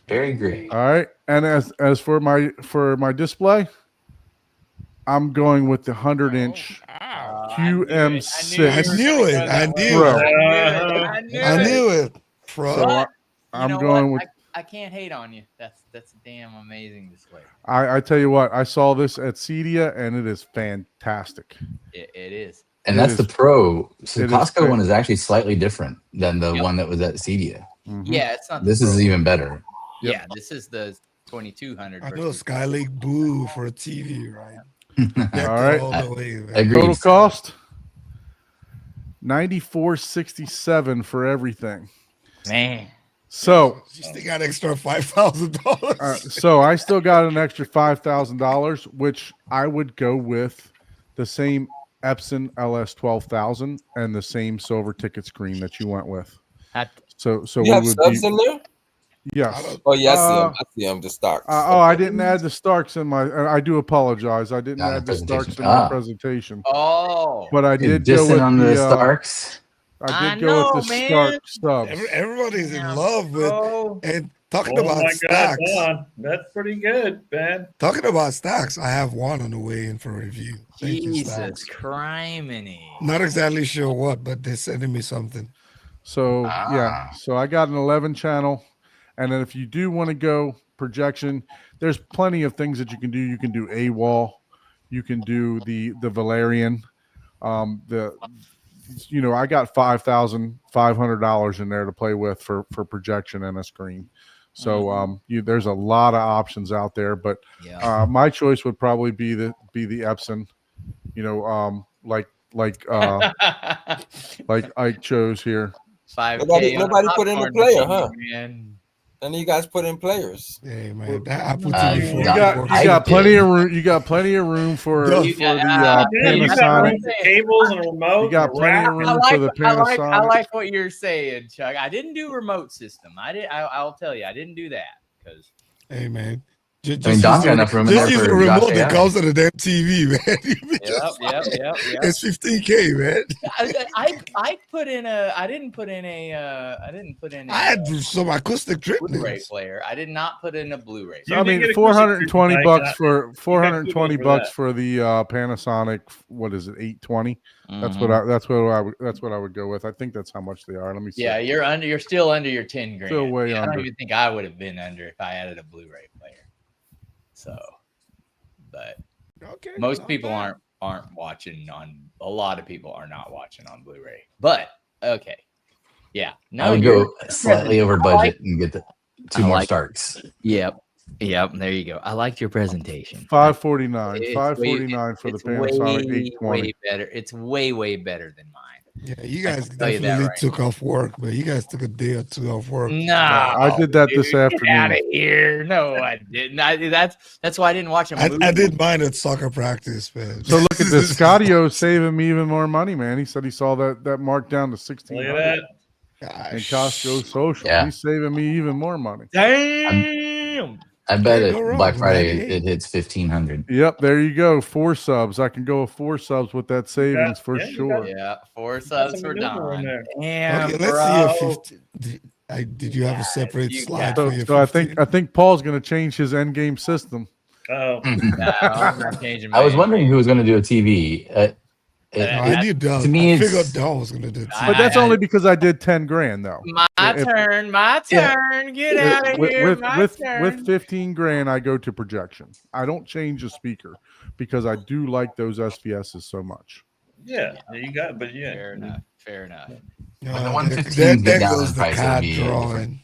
Very great.
All right. And as for my display, I'm going with the 100-inch
Wow.
QM6.
I knew it. I knew
Bro.
it. I knew it. Bro.
So
But
I'm
you know
going
what?
with.
I can't hate on you. That's a damn amazing display.
I tell you what, I saw this at Cedia and it is fantastic.
It is.
And
It
that's
is-
the Pro. So
it is
Costco
great.
one is actually slightly different than the
Yep.
one that was at Cedia.
Mhm.
Yeah, it's not.
This
the
is
Pro.
even better.
Yep.
Yeah, this is the 2200.
I know
versus-
Skylake boo for a TV, right? Decked it
All right.
all the way, man.
Agreed.
Total cost $94.67 for everything.
Man.
So
You still got extra $5,000.
so I still got an extra $5,000, which I would go with the same Epson LS 12,000 and the same silver ticket screen that you went with. So
You
we
have
would
subs
be
in there?
yes.
Oh yeah, I see them. The Starks.
I didn't add the Starks in my. I do apologize. I didn't
Not in
add
the
the Starks in
presentation.
my
Ah.
presentation,
Oh.
but I
You're
did go
dissing
with
on the
the
Starks.
I did
I
go with
know,
the
man.
Stark subs.
Everybody's in
Yeah,
love with
bro.
and talking
Oh
about
my God,
stacks.
Don. That's pretty good, man.
Talking about stacks, I have one on the way in for review. Thank you,
Jesus
stacks.
criminy.
Not exactly sure what, but they're sending me something.
So yeah,
Ah.
so I got an 11 channel, and then if you do want to go projection, there's plenty of things that you can do. You can do AWOL, you can do the Valerian, I got $5,500 in there to play with for projection and a screen. So there's a lot of options out there, but
Yeah.
my choice would probably be the Epson, like Ike chose here.
5K.
Nobody put in a
popcorn
player,
machine,
huh?
Man.
And you guys put in players.
Hey man, that Apple
Uh,
TV
You
Yeah,
got
I
plenty
did.
of room. You got plenty of room for
Yeah.
the
Yeah, you got
Panasonic.
room for cables and a remote.
You got
and a
plenty
rack.
of room for the
I
Panasonic.
like what you're saying, Chuck. I didn't do remote system. I'll tell you, I didn't do that because
Hey man. Just,
I mean, Don's got enough room in
just
there
use
for
the remote
Josh
that
AI.
comes to the damn TV, man.
yep.
It's $15K, man.
I put in a. I didn't put in a. I didn't put in a
I had some acoustic
Blu-ray
treatments.
player. I did not put in a Blu-ray.
You
I
did
mean,
get a
420
acoustic
bucks
mic,
for 420
for
bucks
that.
for the Panasonic. What is it? 820. That's
Mhm.
what I would go with. I think that's how much they are. Let me see.
Yeah, you're still under your 10 grand.
Still way
I don't
under.
even think I would have been under if I added a Blu-ray player. So, but
Okay.
most
not
people
bad.
aren't watching on. A lot of people are not watching on Blu-ray. But okay, yeah. No,
I would
you're-
go slightly over
I like-
budget and get the two
I
more
like-
Starks.
Yep. There you go. I liked your presentation.
549.
It's
549 for the
it's
Panasonic
way,
820.
way better. It's way better than mine.
Yeah, you guys
can tell you that
definitely
right
took off work, but you guys took a day or two off work.
No,
I did that this
Get out
afternoon.
of here! No, I didn't. That's why I didn't watch a movie.
I did mine at soccer practice, man.
So look at this. Scottio saving me even more money, man. He said he saw that mark down to
Look
1600
at that.
in Costco Social.
Yeah.
He's saving me even more money.
Damn.
I bet
Can't go
it
wrong
Black
with
Friday
98.
it hits 1,500.
Yep, there you go. 4 subs. I can go with 4 subs with that savings for
yeah, you
sure.
Yeah, 4
Got
subs
some
for
maneuver in
Don.
there.
Damn,
Okay, let's see a
bro.
15. Did you have a separate
you
slide
got
for
So,
your
so I
15?
think Paul's going to change his end game system.
Oh,
No, I'm not changing
I was
my-
wondering who was going to do a TV.
No, I knew Don.
to me,
I figured
it's-
Don was gonna do it.
But that's
I-
only because I did 10 grand though.
My
If-
turn, my
Yeah.
turn. Get out of here, my turn.
with 15 grand, I go to projection. I don't change the speaker because I do like those SVSs so much.
yeah, you got, but yeah,
Fair enough. Fair enough.
When the
there
115
there
get down
goes
in
the
price, it'll
card
be
drawing.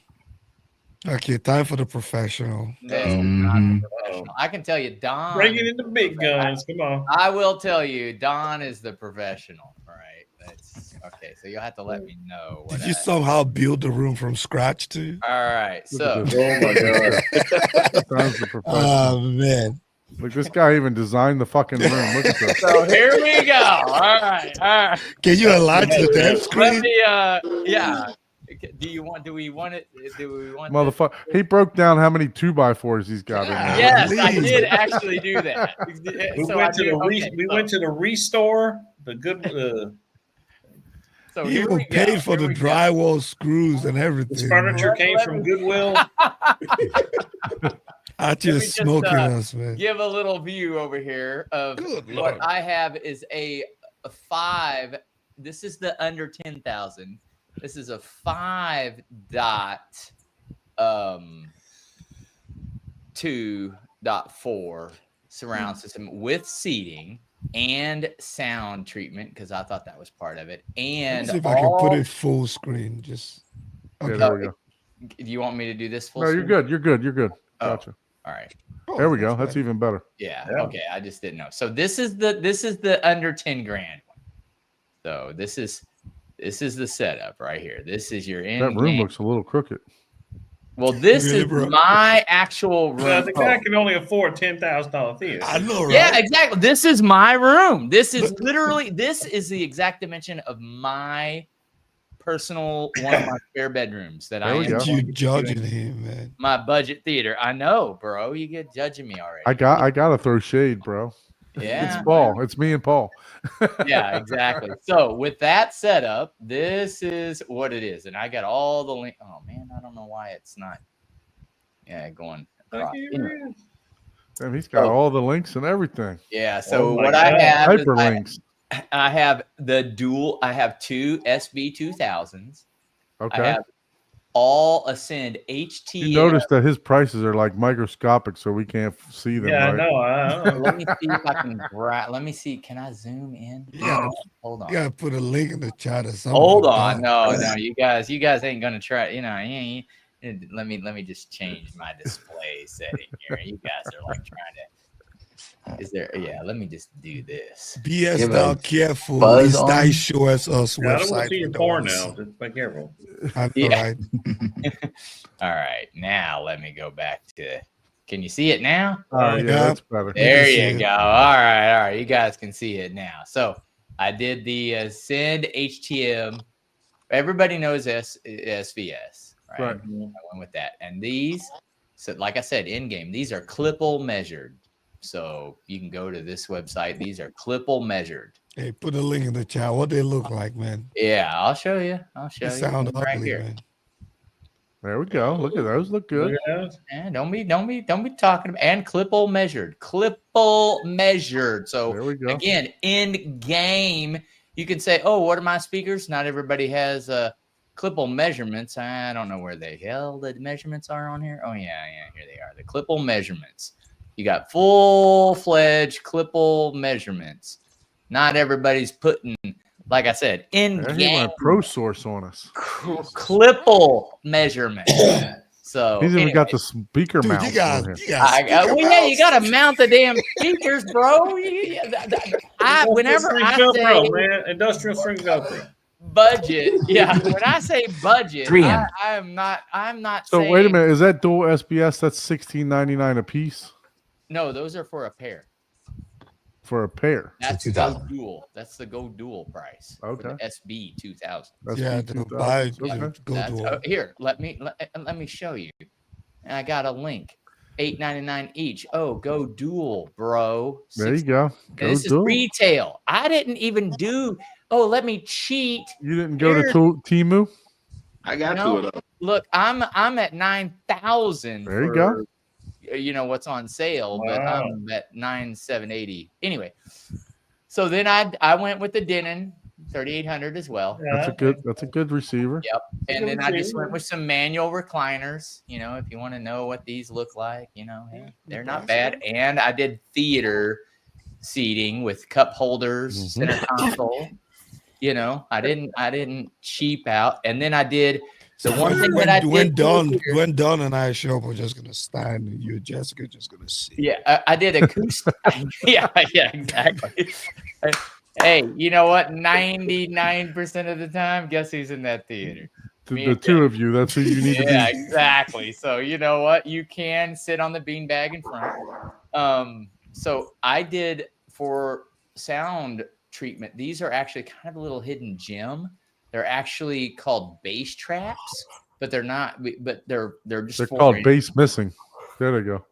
Okay, time for the professional.
That's
Mhm.
not professional. I can tell you, Don.
bringing in the big guns. Come on.
I will tell you, Don is the professional. All right. That's okay. So you'll have to let me know. What
Did you
I-
somehow build the room from scratch too?
All right.
Look
So
at this.
Oh my god.
Don's the professional.
Oh man.
Look, this guy even designed the fucking room. Look at this.
so here we go. All right. All right.
Can you enlarge the damn
Let
screen?
me. Yeah. Do we want it? Do we want? this?
Motherfucker. He broke down how many 2x4s he's got in there.
Yes, I
Please.
did actually do that.
We
So
went
I
to
do-
the
okay,
we
so-
went to the restore. The good.
So
You
here
even
we go,
paid for
here
the
we go.
drywall screws and everything.
This furniture
Let-
came
let
from
me-
Goodwill.
Out here
Let me just,
smoking us, man.
Give a little view over here of
Good
what
Lord.
I have is a 5. This is the under 10,000. This is a 5 dot 2.4 surround system with seating and sound treatment because I thought that was part of it. And
Let's see if I can put
all-
it full screen. Just
Yeah, there we go.
do you want me to do this full
No, you're
screen?
good. You're good. You're good.
Oh.
Gotcha.
All right.
oh,
There we go. That's even better.
Yeah,
Yeah.
Okay. I just didn't know. So this is the under 10 grand one. So this is the setup right here. This is your end.
That room looks a little crooked.
Well, this
Really,
is
bro?
my actual room.
Well, the guy can only afford $10,000 theater.
I know, right?
Yeah, exactly. This is my room. This is literally this is the exact dimension of my personal one of my spare bedrooms that I
There we
am
go.
Look at
going
you
to be
judging
doing
him, man.
my budget theater. I know, bro. You get judging me already.
I gotta throw shade, bro.
yeah.
It's Paul. It's me and Paul.
Yeah, exactly. So with that setup, this is what it is, and I got all the link. Oh man, I don't know why it's not. Yeah, going. Across. Anyway,
And he's got
Oh.
all the links and everything.
yeah. So
Oh my
what I
God.
have, is
Hyperlinks.
I have the dual. I have 2 SB2000s. I
Okay.
have all Ascend HTM.
You notice that his prices are like microscopic, so we can't see them.
Yeah, I
right?
know. I know.
Let me see if I can. Let me see. Can I zoom in?
Yeah.
Hold on.
You gotta put a link in the chat or something.
Hold
like
on.
that.
No. You guys ain't gonna try. Let me just change my display setting here. You guys are like trying to. Is there? Yeah. Let me just do this.
BS
Give
now
a
careful.
buzz
These
on.
guys show us us
Yeah, I don't want
website.
to see your
for
porn
those.
now. Just be careful.
I know,
Yeah.
right?
All right. Now let me go back to. Can you see it now?
Oh, yeah,
Yeah.
that's better.
There
see
you
it.
go. All right. You guys can see it now. So I did the Ascend HTM. Everybody knows SVS, right?
Right.
I went with that. And these, so like I said, in game, these are Clipple measured. So you can go to this website. These are Clipple measured.
Hey, put a link in the chat. What they look like, man.
Yeah, I'll show you. I'll show
They
you
sound
right
ugly,
here.
man.
There we go. Look at those. Look good.
Look at that.
And don't be talking about and Clipple measured. Clipple measured. So
There we go.
again, in game, you can say, "Oh, what are my speakers?" Not everybody has Clipple measurements. I don't know where the hell the measurements are on here. Oh yeah, here they are. The Clipple measurements. You got full-fledged Clipple measurements. Not everybody's putting, like I said, in
Yeah, he
game
went pro source on us.
Clipple measurements. So
He's even got
anyway.
the speaker
Dude,
mount.
you got,
on here.
you got
Well, yeah, you got to mount the damn speakers, bro. Whenever
Industrial
I
GoPro,
say
man, industrial string GoPro.
budget, yeah, when I say budget,
3M.
I'm not.
So
saying,
wait a minute. Is that dual SBS? That's $16.99 a piece
No, those are for a pair.
for a pair.
That's the
2,000.
Go Dual. That's the Go Dual price. for the
Okay.
SB 2000.
That's
Yeah,
the
to
2000.
buy,
Okay.
go
That's,
to
here, let me show you. I got a link. $8.99 each. Oh, go dual, bro.
There you go. Go
And this is
do it.
retail. I didn't even do. Oh, let me cheat.
You didn't go to
Here's-
Timu?
I got
No.
to it.
Look, I'm at 9,000.
There you go.
You know what's on sale, but
Wow.
I'm at 9,780. Anyway, so then I went with the Denon 3800 as well.
That's a good receiver.
And then I just went with some manual recliners, you know, if you want to know what these look like, you know, hey, they're not bad. And I did theater seating with cup holders, center console. You know, I didn't cheap out. And then I did the one thing that I did.
When Don and I show up, we're just gonna stand and you, Jessica, just gonna see.
Yeah, I did acoustic. yeah, exactly. Hey, you know what? 99% of the time, guess who's in that theater? Me
The
and
two of you, that's who you need to
Yeah,
be.
exactly. So you know what? You can sit on the beanbag in front. So I did for sound treatment. These are actually kind of a little hidden gem. They're actually called bass traps, but they're not. But they're just
They're
for
called bass missing. There they go.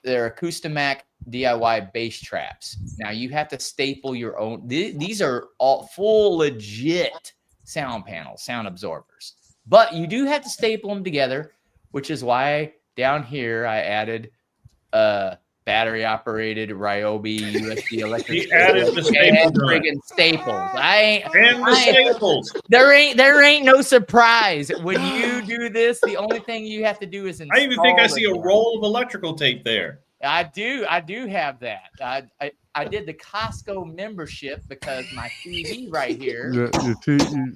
They're Acoustimac DIY bass traps. Now you have to staple your own. These are all full legit sound panels, sound absorbers, but you do have to staple them together, which is why down here I added battery operated Ryobi USB electric.
He added the staples.
friggin' staples.
And the staples.
There ain't no surprise when you do this. The only thing you have to do is install.
I even think I
the
see a
thing.
roll of electrical tape there.
I do have that. I did the Costco membership because my TV right here. My TV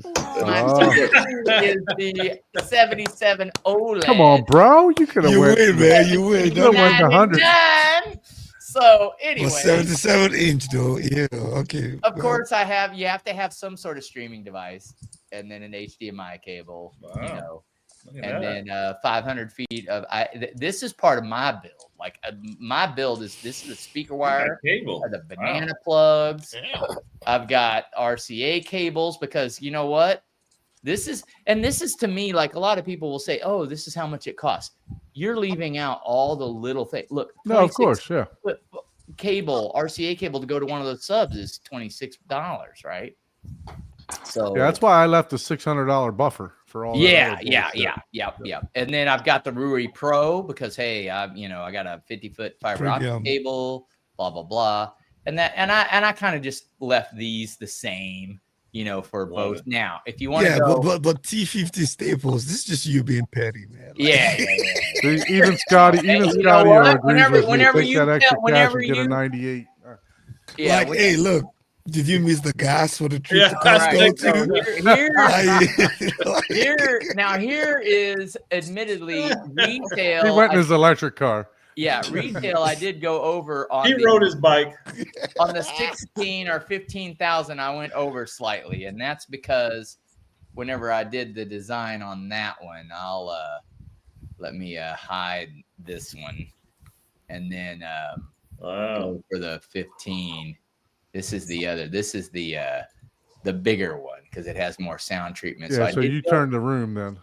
is the 77 OLED.
Come on, bro. You could have
You
went.
win, man. You win.
You could have went to 100.
99. So anyway,
Well, 77-inch though. Yeah. Okay.
of course you have to have some sort of streaming device and then an HDMI cable, you
Wow.
know,
Look at
and
that.
then 500 feet of. This is part of my build. Like my build is the speaker wire,
Cable.
the banana plugs. I've got RCA cables because you know what? This is to me like a lot of people will say, "Oh, this is how much it costs." You're leaving out all the little things. Look,
No, of
26
course, yeah.
cable, RCA cable to go to one of those subs is $26, right? So
Yeah, that's why I left a $600 buffer for all. that
yeah,
other
yeah.
bullshit.
And then I've got the Ruri Pro because hey, I got a 50-foot fiber optic
Freaking-
cable, blah blah blah, and I kind of just left these the same, you know, for
Love
both.
it.
Now, if you want to
Yeah,
go,
but T50 staples. This is just you being petty, man. Like,
yeah.
See, even Scotty,
Hey, you know
Scotty
what?
agrees
Whenever-
with me.
whenever
Take
you
that extra
tell-
cash
whenever
and get a
you-
98.
Yeah,
like, hey, look, did you miss the gas for the trip
Yeah,
to
I
Costco
think
so
too?
here is admittedly retail.
He went in his electric car.
Retail. I did go over on
He rode his bike.
on the 16 or 15,000. I went over slightly, and that's because whenever I did the design on that one, I'll let me hide this one, and then
Wow.
go for the 15. This is the other. This is the bigger one because it has more sound treatment.
Yeah,
I
so
did
you
go-
turned the room then.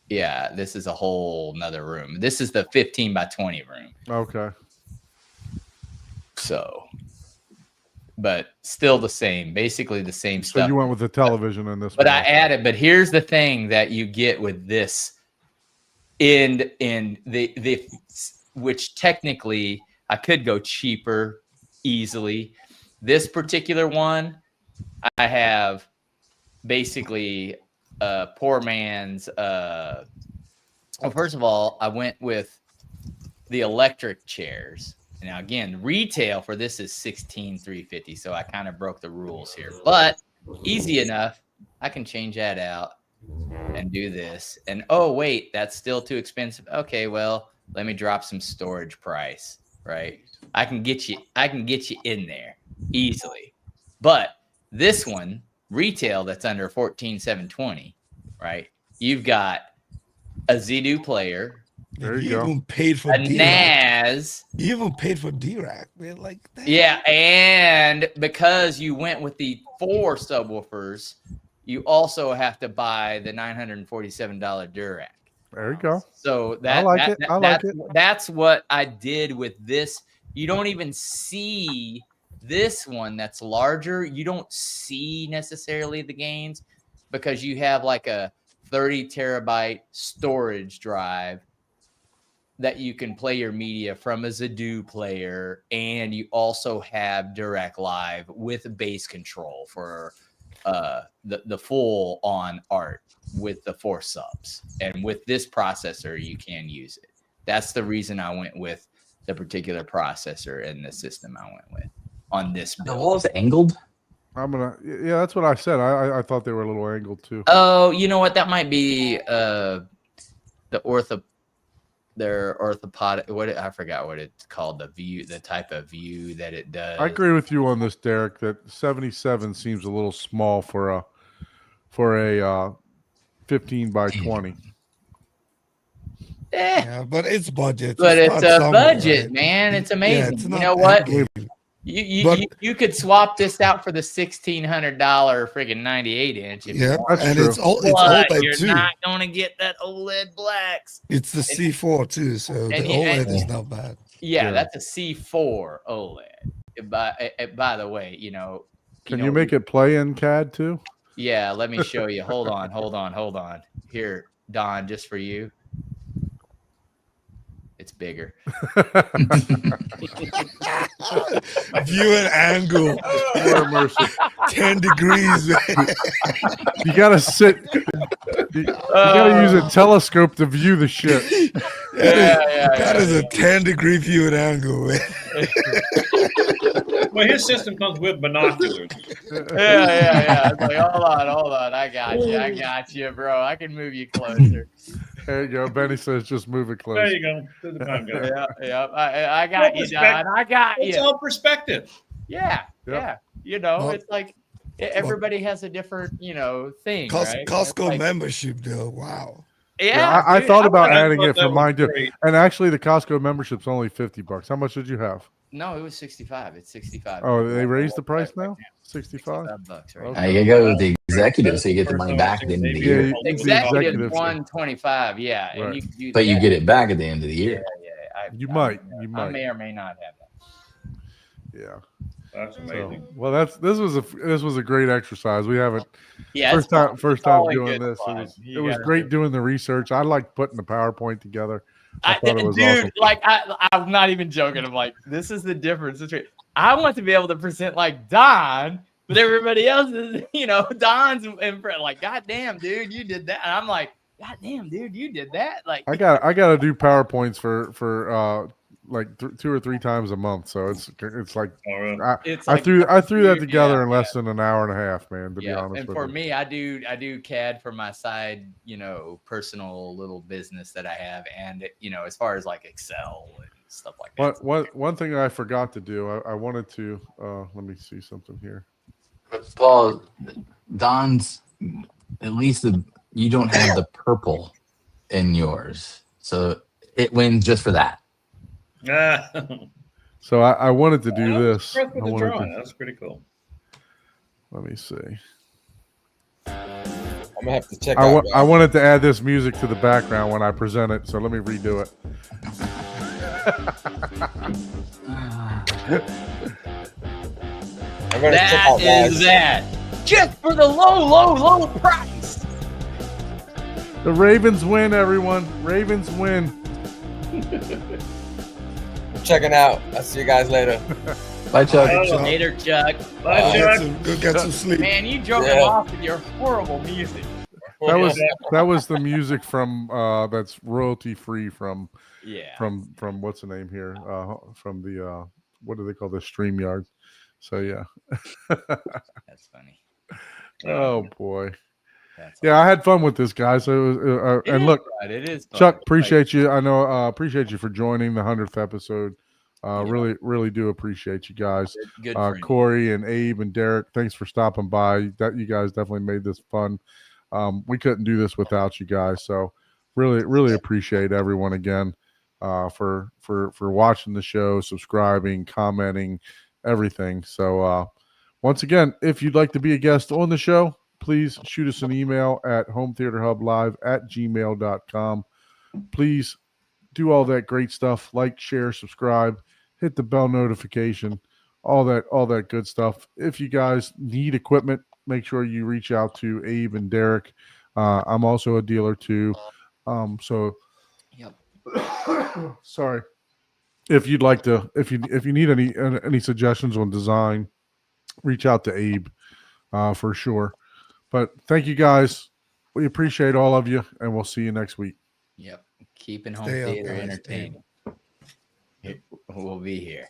Yeah, this is a whole nother room. This is the 15 by 20 room.
Okay.
So, but still the same, basically the same
So
stuff.
you went with the television in this
But
one.
I added. But here's the thing that you get with this, in the which technically I could go cheaper easily. This particular one, I have basically poor man's. Well, first of all, I went with the electric chairs. Now again, retail for this is $16,350, so I kind of broke the rules here, but easy enough. I can change that out and do this. And oh wait, that's still too expensive. Okay, well, let me drop some storage price, right? I can get you in there easily. But this one, retail that's under 14,720, right? You've got a Zedu player,
There you
you
go.
even paid for
a
D-Rack.
NAS.
You even paid for D-Rack, man. Like that.
Yeah, and because you went with the 4 subwoofers, you also have to buy the $947 Durac.
There you go.
So that's what I did with this. You don't even see this one that's larger. You don't see necessarily the gains because you have like a 30 terabyte storage drive that you can play your media from as a Zadoo player, and you also have Direct Live with bass control for the full on art with the 4 subs. And with this processor, you can use it. That's the reason I went with the particular processor and the system I went with on this
The
build.
wall's angled.
Yeah, that's what I said. I thought they were a little angled too.
Oh, you know what? That might be their orthopodic. I forgot what it's called. The view, the type of view that it does.
I agree with you on this, Derek. That 77 seems a little small for a 15 by 20.
Yeah, but it's budget.
But it's
start
a
somewhere,
budget,
right?
man. It's
Yeah,
amazing.
it's
You
not
know what?
that big.
You could swap this out for the $1,600 friggin' 98 inch.
Yeah,
That's
and
true.
it's
But
OLED
you're
too.
not gonna get that OLED blacks.
It's the C4 too, so the
and-
OLED is not bad.
Yeah,
Yeah.
that's a C4 OLED. By the way,
Can you make it play in CAD too?
Yeah, let me show you. Hold on. Here, Don, just for you. It's bigger.
Viewing angle,
More immersive.
10 degrees.
You gotta sit. You gotta use a telescope to view the shit.
That is a 10-degree viewing angle. Man.
Well, his system comes with binoculars.
Yeah. It's like, hold on. I got you, bro. I can move you closer.
There you go. Benny says just move it
There
close.
you go. To the time guy.
Yeah. I got you, Don. I got
It's
you.
all perspective.
Yeah.
Yep.
Well,
It's like everybody has a different, thing. Right? It's
Costco
like-
membership, though. Wow.
Yeah,
I
dude,
thought about
I
adding
thought
it
that
for
was
mine too.
great.
And actually, the Costco membership's only $50. How much did you have?
No, it was 65. It's 65.
Oh, they raised the price now. 65.
$65 right
Okay.
now.
You gotta go with the executive so you get the money back at the end of the
Yeah,
year.
you- the
Executive
executive thing.
125. Yeah, and
Right.
you can do
But you
that.
get it back at the end of the year.
You might. You
I
might.
may or may not have that.
Yeah.
That's
So,
amazing.
well, this was a great exercise. We haven't
Yeah,
first
it's
time
all in
doing
good
this.
fun.
It
You
was
gotta
great doing the research. I like putting the PowerPoint together. I thought it was
dude,
awesome.
like I'm not even joking. I'm like, this is the difference between I want to be able to present like Don, but everybody else is, Don's in front. Like, goddamn, dude, you did that. And I'm like, goddamn, dude, you did that. Like,
I got to do PowerPoints for like 2 or 3 times a month. So it's like
All right.
it's
I
like,
threw that
dude,
together in
yeah,
less than an hour and a half, man. To be honest
and
with
for
you.
me, I do CAD for my side, personal little business that I have, and as far as like Excel and stuff like that.
One thing I forgot to do. I wanted to let me see something here.
Paul, Don's at least you don't have the purple in yours, so it wins just for that.
Ah,
So I wanted to do this. I
impressed with the
wanted
drawing.
to,
That's pretty cool.
let me see.
I'm gonna have to check
I
out.
I wanted to add this music to the background when I present it, so let me redo it.
I'm gonna check
That
out
is
guys.
that. Just for the low price.
The Ravens win, everyone. Ravens win.
I'm checking out. I'll see you guys later.
Bye, Chuck.
Oh,
Later, Chuck.
bye, Chuck.
Go get some sleep.
Man, you drove
Yeah.
him off with your horrible music.
That was the music from that's royalty free from
Yeah.
from what's the name here? From the what do they call this? StreamYard. So yeah.
That's funny.
Oh boy.
That's
Yeah, I had fun with this guy. So it was,
It
and
is
look,
fun. It is fun.
Chuck, appreciate you. I know appreciate you for joining the 100th episode.
Yeah.
Really do appreciate you guys.
Good friend.
Corey and Abe and Derek, thanks for stopping by. That you guys definitely made this fun. We couldn't do this without you guys. So really appreciate everyone again for watching the show, subscribing, commenting, everything. So once again, if you'd like to be a guest on the show, please shoot us an email at hometheaterhublive@gmail.com. please do all that great stuff. Like, share, subscribe, hit the bell notification, all that good stuff. If you guys need equipment, make sure you reach out to Abe and Derek. I'm also a dealer too. So
Yep.
sorry. If you'd like to, if you need any suggestions on design, reach out to Abe for sure. But thank you guys. We appreciate all of you, and we'll see you next week.
Yep. Keeping home
Stay up,
theater
guys.
entertaining. We'll be here.